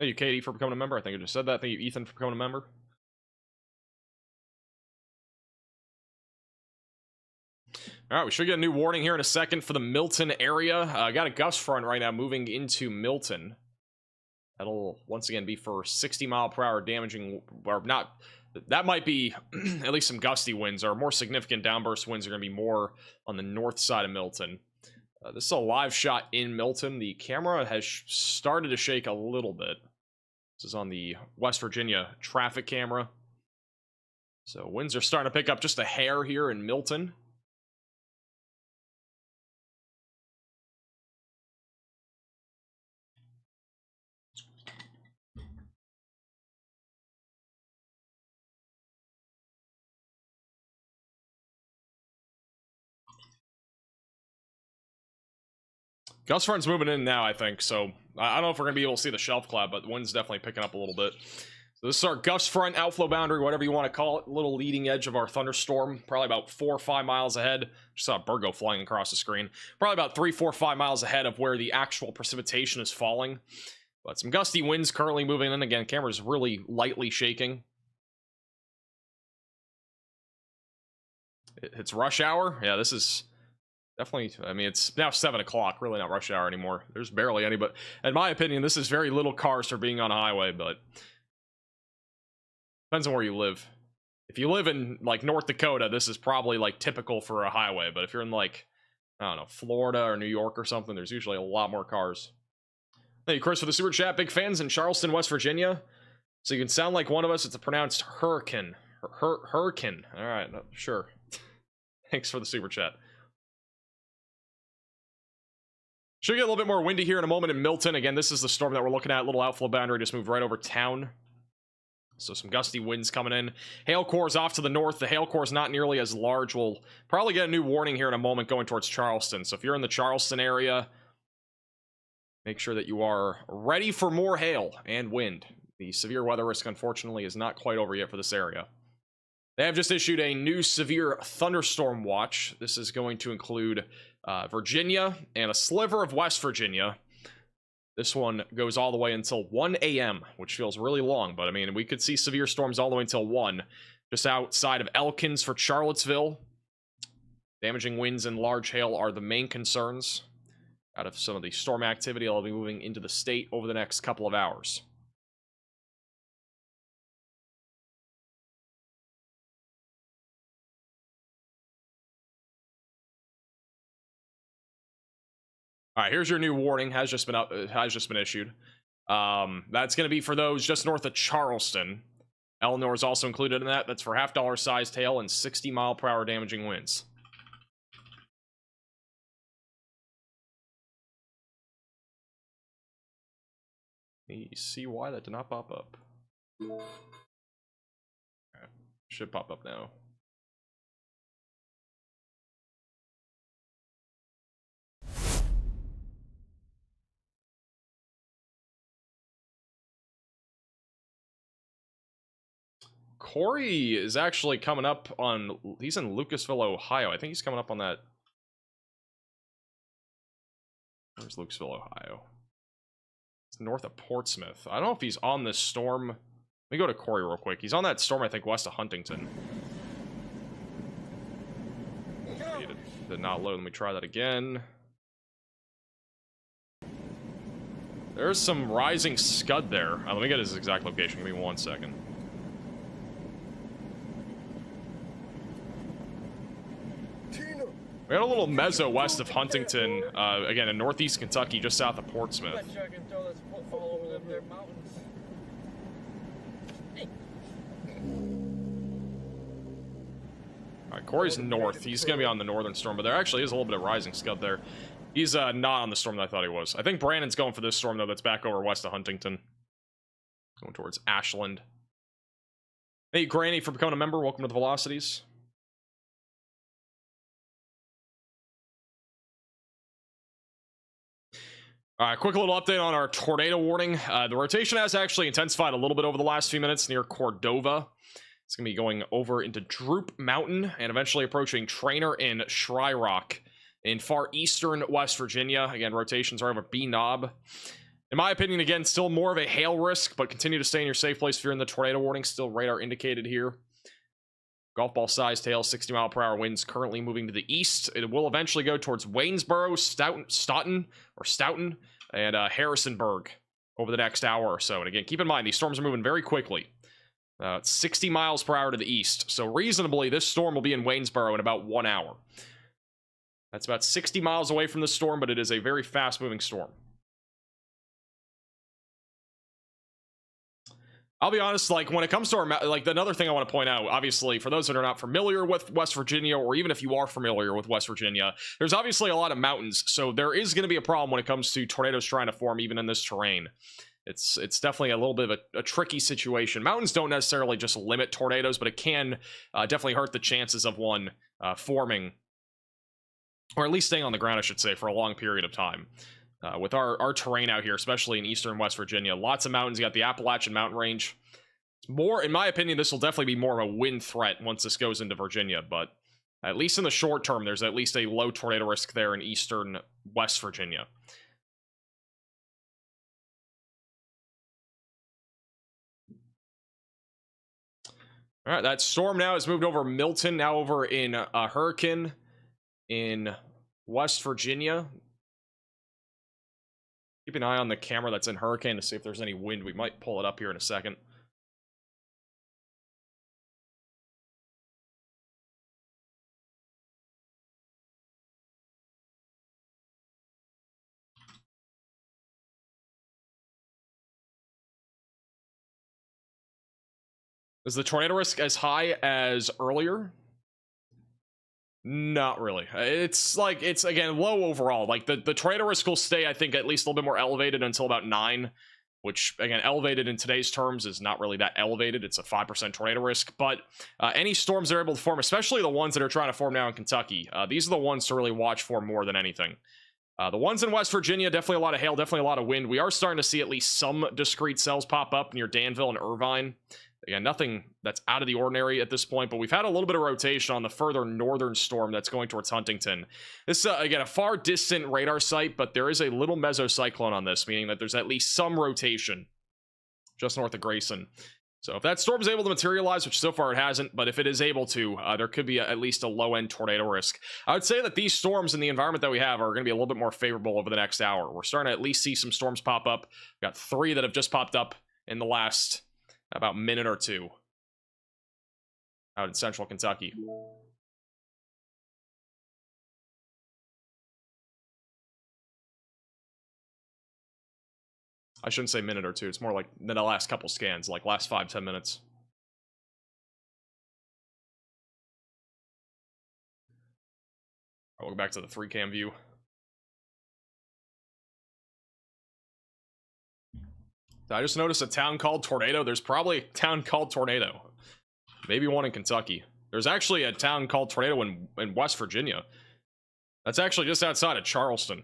[SPEAKER 1] Thank you, Katie, for becoming a member. I think I just said that. Thank you, Ethan, for becoming a member. All right, we should get a new warning here in a second for the Milton area. Got a gust front right now moving into Milton. That'll once again be for 60-mile-per-hour damaging, or not. That might be at least some gusty winds, or more significant downburst winds are going to be more on the north side of Milton. This is a live shot in Milton. The camera has started to shake a little bit. This is on the West Virginia traffic camera. So winds are starting to pick up just a hair here in Milton. Gust front's moving in now, I think, so I don't know if we're going to be able to see the shelf cloud, but the wind's definitely picking up a little bit. So this is our gust front, outflow boundary, whatever you want to call it, little leading edge of our thunderstorm, probably about 4 or 5 miles ahead. Just saw a Virgo flying across the screen. Probably about 3, 4, 5 miles ahead of where the actual precipitation is falling. But some gusty winds currently moving in. Again, camera's really lightly shaking. It's rush hour. Yeah, this is definitely, I mean, it's now 7 o'clock, really not rush hour anymore. There's barely any, but in my opinion, this is very little cars for being on a highway, but depends on where you live. If you live in, like, North Dakota, this is probably, like, typical for a highway, but if you're in, like, I don't know, Florida or New York or something, there's usually a lot more cars. Thank you, Chris, for the super chat. Big fans in Charleston, West Virginia. So you can sound like one of us. It's a pronounced hurricane. Hurricane. All right, sure. Thanks for the super chat. Should get a little bit more windy here in a moment in Milton. Again, this is the storm that we're looking at. Little outflow boundary just moved right over town. So some gusty winds coming in. Hail cores off to the north. The hail core is not nearly as large. We'll probably get a new warning here in a moment going towards Charleston. So if you're in the Charleston area, make sure that you are ready for more hail and wind. The severe weather risk, unfortunately, is not quite over yet for this area. They have just issued a new severe thunderstorm watch. This is going to include Virginia and a sliver of West Virginia. This one goes all the way until 1 a.m., which feels really long, but I mean, we could see severe storms all the way until 1, just outside of Elkins for Charlottesville. Damaging winds and large hail are the main concerns out of some of the storm activity that'll be moving into the state over the next couple of hours. All right, here's your new warning. Has just been issued. That's going to be for those just north of Charleston. Eleanor is also included in that. That's for half-dollar sized hail and 60-mile-per-hour damaging winds. Let me see why that did not pop up. Okay. Should pop up now. Corey is actually coming up on, he's in Lucasville, Ohio. I think he's coming up on that. Where's Lucasville, Ohio? It's north of Portsmouth. I don't know if he's on this storm. Let me go to Corey real quick. He's on that storm, I think, west of Huntington. Did not load. Let me try that again. There's some rising scud there. Let me get his exact location. Give me 1 second. We had a little mezzo west of Huntington, again in northeast Kentucky, just south of Portsmouth. Alright, Corey's north. He's going to be on the northern storm, but there actually is a little bit of rising scud there. He's not on the storm that I thought he was. I think Brandon's going for this storm, though, that's back over west of Huntington. Going towards Ashland. Hey, Granny, for becoming a member. Welcome to the Velocities. Quick little update on our tornado warning. The rotation has actually intensified a little bit over the last few minutes near Cordova. It's going to be going over into Droop Mountain and eventually approaching Trainer and Shryrock in far eastern West Virginia. Again, rotations are over B-Knob. In my opinion, again, still more of a hail risk, but continue to stay in your safe place if you're in the tornado warning. Still radar indicated here. Golf ball sized hail, 60-mile-per-hour winds currently moving to the east. It will eventually go towards Waynesboro, Stoughton, and Harrisonburg over the next hour or so. And again, keep in mind, these storms are moving very quickly. It's 60 miles per hour to the east. So reasonably, this storm will be in Waynesboro in about 1 hour. That's about 60 miles away from the storm, but it is a very fast-moving storm. I'll be honest, like, when it comes to our, like, another thing I want to point out, obviously, for those that are not familiar with West Virginia, or even if you are familiar with West Virginia, there's obviously a lot of mountains, so there is going to be a problem when it comes to tornadoes trying to form, even in this terrain. It's definitely a little bit of a tricky situation. Mountains don't necessarily just limit tornadoes, but it can definitely hurt the chances of one forming, or at least staying on the ground, I should say, for a long period of time. With our terrain out here, especially in eastern West Virginia, lots of mountains. You got the Appalachian Mountain Range. More, in my opinion, this will definitely be more of a wind threat once this goes into Virginia, but at least in the short term, there's at least a low tornado risk there in eastern West Virginia. All right, that storm now has moved over Milton, now over in Hurricane in West Virginia. Keep an eye on the camera that's in Hurricane to see if there's any wind. We might pull it up here in a second. Is the tornado risk as high as earlier? Not really. It's like, it's again low overall. Like the tornado risk will stay, I think, at least a little bit more elevated until about 9. which again, elevated in today's terms is not really that elevated. It's a 5% tornado risk, but any storms that are able to form, especially the ones that are trying to form now in Kentucky, these are the ones to really watch for more than anything. The ones in West Virginia, definitely a lot of hail, definitely a lot of wind. We are starting to see at least some discrete cells pop up near Danville and Irvine. Again, nothing that's out of the ordinary at this point, but we've had a little bit of rotation on the further northern storm that's going towards Huntington. This, again, a far distant radar site, but there is a little mesocyclone on this, meaning that there's at least some rotation just north of Grayson. So if that storm is able to materialize, which so far it hasn't, but if it is able to, there could be at least a low-end tornado risk. I would say that these storms in the environment that we have are going to be a little bit more favorable over the next hour. We're starting to at least see some storms pop up. We've got 3 that have just popped up in the last about minute or two out in central Kentucky. I shouldn't say minute or two. It's more like the last couple scans, like last 5-10 minutes. We'll go back to the 3-cam view. I just noticed a town called Tornado. There's probably a town called Tornado. Maybe one in Kentucky. There's actually a town called Tornado in West Virginia. That's actually just outside of Charleston.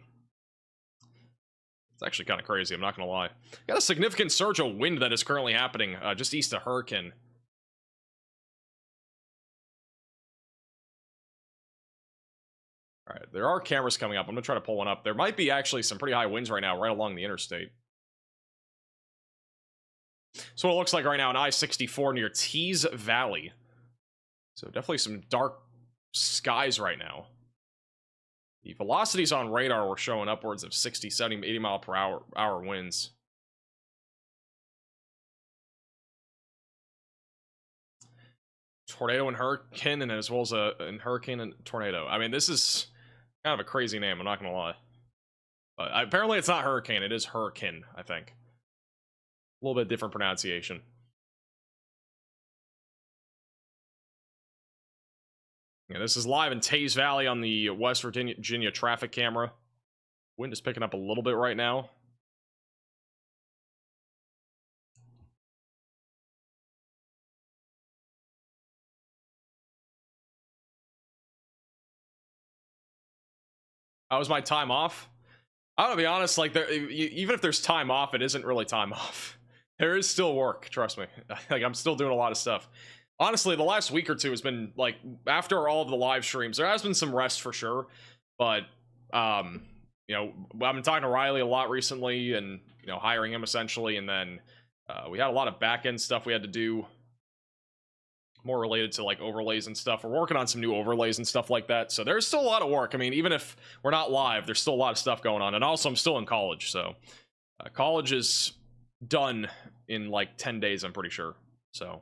[SPEAKER 1] It's actually kind of crazy, I'm not going to lie. Got a significant surge of wind that is currently happening just east of Hurricane. Alright, there are cameras coming up. I'm going to try to pull one up. There might be actually some pretty high winds right now, right along the interstate. So what it looks like right now in I-64 near Tees Valley. So definitely some dark skies right now. The velocities on radar were showing upwards of 60, 70, 80 mile per hour winds. Tornado and hurricane, and as well as a hurricane and tornado. I mean, this is kind of a crazy name, I'm not gonna lie. But apparently it's not hurricane, it is hurricane, I think. A little bit different pronunciation. Yeah, this is live in Tees Valley on the West Virginia traffic camera. Wind is picking up a little bit right now. How was my time off? I'm gonna be honest, like, even if there's time off, it isn't really time off. There is still work, trust me. Like, I'm still doing a lot of stuff. Honestly, the last week or two has been, like, after all of the live streams, there has been some rest for sure. But, you know, I've been talking to Riley a lot recently and, you know, hiring him essentially. And then we had a lot of back-end stuff we had to do. More related to, like, overlays and stuff. We're working on some new overlays and stuff like that. So there's still a lot of work. I mean, even if we're not live, there's still a lot of stuff going on. And also, I'm still in college. So college is done in, like, 10 days, I'm pretty sure. So...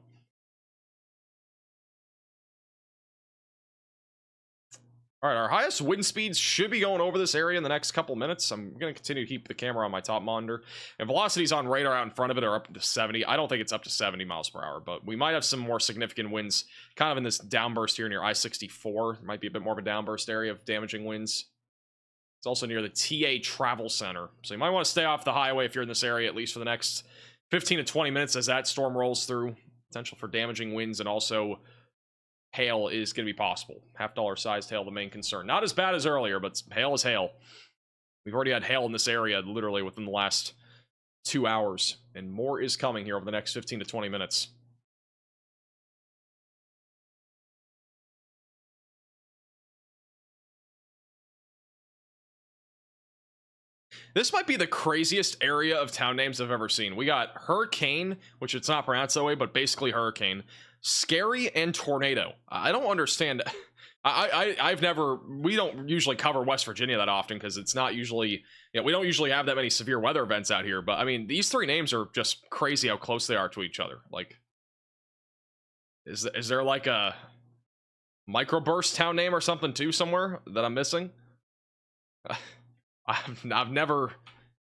[SPEAKER 1] All right, our highest wind speeds should be going over this area in the next couple minutes. I'm going to continue to keep the camera on my top monitor. And velocities on radar out in front of it are up to 70. I don't think it's up to 70 miles per hour, but we might have some more significant winds kind of in this downburst here near I-64. It might be a bit more of a downburst area of damaging winds. It's also near the TA Travel Center. So you might want to stay off the highway if you're in this area, at least for the next 15 to 20 minutes as that storm rolls through. Potential for damaging winds and also... hail is going to be possible. $half sized hail, the main concern. Not as bad as earlier, but hail is hail. We've already had hail in this area literally within the last 2 hours, and more is coming here over the next 15 to 20 minutes. This might be the craziest area of town names I've ever seen. We got Hurricane, which it's not pronounced that way, but basically Hurricane. Scary and Tornado. I don't understand. I've never, we don't usually cover West Virginia that often because it's not usually, you know, we don't usually have that many severe weather events out here. But I mean, these 3 names are just crazy how close they are to each other. Like, is there like a microburst town name or something too somewhere that I'm missing? I've never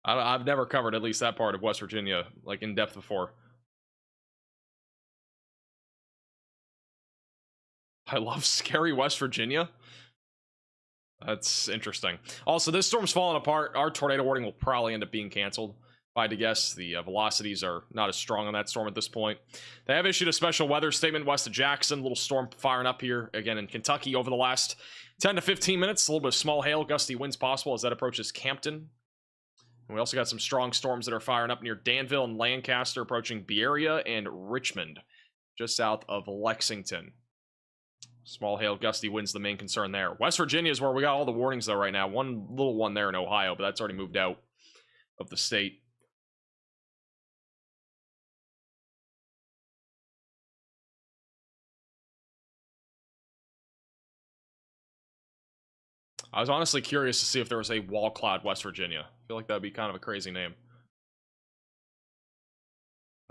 [SPEAKER 1] covered at least that part of West Virginia like in depth before. I love scary West Virginia. That's interesting. Also, this storm's falling apart. Our tornado warning will probably end up being canceled. I had to guess, the velocities are not as strong on that storm at this point. They have issued a special weather statement west of Jackson. Little storm firing up here again in Kentucky over the last 10 to 15 minutes. A little bit of small hail, gusty winds possible as that approaches Campton. And we also got some strong storms that are firing up near Danville and Lancaster, approaching Berea and Richmond, just south of Lexington. Small hail, gusty winds, the main concern there. West Virginia is where we got all the warnings, though, right now. One little one there in Ohio, but that's already moved out of the state. I was honestly curious to see if there was a wall cloud West Virginia. I feel like that would be kind of a crazy name.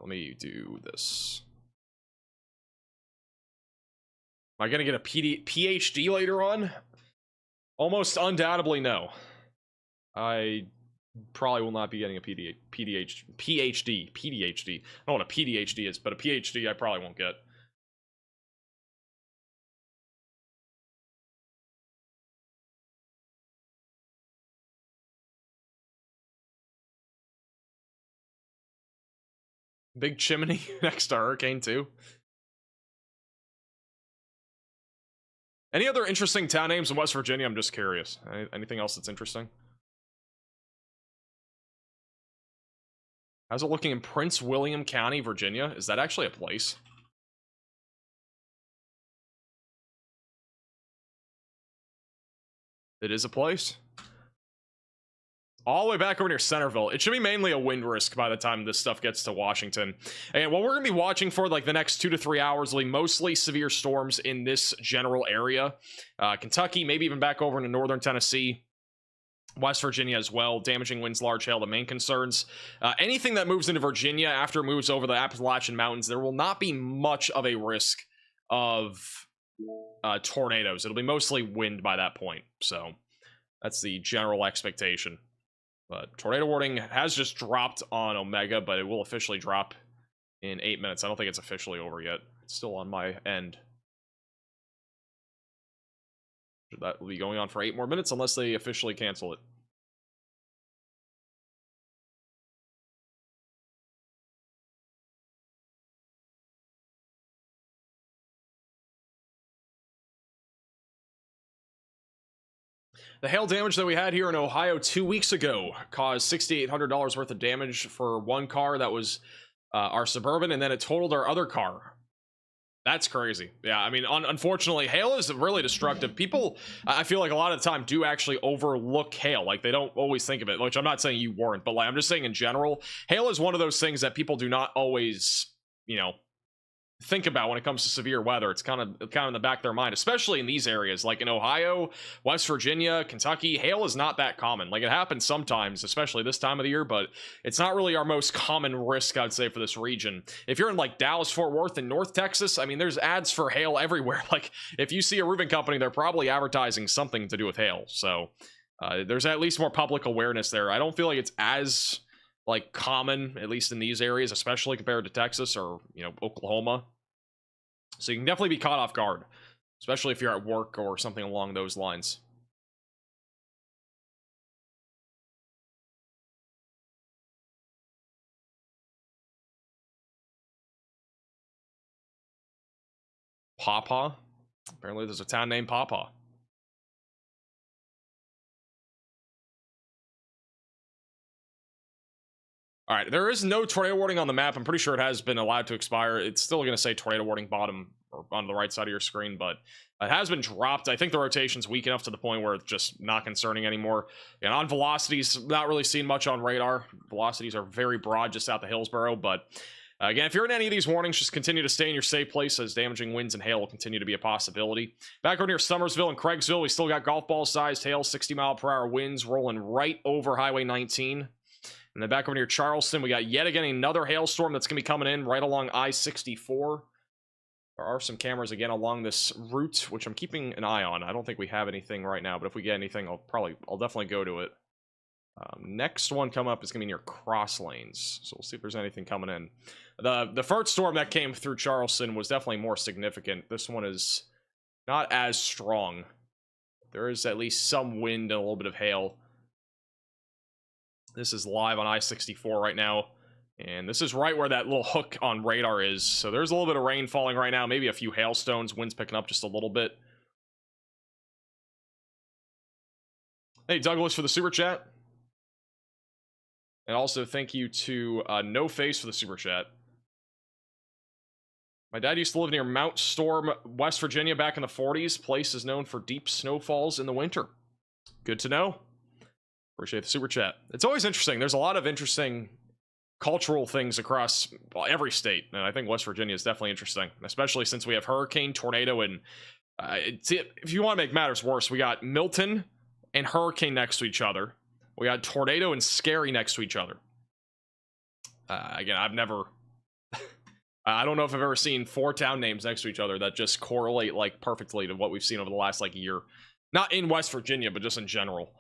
[SPEAKER 1] Let me do this. Am I going to get a PhD later on? Almost undoubtedly no. I probably will not be getting a PhD. I don't know what a PhD is, but a PhD I probably won't get. Big chimney next to Hurricane 2. Any other interesting town names in West Virginia? I'm just curious. Anything else that's interesting? How's it looking in Prince William County, Virginia? Is that actually a place? It is a place. All the way back over near Centerville. It should be mainly a wind risk by the time this stuff gets to Washington. And what we're going to be watching for like the next 2 to 3 hours will be mostly severe storms in this general area. Kentucky, maybe even back over into northern Tennessee. West Virginia as well. Damaging winds, large hail, the main concerns. Anything that moves into Virginia after it moves over the Appalachian Mountains, there will not be much of a risk of tornadoes. It'll be mostly wind by that point. So that's the general expectation. But tornado warning has just dropped on Omega, but it will officially drop in 8 minutes. I don't think it's officially over yet. It's still on my end. That will be going on for 8 more minutes unless they officially cancel it. The hail damage that we had here in Ohio 2 weeks ago caused $6,800 worth of damage for one car that was our Suburban, and then it totaled our other car. That's crazy. Yeah, I mean, unfortunately, hail is really destructive. People, I feel like a lot of the time do actually overlook hail. Like, they don't always think of it, which I'm not saying you weren't, but like, I'm just saying in general, hail is one of those things that people do not always, you know, think about when it comes to severe weather. It's kind of in the back of their mind, especially in these areas like in Ohio, West Virginia, Kentucky. Hail is not that common. Like, it happens sometimes, especially this time of the year, but it's not really our most common risk, I'd say, for this region. If you're in like Dallas, Fort Worth, and North Texas, I mean, there's ads for hail everywhere. Like, if you see a roofing company, they're probably advertising something to do with hail. So there's at least more public awareness there. I don't feel like it's as like common, at least in these areas, especially compared to Texas or, you know, Oklahoma. So you can definitely be caught off guard, especially if you're at work or something along those lines. Pawpaw? Apparently there's a town named Pawpaw. All right, there is no tornado warning on the map. I'm pretty sure it has been allowed to expire. It's still going to say tornado warning bottom or on the right side of your screen, but it has been dropped. I think the rotation's weak enough to the point where it's just not concerning anymore. And on velocities, not really seeing much on radar. Velocities are very broad just south of Hillsborough, but again, if you're in any of these warnings, just continue to stay in your safe place as damaging winds and hail will continue to be a possibility. Back over near Summersville and Craigsville, we still got golf ball sized hail, 60-mile-per-hour winds rolling right over Highway 19. And then back over near Charleston, we got yet again another hailstorm that's going to be coming in right along I-64. There are some cameras again along this route, which I'm keeping an eye on. I don't think we have anything right now, but if we get anything, I'll definitely go to it. Next one come up is going to be near Cross Lanes, so we'll see if there's anything coming in. The first storm that came through Charleston was definitely more significant. This one is not as strong. There is at least some wind and a little bit of hail. This is live on I-64 right now. And this is right where that little hook on radar is. So there's a little bit of rain falling right now. Maybe a few hailstones. Wind's picking up just a little bit. Hey, Douglas for the super chat. And also thank you to No Face for the super chat. My dad used to live near Mount Storm, West Virginia back in the 40s. Place is known for deep snowfalls in the winter. Good to know. Appreciate the super chat. It's always interesting. There's a lot of interesting cultural things across every state. And I think West Virginia is definitely interesting, especially since we have hurricane, tornado, and if you want to make matters worse, we got Milton and hurricane next to each other. We got tornado and scary next to each other. Again, I've never... I don't know if I've ever seen 4 town names next to each other that just correlate like perfectly to what we've seen over the last like year. Not in West Virginia, but just in general.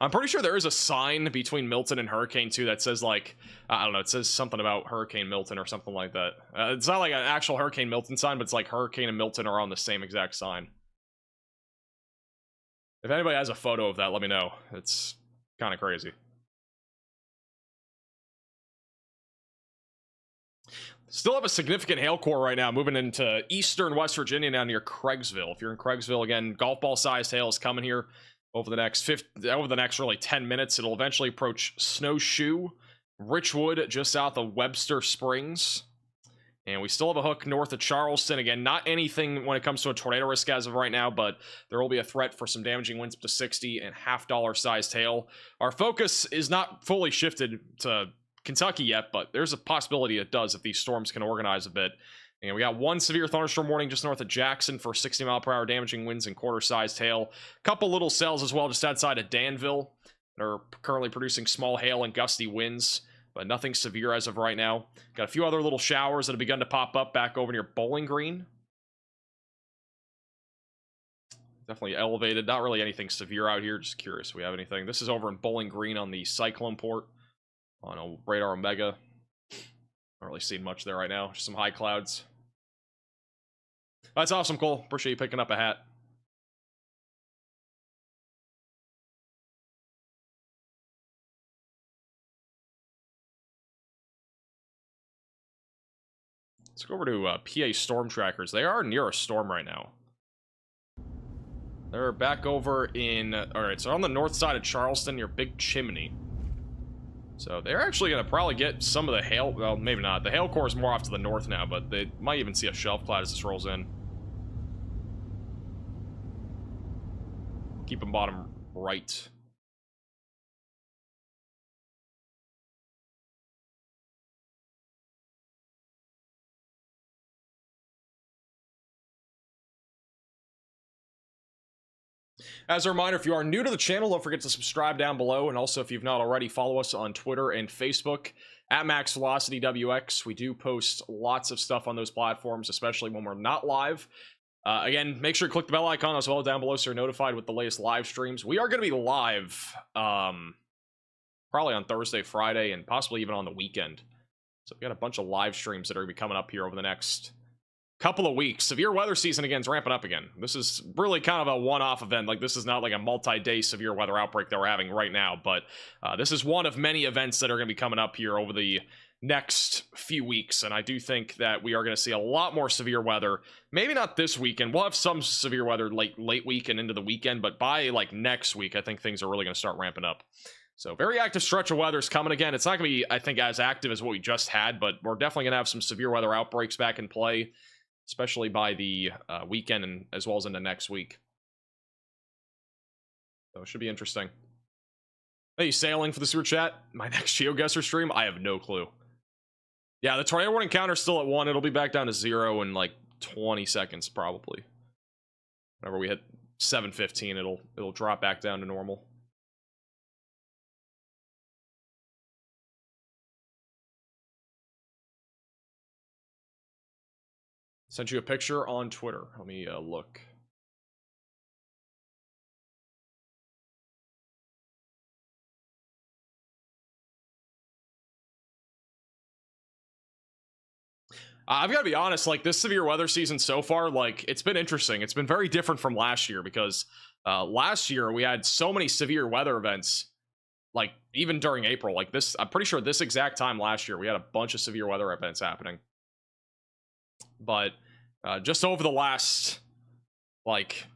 [SPEAKER 1] I'm pretty sure there is a sign between Milton and Hurricane 2 that says like, I don't know, it says something about Hurricane Milton or something like that. It's not like an actual Hurricane Milton sign, but it's like Hurricane and Milton are on the same exact sign. If anybody has a photo of that, let me know. It's kind of crazy. Still have a significant hail core right now, moving into eastern West Virginia now near Craigsville. If you're in Craigsville, again, golf ball sized hail is coming here over the next really 10 minutes. It'll eventually approach Snowshoe, Richwood, just south of Webster Springs. And we still have a hook north of Charleston. Again, not anything when it comes to a tornado risk as of right now, but there will be a threat for some damaging winds up to 60 and $50 sized hail. Our focus is not fully shifted to Kentucky yet, but there's a possibility it does if these storms can organize a bit. And we got 1 severe thunderstorm warning just north of Jackson for 60 mile per hour damaging winds and quarter-sized hail. Couple little cells as well just outside of Danville that are currently producing small hail and gusty winds, but nothing severe as of right now. Got a few other little showers that have begun to pop up back over near Bowling Green. Definitely elevated. Not really anything severe out here. Just curious if we have anything. This is over in Bowling Green on the Cyclone Port on a radar Omega. Not really seeing much there right now. Just some high clouds. That's awesome, Cole. Appreciate you picking up a hat. Let's go over to PA Storm Trackers. They are near a storm right now. They're back over in... Alright, so on the north side of Charleston near Big Chimney. So they're actually going to probably get some of the hail... Well, maybe not. The hail core is more off to the north now, but they might even see a shelf cloud as this rolls in. Keep them bottom right. As a reminder, if you are new to the channel, don't forget to subscribe down below. And also, if you've not already, follow us on Twitter and Facebook at Max Velocity WX. We do post lots of stuff on those platforms, especially when we're not live. Again, make sure to click the bell icon as well down below so you're notified with the latest live streams. We are going to be live probably on Thursday, Friday, and possibly even on the weekend. So we got a bunch of live streams that are going to be coming up here over the next couple of weeks. Severe weather season again is ramping up again. This is really kind of a one-off event. Like, this is not like a multi-day severe weather outbreak that we're having right now, but this is one of many events that are going to be coming up here over the next few weeks, and I do think that we are going to see a lot more severe weather. Maybe not this weekend. We'll have some severe weather late week and into the weekend, but by like next week, I think things are really going to start ramping up. So very active stretch of weather is coming again. It's not going to be, I think, as active as what we just had, but we're definitely going to have some severe weather outbreaks back in play, especially by the weekend and as well as into next week. So it should be interesting. Hey, sailing for the super chat. My next GeoGuessr stream, I have no clue. Yeah, the tornado warning counter's still at 1. It'll be back down to 0 in like 20 seconds probably. Whenever we hit 7:15, it'll drop back down to normal. Sent you a picture on Twitter. Let me look. I've got to be honest, like, this severe weather season so far, like, it's been interesting. It's been very different from last year because Last year we had so many severe weather events, like even during April. Like this, I'm pretty sure this exact time last year we had a bunch of severe weather events happening. But just over the last like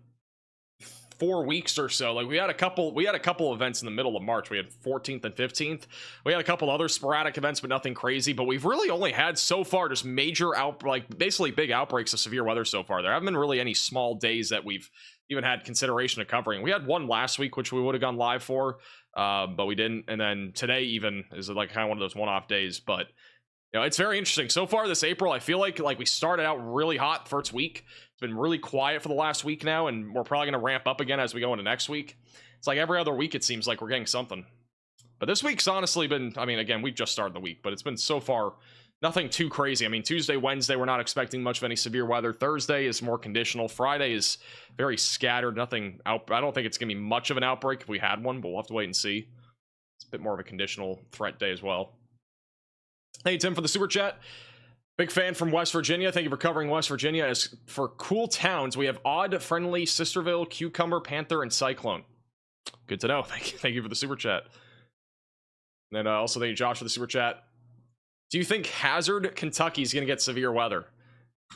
[SPEAKER 1] 4 weeks or so, like we had a couple events in the middle of March. We had 14th and 15th. We had a couple other sporadic events, but nothing crazy. But we've really only had so far just major basically big outbreaks of severe weather so far. There haven't been really any small days that we've even had consideration of covering. We had one last week which we would have gone live for, but we didn't. And then today even is like kind of one of those one-off days. But you know, it's very interesting so far this April. I feel like we started out really hot first week. It's been really quiet for the last week now, and we're probably going to ramp up again as we go into next week. It's like every other week it seems like we're getting something. But this week's honestly been, I mean, again, we've just started the week, but it's been so far nothing too crazy. I mean, Tuesday, Wednesday, we're not expecting much of any severe weather. Thursday is more conditional. Friday is very scattered. Nothing out. I don't think it's going to be much of an outbreak if we had one, but we'll have to wait and see. It's a bit more of a conditional threat day as well. Hey, Tim, for the super chat. Big fan from West Virginia. Thank you for covering West Virginia. As for cool towns, we have Odd, Friendly, Sisterville, Cucumber, Panther, and Cyclone. Good to know. Thank you for the super chat. And then also thank you, Josh, for the super chat. Do you think Hazard, Kentucky is going to get severe weather?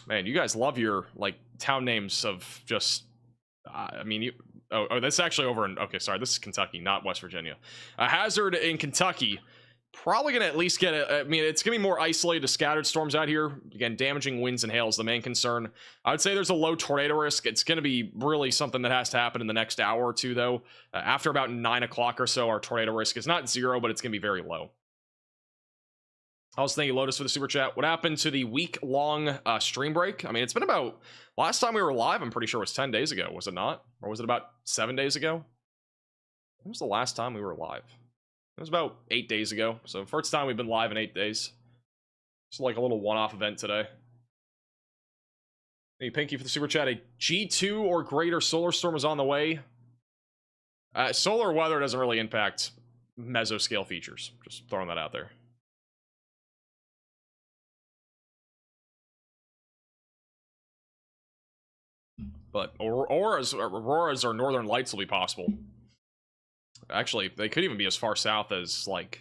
[SPEAKER 1] Man, you guys love your like town names of just. I mean, you. Oh, that's actually over in. Okay, sorry, this is Kentucky, not West Virginia. Hazard in Kentucky. Probably going to at least get I mean, it's going to be more isolated to scattered storms out here. Again, damaging winds and hail is the main concern. I would say there's a low tornado risk. It's going to be really something that has to happen in the next hour or two, though. After about 9 o'clock or so, our tornado risk is not 0, but it's going to be very low. I was thinking, Lotus, for the super chat. What happened to the week-long stream break? I mean, it's been about... Last time we were live, I'm pretty sure, was 10 days ago. Was it not? Or was it about 7 days ago? When was the last time we were live? It was about 8 days ago. So first time we've been live in 8 days. Just like a little one-off event today. Hey, Pinky for the super chat. A G2 or greater solar storm is on the way. Solar weather doesn't really impact mesoscale features. Just throwing that out there. But auroras or northern lights will be possible. Actually, they could even be as far south as, like,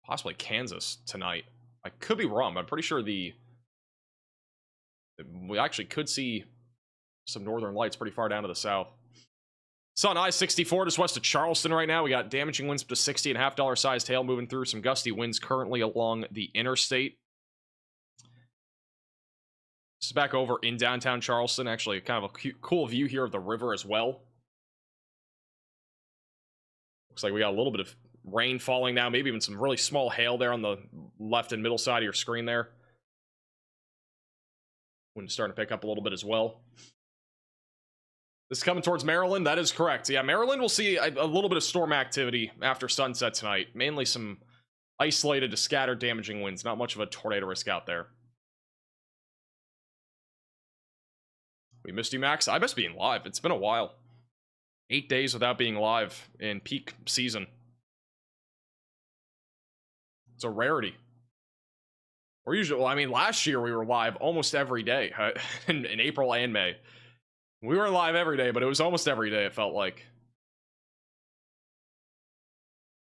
[SPEAKER 1] possibly Kansas tonight. I could be wrong, but I'm pretty sure we actually could see some northern lights pretty far down to the south. It's on I-64 just west of Charleston right now. We got damaging winds up to $60.5 sized hail moving through. Some gusty winds currently along the interstate. This is back over in downtown Charleston. Actually, kind of a cool view here of the river as well. Looks like we got a little bit of rain falling now, maybe even some really small hail there on the left and middle side of your screen there. Wind's starting to pick up a little bit as well. This is coming towards Maryland. That is correct. Yeah, Maryland will see a little bit of storm activity after sunset tonight. Mainly some isolated to scattered damaging winds. Not much of a tornado risk out there. We missed you, Max. I miss being live. It's been a while. 8 days without being live in peak season. It's a rarity. We're usually, well, I mean, last year we were live almost every day in April and May. We were live every day, but it was almost every day, it felt like.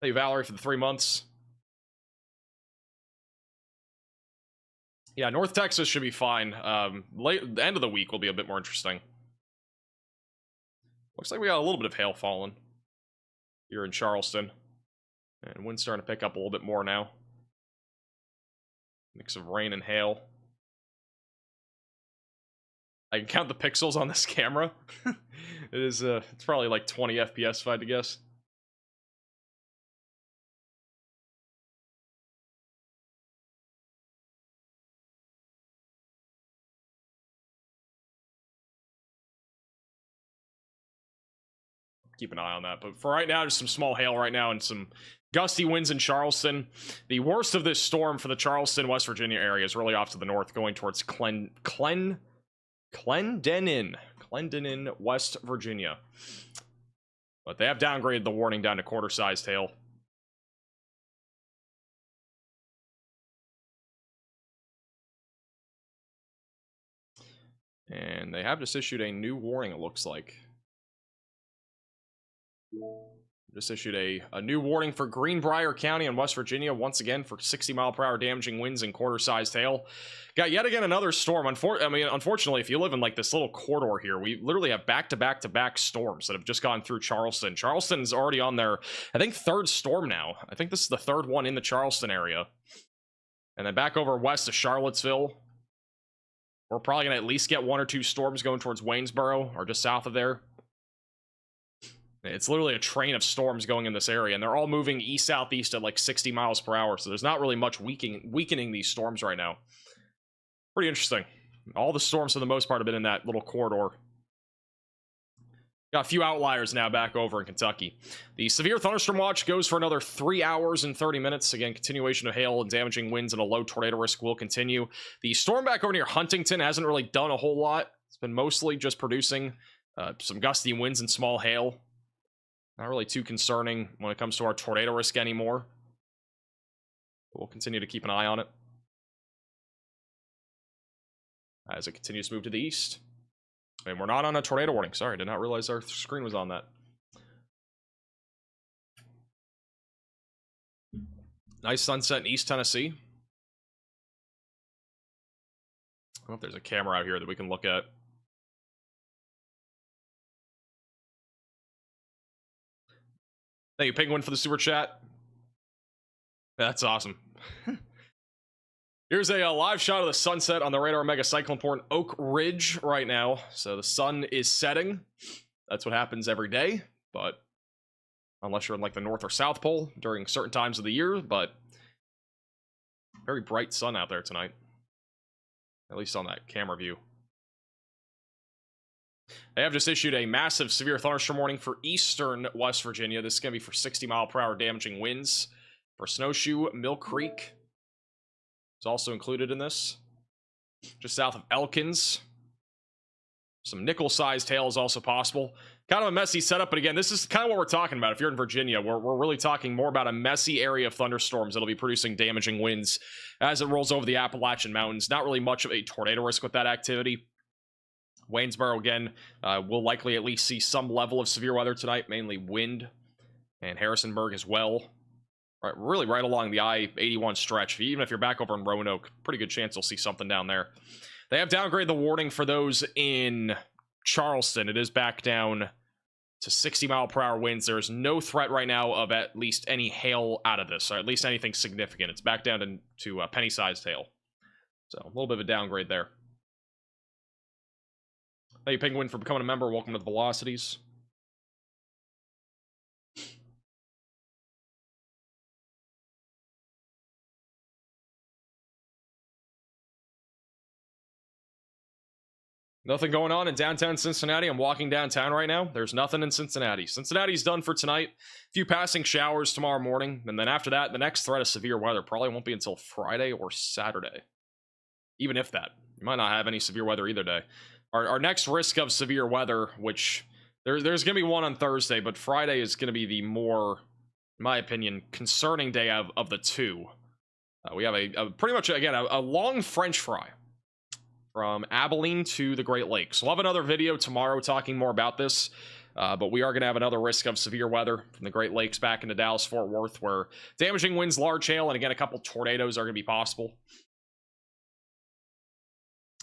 [SPEAKER 1] Thank you, Valerie, for the 3 months. Yeah, North Texas should be fine. The end of the week will be a bit more interesting. Looks like we got a little bit of hail falling here in Charleston. And wind's starting to pick up a little bit more now. Mix of rain and hail. I can count the pixels on this camera. It is, it's probably like 20 FPS if I had to guess. Keep an eye on that. But for right now, just some small hail right now and some gusty winds in Charleston. The worst of this storm for the Charleston, West Virginia area is really off to the north, going towards Clendenin, West Virginia. But they have downgraded the warning down to quarter-sized hail. And they have just issued a new warning, it looks like. Just issued a new warning for Greenbrier County in West Virginia, once again for 60-mile-per-hour damaging winds and quarter-sized hail. Got yet again another storm. Unfortunately, if you live in like this little corridor here, we literally have back-to-back-to-back storms that have just gone through Charleston. Charleston's already on their, I think, third storm now. I think this is the third one in the Charleston area. And then back over west to Charlottesville. We're probably going to at least get 1 or 2 storms going towards Waynesboro or just south of there. It's literally a train of storms going in this area, and they're all moving east-southeast at like 60 miles per hour, so there's not really much weakening these storms right now. Pretty interesting. All the storms, for the most part, have been in that little corridor. Got a few outliers now back over in Kentucky. The severe thunderstorm watch goes for another 3 hours and 30 minutes. Again, continuation of hail and damaging winds and a low tornado risk will continue. The storm back over near Huntington hasn't really done a whole lot. It's been mostly just producing some gusty winds and small hail. Not really too concerning when it comes to our tornado risk anymore. But we'll continue to keep an eye on it as it continues to move to the east. And we're not on a tornado warning. Sorry, I did not realize our screen was on that. Nice sunset in East Tennessee. I don't know if there's a camera out here that we can look at. Thank you, Penguin, for the super chat. That's awesome. Here's a live shot of the sunset on the radar mega cyclone port in Oak Ridge right now. So the sun is setting. That's what happens every day, but unless you're in like the North or South Pole during certain times of the year, but very bright sun out there tonight. At least on that camera view. They have just issued a massive severe thunderstorm warning for eastern West Virginia. This is going to be for 60-mile-per-hour damaging winds. For Snowshoe, Mill Creek is also included in this. Just south of Elkins. Some nickel-sized hail is also possible. Kind of a messy setup, but again, this is kind of what we're talking about. If you're in Virginia, we're really talking more about a messy area of thunderstorms that'll be producing damaging winds as it rolls over the Appalachian Mountains. Not really much of a tornado risk with that activity. Waynesboro, again, will likely at least see some level of severe weather tonight, mainly wind, and Harrisonburg as well. Really right along the I-81 stretch. Even if you're back over in Roanoke, pretty good chance you'll see something down there. They have downgraded the warning for those in Charleston. It is back down to 60-mile-per-hour winds. There is no threat right now of at least any hail out of this, or at least anything significant. It's back down to penny-sized hail. So a little bit of a downgrade there. Thank you, Penguin, for becoming a member. Welcome to the Velocities. Nothing going on in downtown Cincinnati. I'm walking downtown right now. There's nothing in Cincinnati. Cincinnati's done for tonight. A few passing showers tomorrow morning. And then after that, the next threat of severe weather probably won't be until Friday or Saturday. Even if that. You might not have any severe weather either day. Our next risk of severe weather, which there's going to be one on Thursday, but Friday is going to be the more, in my opinion, concerning day of the two. We have a pretty much, again, a long French fry from Abilene to the Great Lakes. We'll have another video tomorrow talking more about this, but we are going to have another risk of severe weather from the Great Lakes back into Dallas-Fort Worth, where damaging winds, large hail, and again, a couple tornadoes are going to be possible.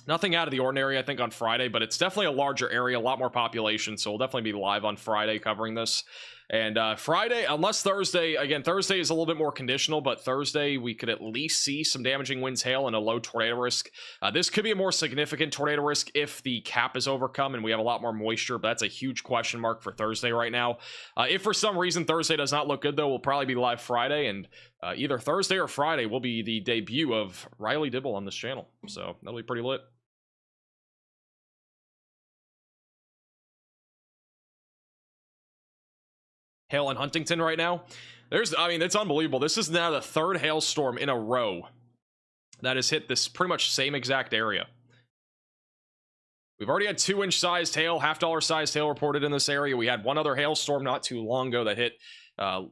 [SPEAKER 1] Nothing out of the ordinary, I think, on Friday, but it's definitely a larger area, a lot more population, so we'll definitely be live on Friday covering this. And Friday, unless Thursday, again, Thursday is a little bit more conditional, but Thursday we could at least see some damaging winds, hail, and a low tornado risk. This could be a more significant tornado risk if the cap is overcome and we have a lot more moisture, but that's a huge question mark for Thursday right now. If for some reason Thursday does not look good, though, we'll probably be live Friday, and either Thursday or Friday will be the debut of Riley Dibble on this channel, so that'll be pretty lit. Hail in Huntington right now. It's unbelievable. This is now the third hailstorm in a row that has hit this pretty much same exact area. We've already had 2-inch sized hail, $half sized hail reported in this area. We had one other hailstorm not too long ago that hit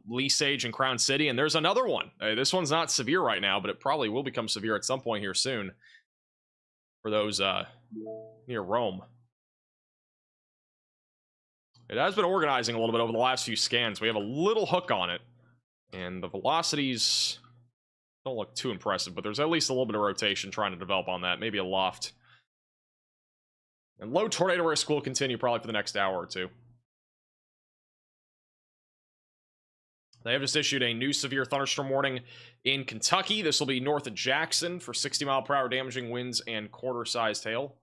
[SPEAKER 1] Lee Sage and Crown City, and there's another one. This one's not severe right now, but it probably will become severe at some point here soon for those near Rome. it has been organizing a little bit over the last few scans. We have a little hook on it, and the velocities don't look too impressive, but there's at least a little bit of rotation trying to develop on that. Maybe a loft. And low tornado risk will continue probably for the next hour or two. They have just issued a new severe thunderstorm warning in Kentucky. This will be north of Jackson for 60-mile-per-hour damaging winds and quarter-sized hail.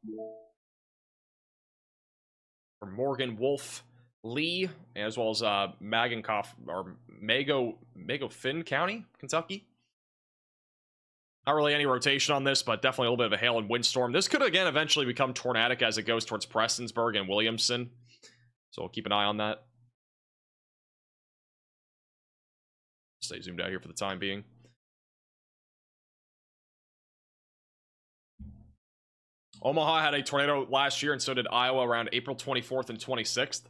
[SPEAKER 1] For Morgan, Wolf, Lee, as well as Mago Finn County, Kentucky. Not really any rotation on this, but definitely a little bit of a hail and windstorm. This could, again, eventually become tornadic as it goes towards Prestonsburg and Williamson. So we'll keep an eye on that. Stay zoomed out here for the time being. Omaha had a tornado last year, and so did Iowa around April 24th and 26th.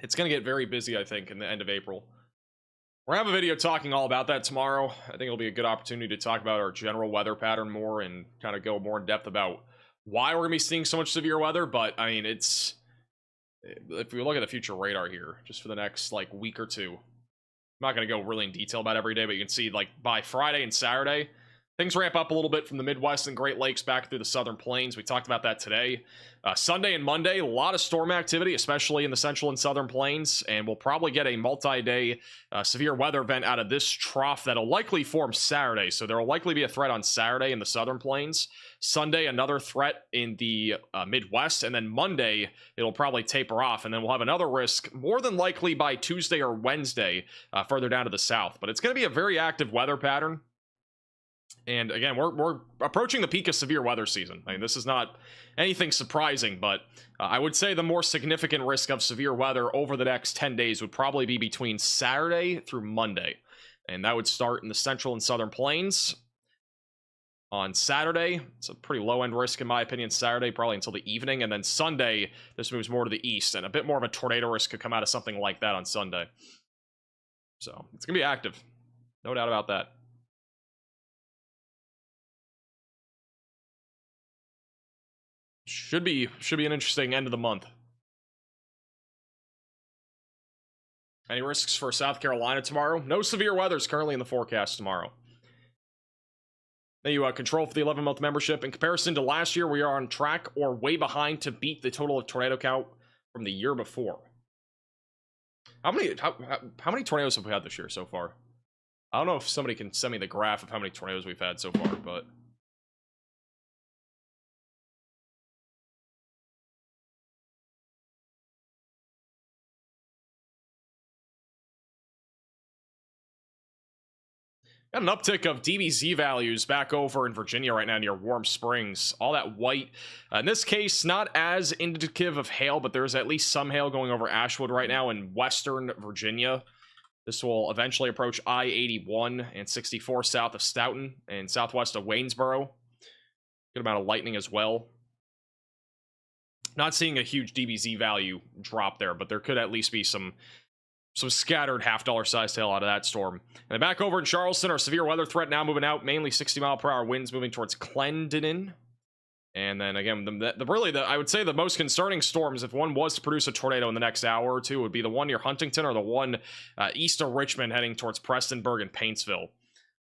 [SPEAKER 1] It's going to get very busy, I think, in the end of April. We're going to have a video talking all about that tomorrow. I think it'll be a good opportunity to talk about our general weather pattern more and kind of go more in depth about why we're going to be seeing so much severe weather. But, I mean, it's... if we look at the future radar here, just for the next, like, week or two, I'm not going to go really in detail about every day, but you can see, like, by Friday and Saturday, things ramp up a little bit from the Midwest and Great Lakes back through the Southern Plains. We talked about that today. Sunday and Monday, a lot of storm activity, especially in the Central and Southern Plains, and we'll probably get a multi-day severe weather event out of this trough that'll likely form Saturday. So there will likely be a threat on Saturday in the Southern Plains. Sunday, another threat in the Midwest, and then Monday, it'll probably taper off, and then we'll have another risk, more than likely by Tuesday or Wednesday, further down to the south. But it's going to be a very active weather pattern. And again, we're approaching the peak of severe weather season. I mean, this is not anything surprising, but I would say the more significant risk of severe weather over the next 10 days would probably be between Saturday through Monday. And that would start in the Central and Southern Plains. On Saturday, it's a pretty low-end risk in my opinion. Saturday, probably until the evening. And then Sunday, this moves more to the east. And a bit more of a tornado risk could come out of something like that on Sunday. So, it's going to be active. No doubt about that. Should be an interesting end of the month. Any risks for South Carolina tomorrow? No severe weather is currently in the forecast tomorrow. Then you control for the 11-month membership. In comparison to last year, we are on track or way behind to beat the total of tornado count from the year before. How many tornadoes have we had this year so far? I don't know if somebody can send me the graph of how many tornadoes we've had so far, but... got an uptick of DBZ values back over in Virginia right now near Warm Springs. All that white. In this case, not as indicative of hail, but there's at least some hail going over Ashwood right now in western Virginia. This will eventually approach I-81 and 64 south of Stoughton and southwest of Waynesboro. Good amount of lightning as well. Not seeing a huge DBZ value drop there, but there could at least be some scattered half-dollar sized hail out of that storm. And back over in Charleston, our severe weather threat now moving out, mainly 60-mile-per-hour winds moving towards Clendenin. And then again, I would say the most concerning storms, if one was to produce a tornado in the next hour or two, would be the one near Huntington or the one east of Richmond heading towards Prestonburg and Paintsville.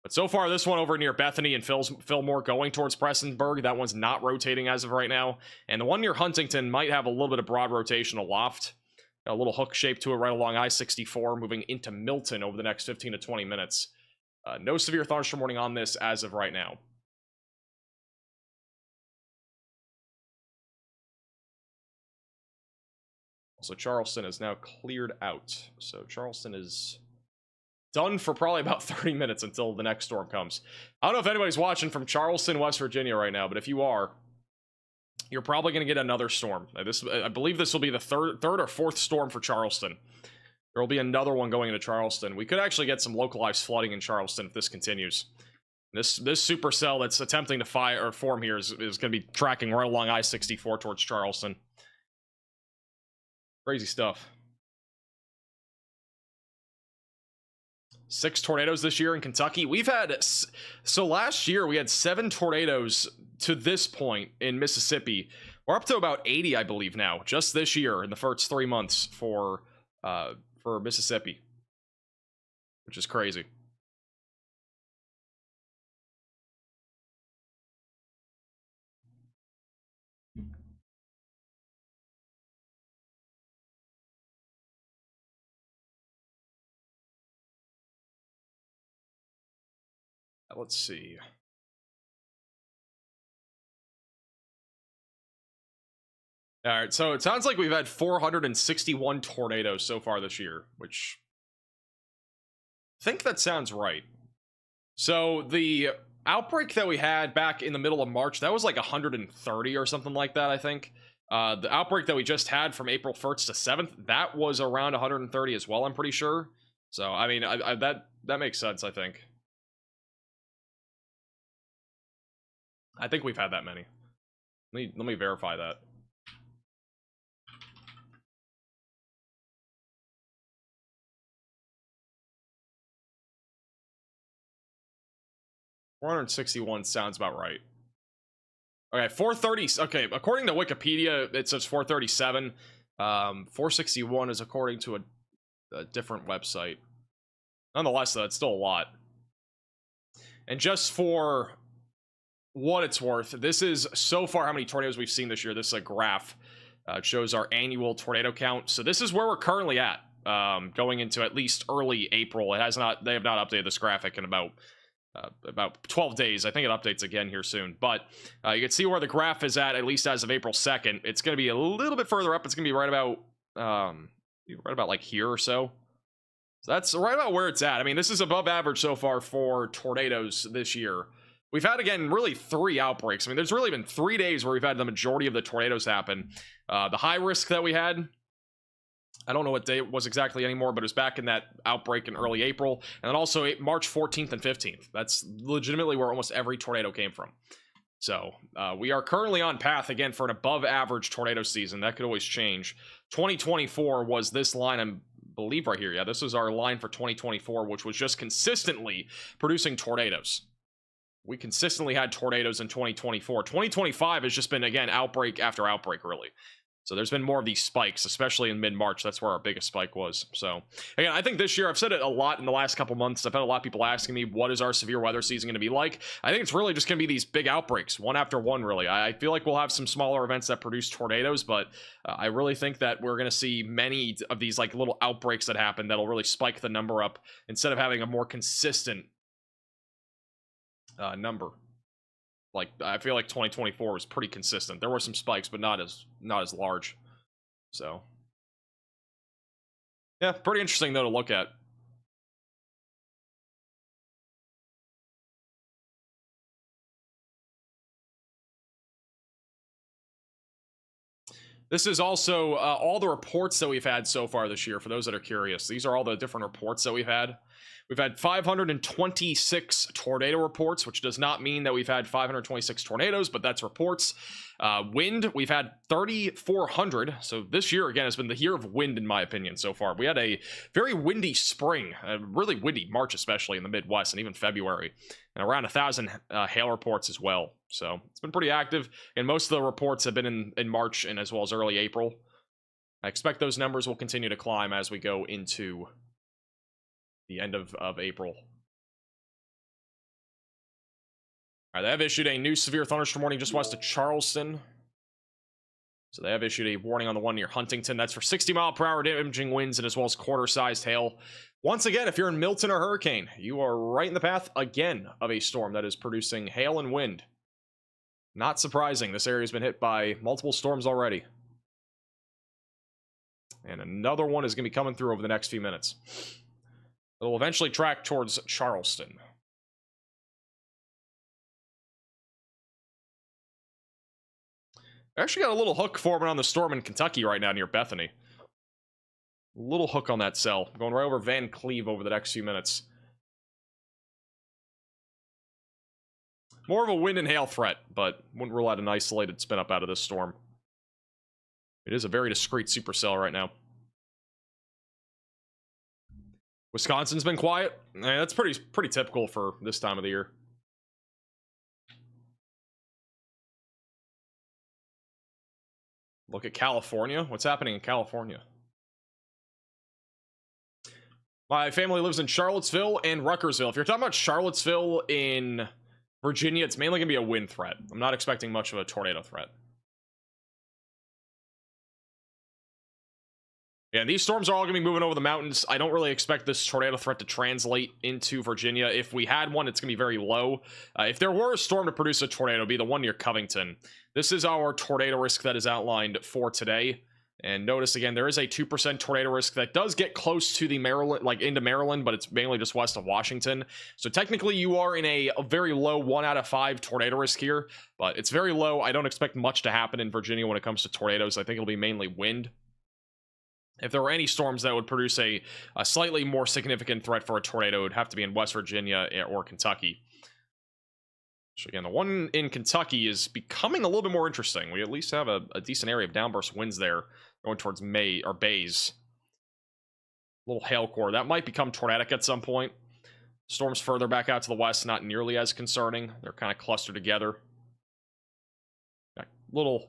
[SPEAKER 1] But so far, this one over near Bethany and Fillmore going towards Prestonburg, that one's not rotating as of right now. And the one near Huntington might have a little bit of broad rotation aloft. A little hook shape to it right along I-64, moving into Milton over the next 15 to 20 minutes. No severe thunderstorm warning on this as of right now. So Charleston is now cleared out. So Charleston is done for probably about 30 minutes until the next storm comes. I don't know if anybody's watching from Charleston, West Virginia right now, but if you are, you're probably going to get another storm. I believe this will be the third or fourth storm for Charleston. There will be another one going into Charleston. We could actually get some localized flooding in Charleston if this continues. This supercell that's attempting to form here is going to be tracking right along I-64 towards Charleston. Crazy stuff. 6 tornadoes this year in Kentucky. So last year we had 7 tornadoes to this point in Mississippi, We're up to about 80, I believe, now, just this year in the first 3 months for Mississippi, which is crazy. Let's see. All right, so it sounds like we've had 461 tornadoes so far this year, which I think that sounds right. So the outbreak that we had back in the middle of March, that was like 130 or something like that, I think. The outbreak that we just had from April 1st to 7th, that was around 130 as well, I'm pretty sure. So, I mean, that makes sense, I think. I think we've had that many. Let me verify that. $461 sounds about right. Okay, 430. Okay, according to Wikipedia, it says 437. 461 is according to a different website. Nonetheless, though, it's still a lot. And just for what it's worth, this is so far how many tornadoes we've seen this year. This is a graph. It shows our annual tornado count. So this is where we're currently at, going into at least early April. They have not updated this graphic in about 12 days. I think it updates again here soon, but you can see where the graph is at least as of April 2nd. It's going to be a little bit further up. It's going to be right about like here or so. So that's right about where it's at. I mean, this is above average so far for tornadoes this year. We've had, again, really 3 outbreaks. I mean, there's really been 3 days where we've had the majority of the tornadoes happen. The high risk that we had, I don't know what day it was exactly anymore, but it was back in that outbreak in early April. And then also March 14th and 15th. That's legitimately where almost every tornado came from. So we are currently on path, again, for an above average tornado season. That could always change. 2024 was this line, I believe right here. Yeah, this is our line for 2024, which was just consistently producing tornadoes. We consistently had tornadoes in 2024. 2025 has just been, again, outbreak after outbreak, really. So there's been more of these spikes, especially in mid-March. That's where our biggest spike was. So, again, I think this year, I've said it a lot in the last couple months. I've had a lot of people asking me, what is our severe weather season going to be like? I think it's really just going to be these big outbreaks, one after one, really. I feel like we'll have some smaller events that produce tornadoes, but I really think that we're going to see many of these like little outbreaks that happen that'll really spike the number up instead of having a more consistent number. Like, I feel like 2024 was pretty consistent. There were some spikes, but not as large. So, yeah, pretty interesting though to look at. This is also all the reports that we've had so far this year, for those that are curious. These are all the different reports that we've had. We've had 526 tornado reports, which does not mean that we've had 526 tornadoes, but that's reports. Wind, we've had 3,400. So this year, again, has been the year of wind, in my opinion, so far. We had a very windy spring, a really windy March, especially in the Midwest, and even February. And around 1,000 hail reports as well. So it's been pretty active. And most of the reports have been in March and as well as early April. I expect those numbers will continue to climb as we go into the end of April. All right, they have issued a new severe thunderstorm warning just west of Charleston. So they have issued a warning on the one near Huntington. That's for 60-mile-per-hour damaging winds and as well as quarter-sized hail. Once again, if you're in Milton or Hurricane, you are right in the path again of a storm that is producing hail and wind. Not surprising. This area has been hit by multiple storms already. And another one is going to be coming through over the next few minutes. It'll eventually track towards Charleston. I actually got a little hook forming on the storm in Kentucky right now near Bethany. A little hook on that cell. Going right over Van Cleve over the next few minutes. More of a wind and hail threat, but wouldn't rule out an isolated spin up out of this storm. It is a very discreet supercell right now. Wisconsin's been quiet. That's pretty typical for this time of the year. Look at California. What's happening in California? My family lives in Charlottesville and Ruckersville. If you're talking about Charlottesville in Virginia, it's mainly going to be a wind threat. I'm not expecting much of a tornado threat. Yeah, these storms are all going to be moving over the mountains. I don't really expect this tornado threat to translate into Virginia. If we had one, it's going to be very low. If there were a storm to produce a tornado, it'd be the one near Covington. This is our tornado risk that is outlined for today. And notice again, there is a 2% tornado risk that does get close to the Maryland, like into Maryland, but it's mainly just west of Washington. So technically you are in a very low 1 out of 5 tornado risk here, but it's very low. I don't expect much to happen in Virginia when it comes to tornadoes. I think it'll be mainly wind. If there were any storms that would produce a slightly more significant threat for a tornado, it would have to be in West Virginia or Kentucky. So again, the one in Kentucky is becoming a little bit more interesting. We at least have a decent area of downburst winds there going towards Bays. A little hail core. That might become tornadic at some point. Storms further back out to the west, not nearly as concerning. They're kind of clustered together. Got little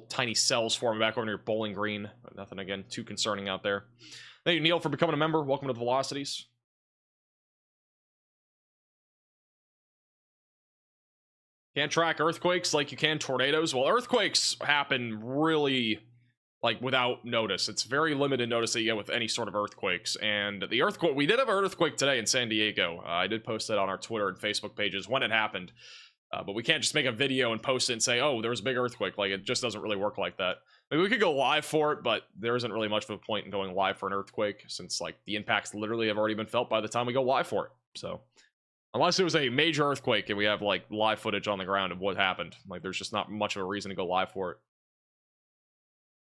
[SPEAKER 1] tiny cells forming back over near Bowling Green, but nothing, again, too concerning out there. Thank you, Neil, for becoming a member. Welcome to the Velocities. Can't track earthquakes like you can tornadoes. Well, earthquakes happen really, like, without notice. It's very limited notice that you get with any sort of earthquakes. And the earthquake, we did have an earthquake today in San Diego. I did post that on our Twitter and Facebook pages when it happened. But we can't just make a video and post it and say, oh, there was a big earthquake. Like, it just doesn't really work like that. Maybe we could go live for it, but there isn't really much of a point in going live for an earthquake, since, like, the impacts literally have already been felt by the time we go live for it. So, unless it was a major earthquake and we have, like, live footage on the ground of what happened, like, there's just not much of a reason to go live for it.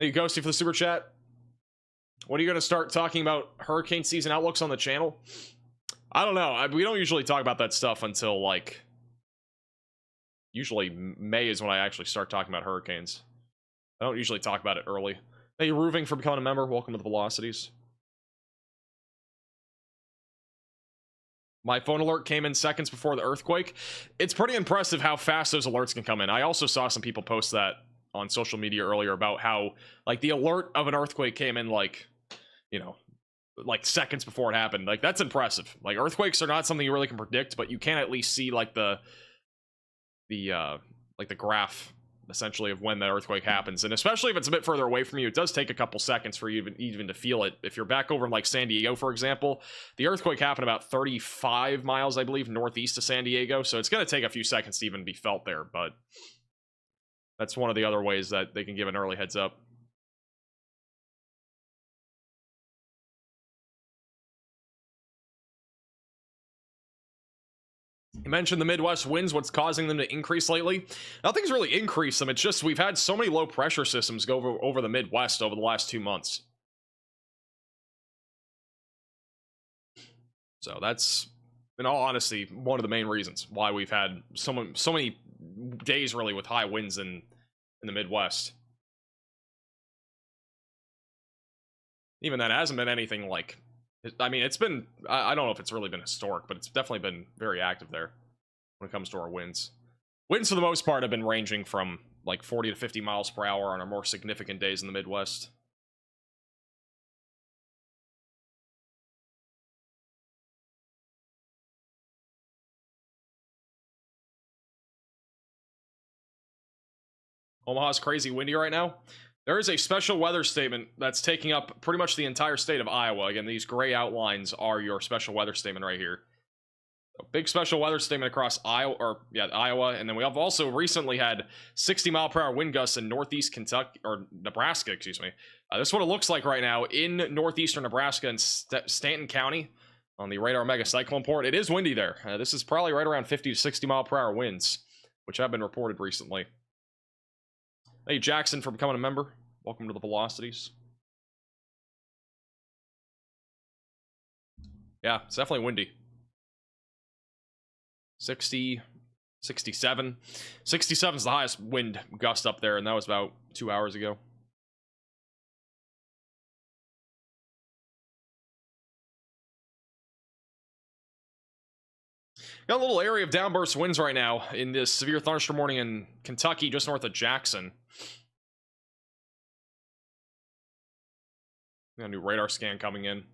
[SPEAKER 1] Thank you, Ghosty, for the super chat. When are you going to start talking about hurricane season outlooks on the channel? I don't know. We don't usually talk about that stuff until, like, usually May is when I actually start talking about hurricanes. I don't usually talk about it early. Thank you, Roofing, for becoming a member. Welcome to the Velocities. My phone alert came in seconds before the earthquake. It's pretty impressive how fast those alerts can come in. I also saw some people post that on social media earlier about how, like, the alert of an earthquake came in, like, you know, like seconds before it happened. Like, that's impressive. Like, earthquakes are not something you really can predict, but you can at least see, like, the graph essentially of when the earthquake happens. And especially if it's a bit further away from you, it does take a couple seconds for you even to feel it. If you're back over in, like, San Diego, for example, the earthquake happened about 35 miles, I believe, northeast of San Diego. So it's going to take a few seconds to even be felt there, but that's one of the other ways that they can give an early heads up. You mentioned the Midwest winds, what's causing them to increase lately? Nothing's really increased them. It's just we've had so many low pressure systems go over the Midwest over the last 2 months. So that's, in all honesty, one of the main reasons why we've had so many days really with high winds in the Midwest. Even that hasn't been anything like, I mean, it's been, I don't know if it's really been historic, but it's definitely been very active there when it comes to our winds. Winds, for the most part, have been ranging from like 40 to 50 miles per hour on our more significant days in the Midwest. Omaha's crazy windy right now. There is a special weather statement that's taking up pretty much the entire state of Iowa. Again, these gray outlines are your special weather statement right here. A big special weather statement across Iowa, and then we have also recently had 60-mile-per-hour wind gusts in northeast Kentucky, or Nebraska, excuse me. This is what it looks like right now in northeastern Nebraska and Stanton County on the radar mega cyclone port. It is windy there. This is probably right around 50 to 60-mile-per-hour winds, which have been reported recently. Thank you, Jackson, for becoming a member. Welcome to the Velocities. Yeah, it's definitely windy. 60, 67. 67 is the highest wind gust up there, and that was about 2 hours ago. Got a little area of downburst winds right now in this severe thunderstorm warning in Kentucky, just north of Jackson. A new radar scan coming in.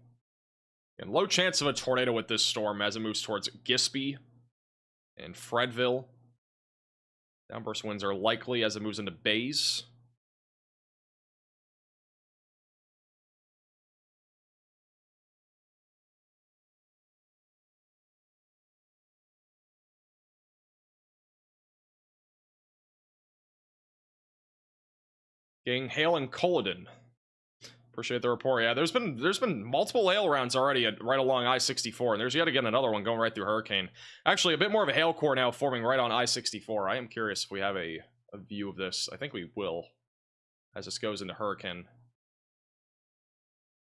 [SPEAKER 1] And low chance of a tornado with this storm as it moves towards Gisby and Fredville. Downburst winds are likely as it moves into Bays. Getting hail in Culloden. Appreciate the report. Yeah, there's been multiple hail rounds already right along I-64, and there's yet again another one going right through Hurricane. Actually, a bit more of a hail core now forming right on I-64. I am curious if we have a view of this. I think we will, as this goes into Hurricane.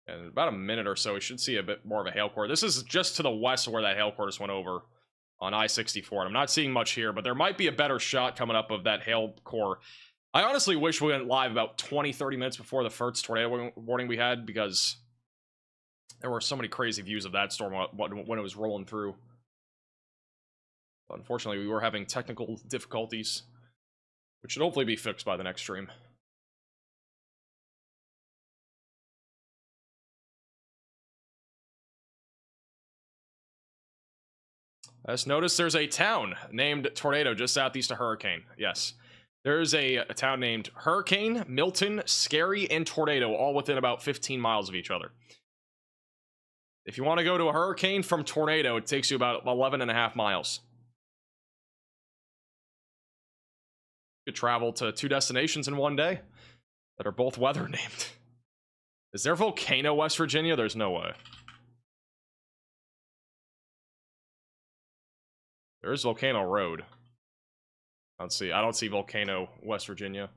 [SPEAKER 1] And in about a minute or so, we should see a bit more of a hail core. This is just to the west of where that hail core just went over on I-64. And I'm not seeing much here, but there might be a better shot coming up of that hail core. I honestly wish we went live about 20-30 minutes before the first tornado warning we had, because there were so many crazy views of that storm when it was rolling through. But unfortunately, we were having technical difficulties, which should hopefully be fixed by the next stream. As noticed, there's a town named Tornado just southeast of Hurricane. Yes. There's a town named Hurricane, Milton, Scary, and Tornado, all within about 15 miles of each other. If you want to go to a hurricane from Tornado, it takes you about 11.5 miles. You could travel to 2 destinations in one day that are both weather named. Is there Volcano, West Virginia? There's no way. There is Volcano Road. I don't see Volcano, West Virginia.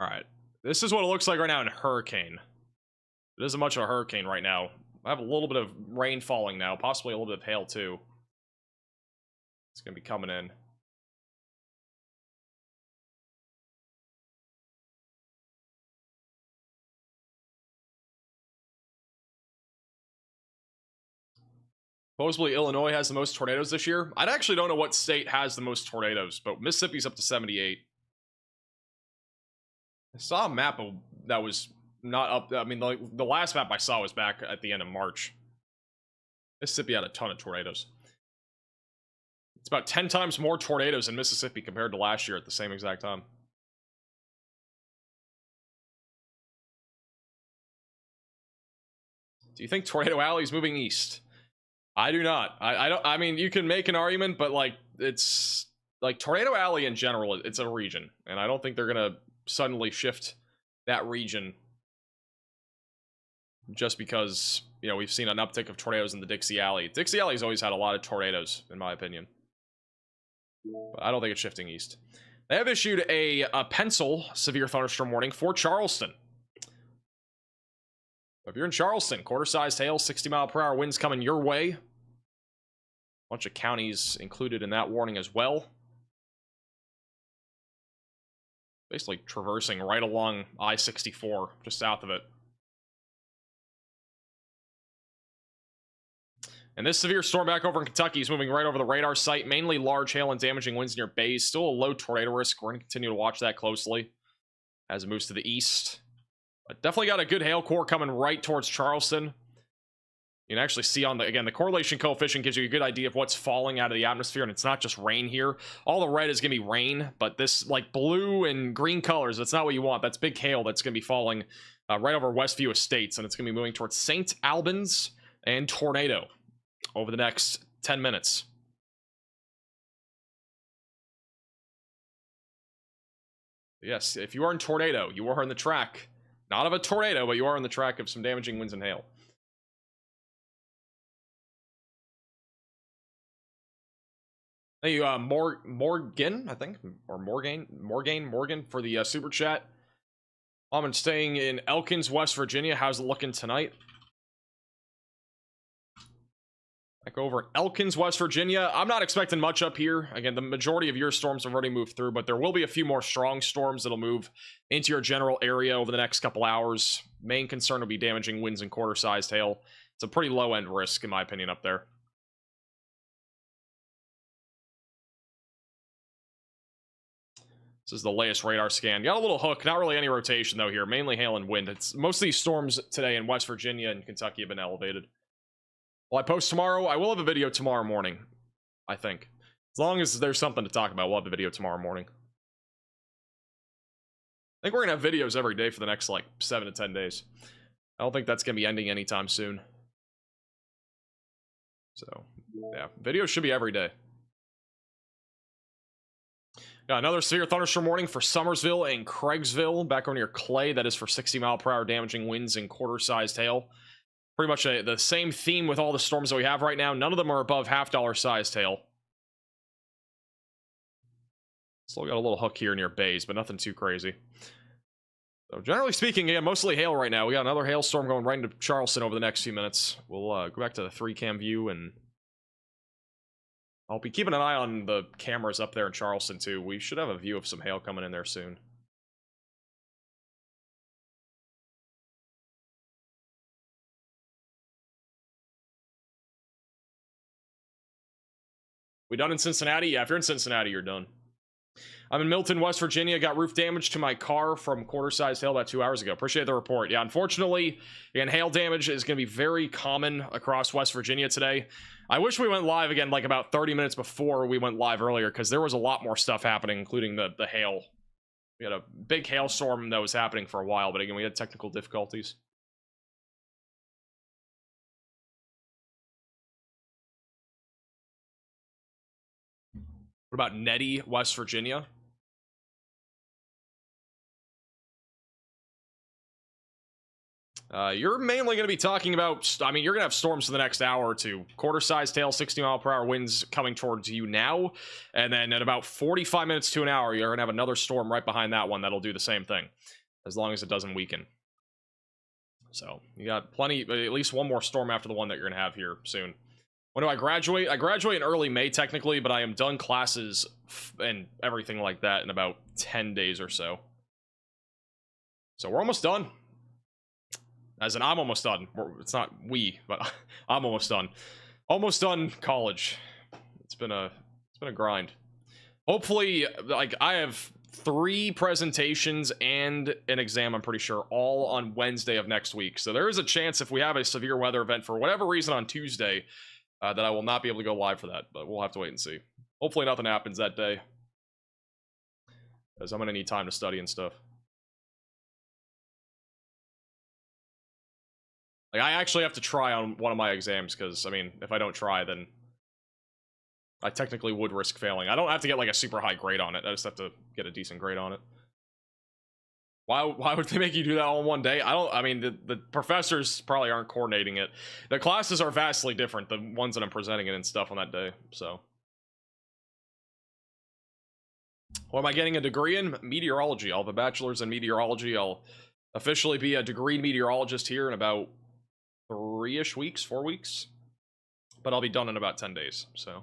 [SPEAKER 1] Alright. This is what it looks like right now in Hurricane. It isn't much of a hurricane right now. I have a little bit of rain falling now, possibly a little bit of hail too. It's gonna be coming in. Supposedly Illinois has the most tornadoes this year. I actually don't know what state has the most tornadoes, but Mississippi's up to 78. I saw a map that was not up. I mean, the last map I saw was back at the end of March. Mississippi had a ton of tornadoes. It's about 10 times more tornadoes in Mississippi compared to last year at the same exact time. Do you think Tornado Alley is moving east? I do not. I don't. I mean, you can make an argument, but like, it's like Tornado Alley in general. It's a region, and I don't think they're gonna suddenly shift that region just because, you know, we've seen an uptick of tornadoes in the Dixie Alley. Dixie Alley's always had a lot of tornadoes, in my opinion, but I don't think it's shifting east. They have issued a pencil severe thunderstorm warning for Charleston. If you're in Charleston, quarter-sized hail, 60-mile-per-hour winds coming your way. Bunch of counties included in that warning as well. Basically traversing right along I-64, just south of it. And this severe storm back over in Kentucky is moving right over the radar site. Mainly large hail and damaging winds near Bays. Still a low tornado risk. We're going to continue to watch that closely as it moves to the east. But definitely got a good hail core coming right towards Charleston. You can actually see on the, again, the correlation coefficient gives you a good idea of what's falling out of the atmosphere, and it's not just rain here. All the red is going to be rain, but this like blue and green colors, that's not what you want. That's big hail that's going to be falling right over Westview Estates, and it's going to be moving towards St. Albans and Tornado over the next 10 minutes. Yes, if you are in Tornado, you are in the track. Not of a tornado, but you are in the track of some damaging winds and hail. Hey, Morgan, I think, or Morgan for the super chat. I'm staying in Elkins, West Virginia. How's it looking tonight? Back over in Elkins, West Virginia. I'm not expecting much up here. Again, the majority of your storms have already moved through, but there will be a few more strong storms that'll move into your general area over the next couple hours. main concern will be damaging winds and quarter-sized hail. It's a pretty low-end risk, in my opinion, up there. This is the latest radar scan. Got a little hook, not really any rotation though here. Mainly hail and wind. It's most of these storms today in West Virginia and Kentucky have been elevated. Will I post tomorrow? I will have a video tomorrow morning, I think. As long as there's something to talk about, we'll have a video tomorrow morning. I think we're gonna have videos every day for the next like 7 to 10 days. I don't think that's gonna be ending anytime soon. So yeah, videos should be every day. Got another severe thunderstorm warning for Summersville and Craigsville, back over near Clay. That is for 60-mile-per-hour damaging winds and quarter-sized hail. Pretty much the same theme with all the storms that we have right now. None of them are above half-dollar-sized hail. Still got a little hook here near Bays, but nothing too crazy. So generally speaking, yeah, mostly hail right now. We got another hailstorm going right into Charleston over the next few minutes. We'll go back to the 3-cam view, and I'll be keeping an eye on the cameras up there in Charleston, too. We should have a view of some hail coming in there soon. We done in Cincinnati? Yeah, if you're in Cincinnati, you're done. I'm in Milton, West Virginia. Got roof damage to my car from quarter-sized hail about 2 hours ago. Appreciate the report. Yeah, unfortunately, again, hail damage is going to be very common across West Virginia today. I wish we went live again like about 30 minutes before we went live earlier, because there was a lot more stuff happening, including the hail. We had a big hailstorm that was happening for a while, but again, we had technical difficulties. What about Nettie, West Virginia? You're mainly going to be talking about, I mean, you're going to have storms for the next hour or two. Quarter-sized hail, 60-mile-per-hour winds coming towards you now. And then at about 45 minutes to an hour, you're going to have another storm right behind that one that'll do the same thing, as long as it doesn't weaken. So you got plenty, at least one more storm after the one that you're going to have here soon. When do I graduate? I graduate in early May, technically, but I am done classes and everything like that in about 10 days or so. So we're almost done. As in, I'm almost done. It's not we, but I'm almost done. Almost done college. It's been a grind. Hopefully, like, I have 3 presentations and an exam, I'm pretty sure, all on Wednesday of next week. So there is a chance if we have a severe weather event for whatever reason on Tuesday, that I will not be able to go live for that, but we'll have to wait and see. Hopefully nothing happens that day, because I'm going to need time to study and stuff. Like, I actually have to try on one of my exams, because, I mean, if I don't try, then I technically would risk failing. I don't have to get, like, a super high grade on it. I just have to get a decent grade on it. Why would they make you do that all in one day? I mean, the professors probably aren't coordinating it. The classes are vastly different, the ones that I'm presenting it and stuff on that day, so. What am I getting a degree in? Meteorology. I'll have a bachelor's in meteorology. I'll officially be a degreed meteorologist here in about 3-ish weeks, 4 weeks. But I'll be done in about 10 days, so.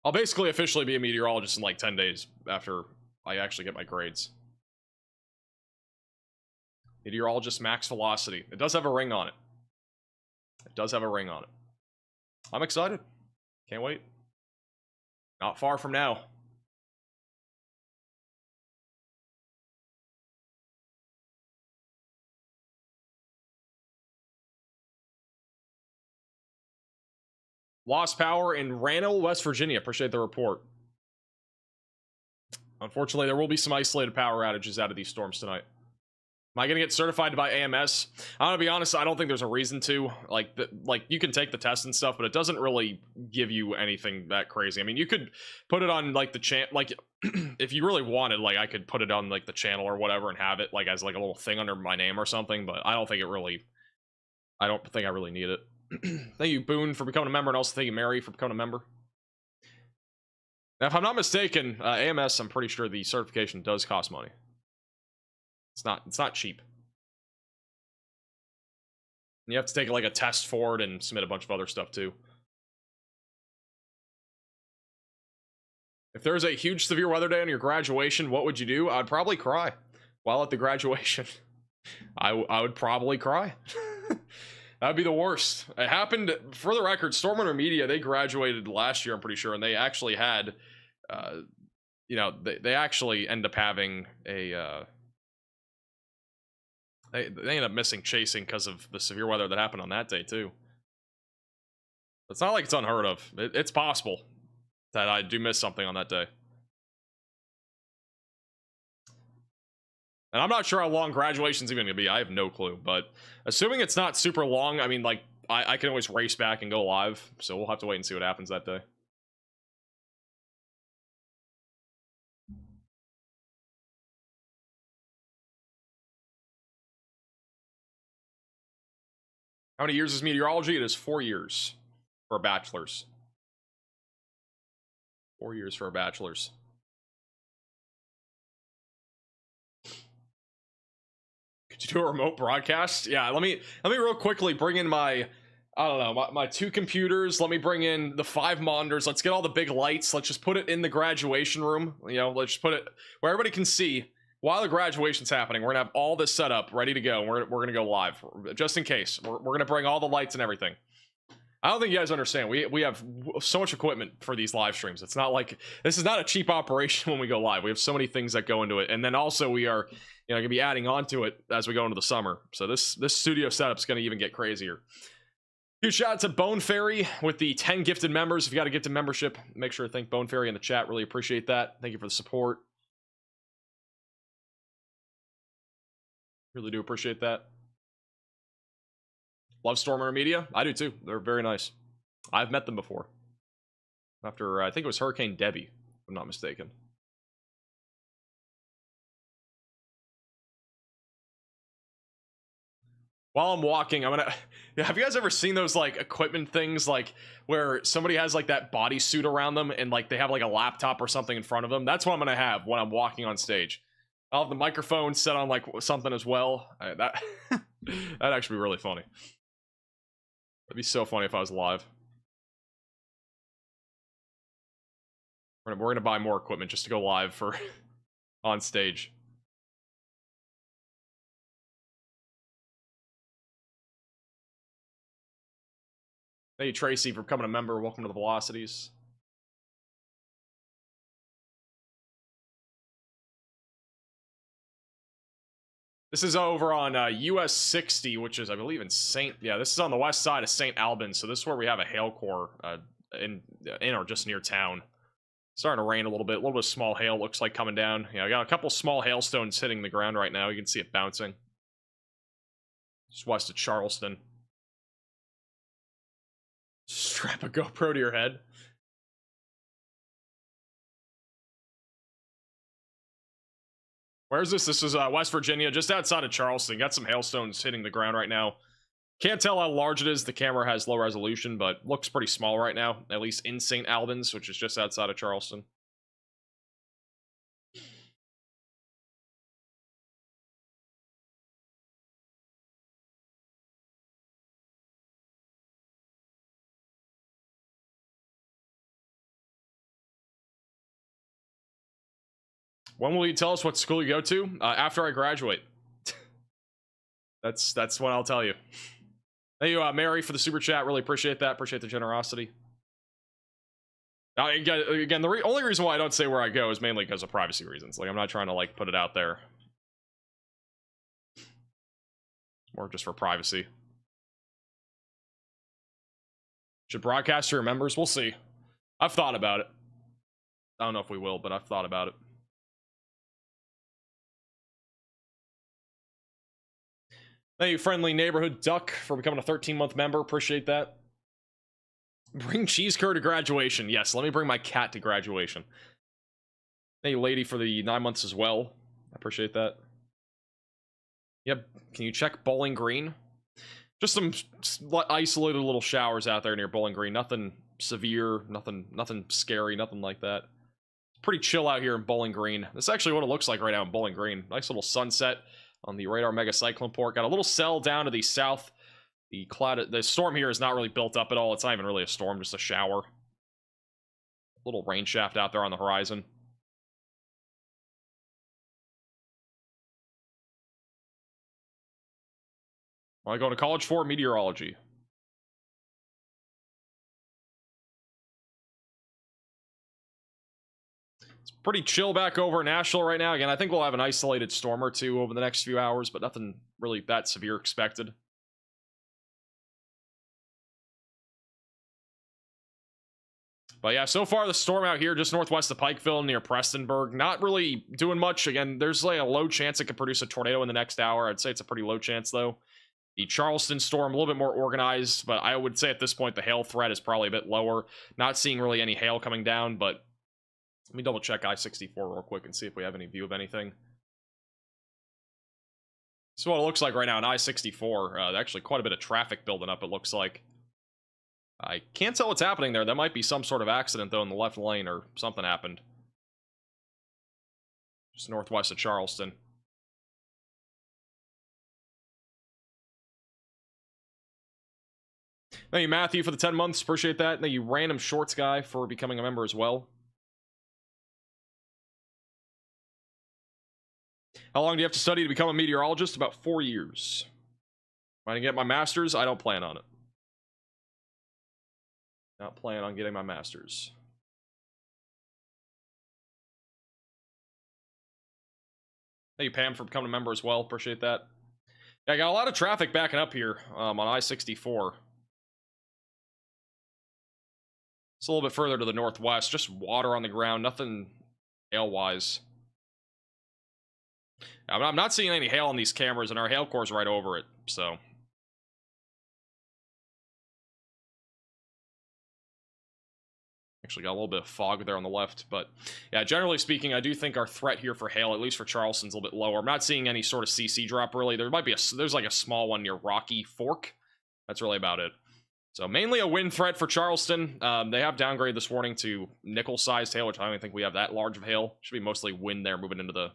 [SPEAKER 1] I'll basically officially be a meteorologist in like 10 days after I actually get my grades. Meteorologist max velocity. It does have a ring on it. It does have a ring on it. I'm excited. Can't wait. Not far from now. Lost power in Randall, West Virginia. Appreciate the report. Unfortunately, there will be some isolated power outages out of these storms tonight. Am I going to get certified by AMS? I'm going to be honest, I don't think there's a reason to. Like, you can take the test and stuff, but it doesn't really give you anything that crazy. I mean, you could put it on, like, the channel. Like, if you really wanted, like, I could put it on, like, the channel or whatever and have it, like, as, like, a little thing under my name or something, but I don't think it really... I don't think I really need it. Thank you, Boone, for becoming a member, and also thank you, Mary, for becoming a member. Now, if I'm not mistaken, AMS, I'm pretty sure the certification does cost money. It's not cheap. And you have to take like a test for it and submit a bunch of other stuff too. If there's a huge severe weather day on your graduation, what would you do? I'd probably cry. while at the graduation. I would probably cry. That'd be the worst. It happened, for the record, Stormrunner Media, they graduated last year, I'm pretty sure, and they actually had, you know, they actually end up having a, they ended up missing chasing because of the severe weather that happened on that day, too. It's not like it's unheard of. It's possible that I do miss something on that day. And I'm not sure how long graduation's even gonna be. I have no clue, but assuming it's not super long, I mean, like, I can always race back and go live, so we'll have to wait and see what happens that day. How many years is meteorology? It is 4 years for a bachelor's. 4 years for a bachelor's. Could you do a remote broadcast? Yeah, let me real quickly bring in my, I don't know, my 2 computers. Let me bring in the 5 monitors. Let's get all the big lights. Let's just put it in the graduation room. You know, let's just put it where everybody can see. While the graduation's happening, we're gonna have all this set up, ready to go. We're gonna go live, just in case. We're gonna bring all the lights and everything. I don't think you guys understand. We have so much equipment for these live streams. It's not like, this is not a cheap operation when we go live. We have so many things that go into it, and then also we are, you know, gonna be adding on to it as we go into the summer. So this studio setup's gonna even get crazier. Huge shout out to Bone Fairy with the 10 gifted members. If you got a gifted membership, make sure to thank Bone Fairy in the chat. Really appreciate that. Thank you for the support. Really do appreciate that. Love Stormrunner Media. I do too. They're very nice. I've met them before. After, I think it was Hurricane Debbie, if I'm not mistaken. While I'm walking, I'm gonna... Have you guys ever seen those, like, equipment things, like, where somebody has, like, that bodysuit around them, and, like, they have, like, a laptop or something in front of them? That's what I'm gonna have when I'm walking on stage. I'll have the microphone set on, like, something as well. That'd actually be really funny. That'd be so funny if I was live. We're gonna buy more equipment just to go live for on stage. Thank you, Tracy, for becoming a member. Welcome to the Velocities. This is over on US 60, which is, I believe, in yeah, this is on the west side of St. Albans, so this is where we have a hail core in or just near town. Starting to rain a little bit of small hail looks like coming down. Yeah, I got a couple small hailstones hitting the ground right now. You can see it bouncing. Just west of Charleston. Strap a GoPro to your head. Where's this? This is West Virginia, just outside of Charleston. Got some hailstones hitting the ground right now. Can't tell how large it is. The camera has low resolution, but looks pretty small right now, at least in St. Albans, which is just outside of Charleston. When will you tell us what school you go to? After I graduate. That's what I'll tell you. Thank you, Mary, for the super chat. Really appreciate that. Appreciate the generosity. Again, the only reason why I don't say where I go is mainly because of privacy reasons. Like, I'm not trying to, like, put it out there. It's more just for privacy. Should broadcast to your members? We'll see. I've thought about it. I don't know if we will, but I've thought about it. Thank you, Friendly Neighborhood Duck, for becoming a 13-month member. Appreciate that. Bring Cheese Curd to graduation. Yes, let me bring my cat to graduation. Thank you, Lady, for the 9 months as well. I appreciate that. Yep. Can you check Bowling Green? Just some isolated little showers out there near Bowling Green. Nothing severe, nothing scary, nothing like that. Pretty chill out here in Bowling Green. This is actually what it looks like right now in Bowling Green. Nice little sunset on the Radar Mega Cyclone Port. Got a little cell down to the south. The storm here is not really built up at all. It's not even really a storm, just a shower. Little rain shaft out there on the horizon. Well, I go to college for meteorology. It's pretty chill back over in Nashville right now. Again, I think we'll have an isolated storm or two over the next few hours, but nothing really that severe expected. But yeah, so far the storm out here just northwest of Pikeville near Prestonburg, not really doing much. Again, there's like a low chance it could produce a tornado in the next hour. I'd say it's a pretty low chance though. The Charleston storm, a little bit more organized, but I would say at this point the hail threat is probably a bit lower. Not seeing really any hail coming down, but let me double check I-64 real quick and see if we have any view of anything. This is what it looks like right now on I-64. Actually quite a bit of traffic building up, it looks like. I can't tell what's happening there. There might be some sort of accident, though, in the left lane, or something happened. Just northwest of Charleston. Thank you, Matthew, for the 10 months. Appreciate that. Thank you, Random Shorts Guy, for becoming a member as well. How long do you have to study to become a meteorologist? About 4 years. If I get my master's, I don't plan on it. Not planning on getting my master's. Thank you, Pam, for becoming a member as well. Appreciate that. Yeah, I got a lot of traffic backing up here on I-64. It's a little bit further to the northwest. Just water on the ground. Nothing hail-wise. I'm not seeing any hail on these cameras, and our hail core's right over it, so... Actually got a little bit of fog there on the left, but yeah, generally speaking, I do think our threat here for hail, at least for Charleston's, a little bit lower. I'm not seeing any sort of CC drop really. There might be there's like a small one near Rocky Fork. That's really about it. So mainly a wind threat for Charleston. They have downgraded this warning to nickel-sized hail, which I don't think we have that large of hail. Should be mostly wind there moving into the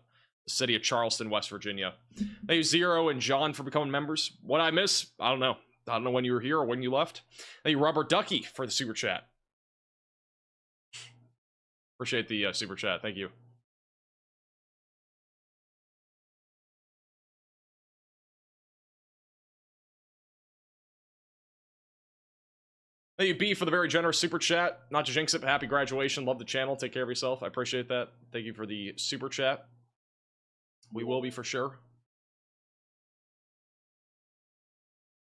[SPEAKER 1] city of Charleston, West Virginia. Thank you, Zero and John, for becoming members. What I miss? I don't know. I don't know when you were here or when you left. Thank you, Robert Ducky, for the super chat. Appreciate the super chat. Thank you. Thank you, B, for the very generous super chat. Not to jinx it, but happy graduation. Love the channel. Take care of yourself. I appreciate that. Thank you for the super chat. We will be for sure.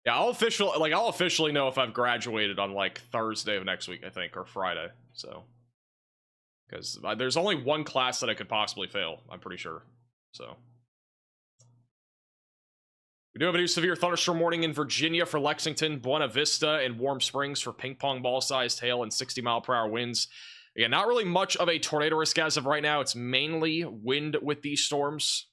[SPEAKER 1] Yeah, I'll officially know if I've graduated on like Thursday of next week, I think, or Friday. So. Because there's only one class that I could possibly fail, I'm pretty sure. So. We do have a new severe thunderstorm warning in Virginia for Lexington, Buena Vista, and Warm Springs for ping pong ball-sized hail and 60-mile-per-hour winds. Again, not really much of a tornado risk as of right now. It's mainly wind with these storms.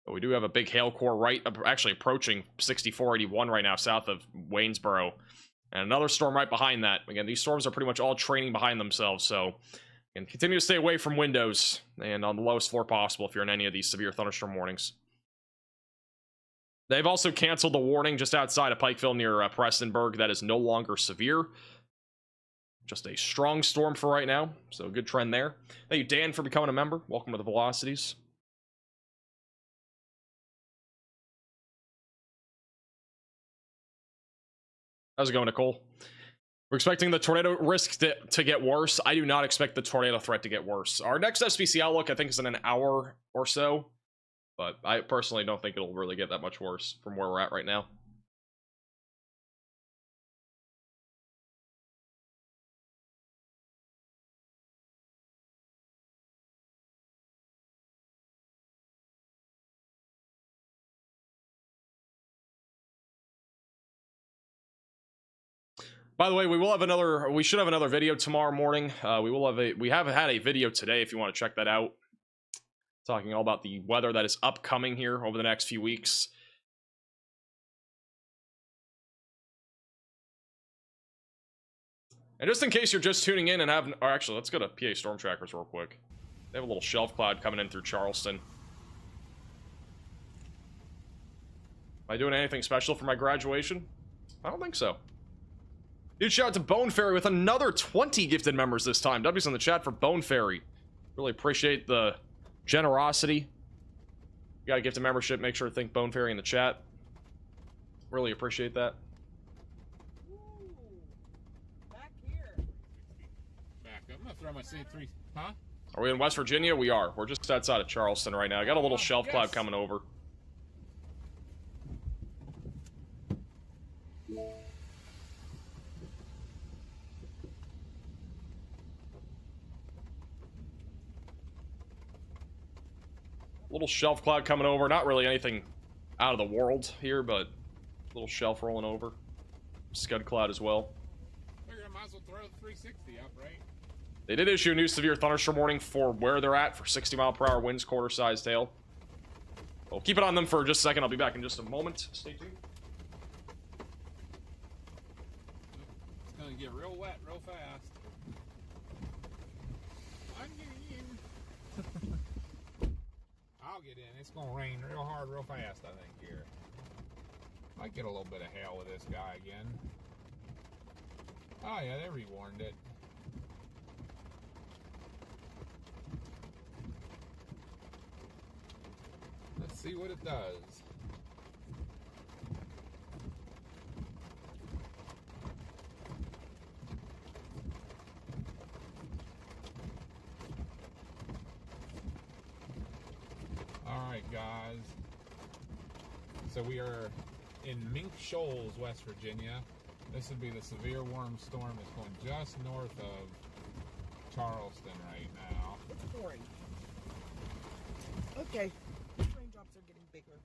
[SPEAKER 1] But we do have a big hail core actually approaching 6481 right now, south of Waynesboro. And another storm right behind that. Again, these storms are pretty much all training behind themselves, so and continue to stay away from windows and on the lowest floor possible if you're in any of these severe thunderstorm warnings. They've also canceled the warning just outside of Pikeville near Prestonburg that is no longer severe. Just a strong storm for right now, so good trend there. Thank you, Dan, for becoming a member. Welcome to the Velocities. How's it going, Nicole? We're expecting the tornado risk to get worse. I do not expect the tornado threat to get worse. Our next SPC outlook, I think, is in an hour or so. But I personally don't think it'll really get that much worse from where we're at right now. By the way, we should have another video tomorrow morning. We have had a video today if you want to check that out. Talking all about the weather that is upcoming here over the next few weeks. And just in case you're just tuning in and or actually, let's go to PA Storm Trackers real quick. They have a little shelf cloud coming in through Charleston. Am I doing anything special for my graduation? I don't think so. Huge shout out to Bone Fairy with another 20 gifted members this time. W's in the chat for Bone Fairy. Really appreciate the generosity. You got a gift of membership, make sure to thank Bone Fairy in the chat. Really appreciate that.
[SPEAKER 6] Ooh, back here.
[SPEAKER 5] Back up. I'm gonna throw my C3. Huh?
[SPEAKER 1] Are we in West Virginia? We are. We're just outside of Charleston right now. I got a little shelf cloud coming over. Little shelf cloud coming over. Not really anything out of the world here, but a little shelf rolling over. Scud cloud as well.
[SPEAKER 5] Figure I might as well throw the 360 up, right?
[SPEAKER 1] They did issue a new severe thunderstorm warning for where they're at for 60-mile-per-hour winds, quarter-sized hail. We'll keep it on them for just a second. I'll be back in just a moment. Stay tuned.
[SPEAKER 5] It's gonna get real wet real fast. I'm getting in. I'll get in. It's gonna rain real hard real fast, I think, here. Might get a little bit of hail with this guy again. Oh yeah, they rewarned it. Let's see what it does. Alright guys, so we are in Mink Shoals, West Virginia. This would be the severe warm storm that's going just north of Charleston right now.
[SPEAKER 6] It's pouring. Okay. Raindrops are getting bigger.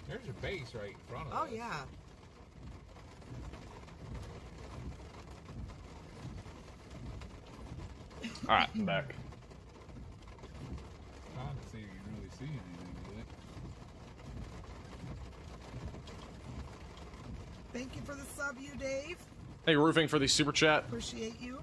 [SPEAKER 5] There's your base right in front of us.
[SPEAKER 6] Oh, yeah.
[SPEAKER 1] Alright, I'm back.
[SPEAKER 5] Trying to see if you can really see anything with it.
[SPEAKER 6] Thank you for the sub, you, Dave.
[SPEAKER 1] Hey, Roofing, for the super chat.
[SPEAKER 6] Appreciate you.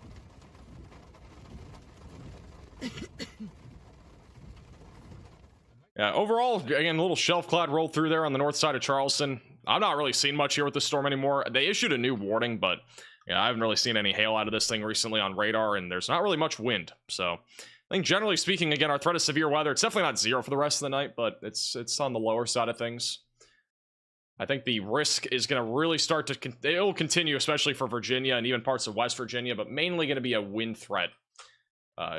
[SPEAKER 1] Yeah, overall, again, a little shelf cloud rolled through there on the north side of Charleston. I'm not really seeing much here with the storm anymore. They issued a new warning, but yeah, I haven't really seen any hail out of this thing recently on radar, and there's not really much wind. So I think generally speaking, again, our threat of severe weather, it's definitely not zero for the rest of the night, but it's on the lower side of things. I think the risk is going to really start to, it'll continue, especially for Virginia and even parts of West Virginia, but mainly going to be a wind threat,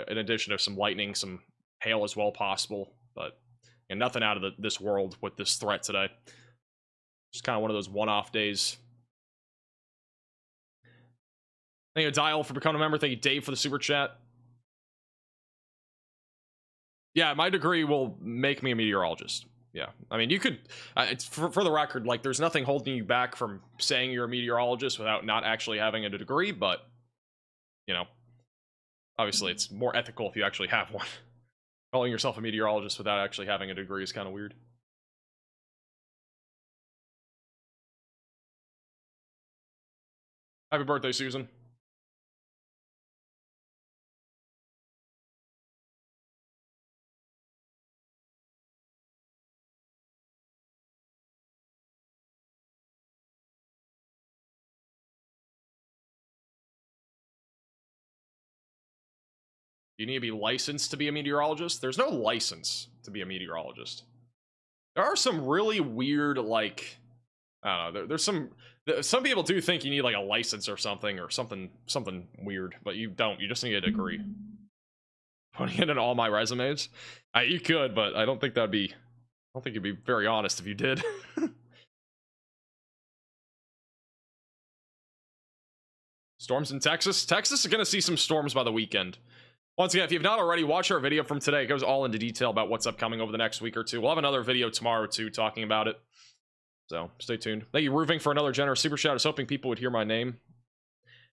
[SPEAKER 1] in addition to some lightning, some hail as well possible, but and nothing out of this world with this threat today. Just kind of one of those one-off days. Thank you, Dial, for becoming a member. Thank you, Dave, for the super chat. Yeah, my degree will make me a meteorologist. Yeah, I mean, you could, it's for the record, like, there's nothing holding you back from saying you're a meteorologist without not actually having a degree, but, you know, obviously it's more ethical if you actually have one. Calling yourself a meteorologist without actually having a degree is kind of weird. Happy birthday, Susan. You need to be licensed to be a meteorologist? There's no license to be a meteorologist. There are some really weird, like, I don't know, there's some people do think you need like a license or something weird, but you don't. You just need a degree. Putting it in all my resumes? You could, but I don't think that'd be, I don't think you'd be very honest if you did. Storms in Texas? Texas is going to see some storms by the weekend. Once again, if you've not already, watch our video from today. It goes all into detail about what's upcoming over the next week or two. We'll have another video tomorrow, too, talking about it. So, stay tuned. Thank you, Roofing, for another generous super chat. I was hoping people would hear my name.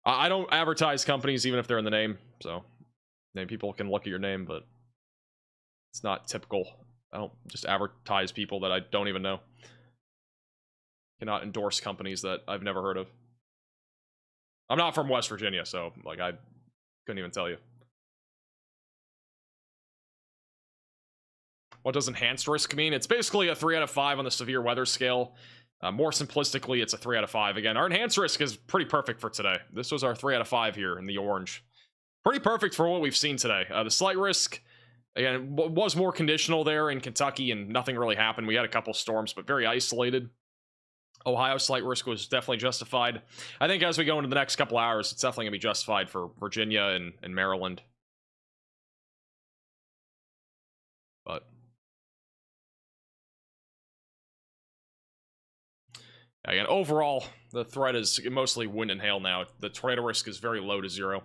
[SPEAKER 1] I don't advertise companies, even if they're in the name. So, maybe people can look at your name, but it's not typical. I don't just advertise people that I don't even know. Cannot endorse companies that I've never heard of. I'm not from West Virginia, so, like, I couldn't even tell you. What does enhanced risk mean? It's basically a 3 out of 5 on the severe weather scale. More simplistically, it's a 3 out of 5. Again, our enhanced risk is pretty perfect for today. This was our 3 out of 5 here in the orange. Pretty perfect for what we've seen today. The slight risk, again, was more conditional there in Kentucky, and nothing really happened. We had a couple storms, but very isolated. Ohio slight risk was definitely justified. I think as we go into the next couple hours, it's definitely going to be justified for Virginia and Maryland. But again, overall, the threat is mostly wind and hail now. The tornado risk is very low to 0.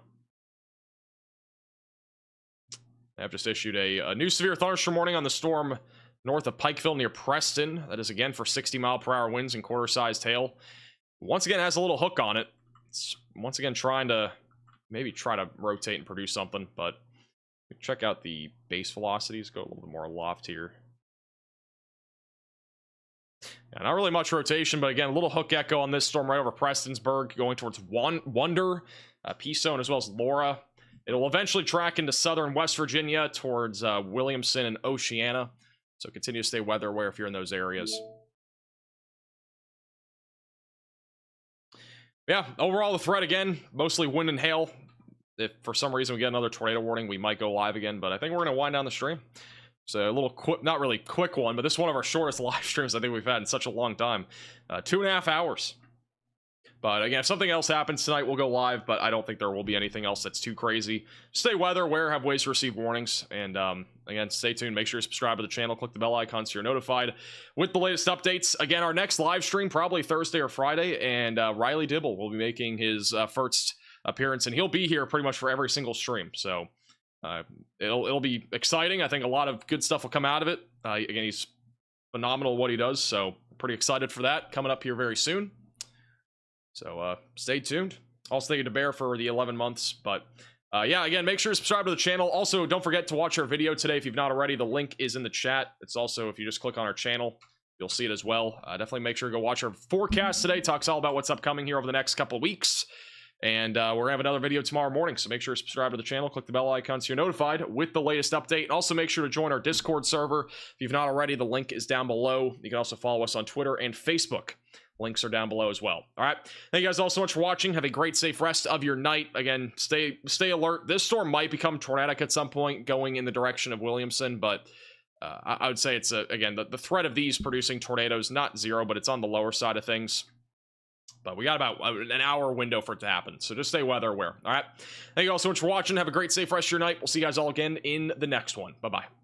[SPEAKER 1] I've just issued a new severe thunderstorm warning on the storm north of Pikeville near Preston. That is again for 60-mile-per-hour winds and quarter-sized hail. Once again, has a little hook on it. It's once again trying to try to rotate and produce something, but check out the base velocities. Go a little bit more aloft here. Yeah, not really much rotation, but again, a little hook echo on this storm right over Prestonsburg, going towards Wonder, Peastone, as well as Laura. It'll eventually track into southern West Virginia towards Williamson and Oceana. So continue to stay weather aware if you're in those areas. Yeah, overall the threat again, mostly wind and hail. If for some reason we get another tornado warning, we might go live again, but I think we're going to wind down the stream. So a little quick, not really quick one, but this is one of our shortest live streams I think we've had in such a long time. 2.5 hours. But again, if something else happens tonight, we'll go live, but I don't think there will be anything else that's too crazy. Stay weather aware, have ways to receive warnings, and again, stay tuned. Make sure you subscribe to the channel, click the bell icon so you're notified with the latest updates. Again, our next live stream, probably Thursday or Friday, and Riley Dibble will be making his first appearance, and he'll be here pretty much for every single stream. So it'll be exciting. I think a lot of good stuff will come out of it. Again, he's phenomenal at what he does, so pretty excited for that coming up here very soon. So stay tuned. Also thank you to Bear for the 11 months. But yeah, again, make sure to subscribe to the channel. Also, don't forget to watch our video today if you've not already. The link is in the chat. It's also, if you just click on our channel, you'll see it as well. Definitely make sure to go watch our forecast today. Talks all about what's upcoming here over the next couple of weeks. And we're going to have another video tomorrow morning. So make sure to subscribe to the channel. Click the bell icon so you're notified with the latest update. And also make sure to join our Discord server. If you've not already, the link is down below. You can also follow us on Twitter and Facebook. Links are down below as well. All right. Thank you guys all so much for watching. Have a great, safe rest of your night. Again, stay alert. This storm might become tornadic at some point going in the direction of Williamson, but I would say it's, again, the threat of these producing tornadoes, not 0, but it's on the lower side of things. But we got about an hour window for it to happen. So just stay weather aware. All right. Thank you all so much for watching. Have a great, safe rest of your night. We'll see you guys all again in the next one. Bye-bye.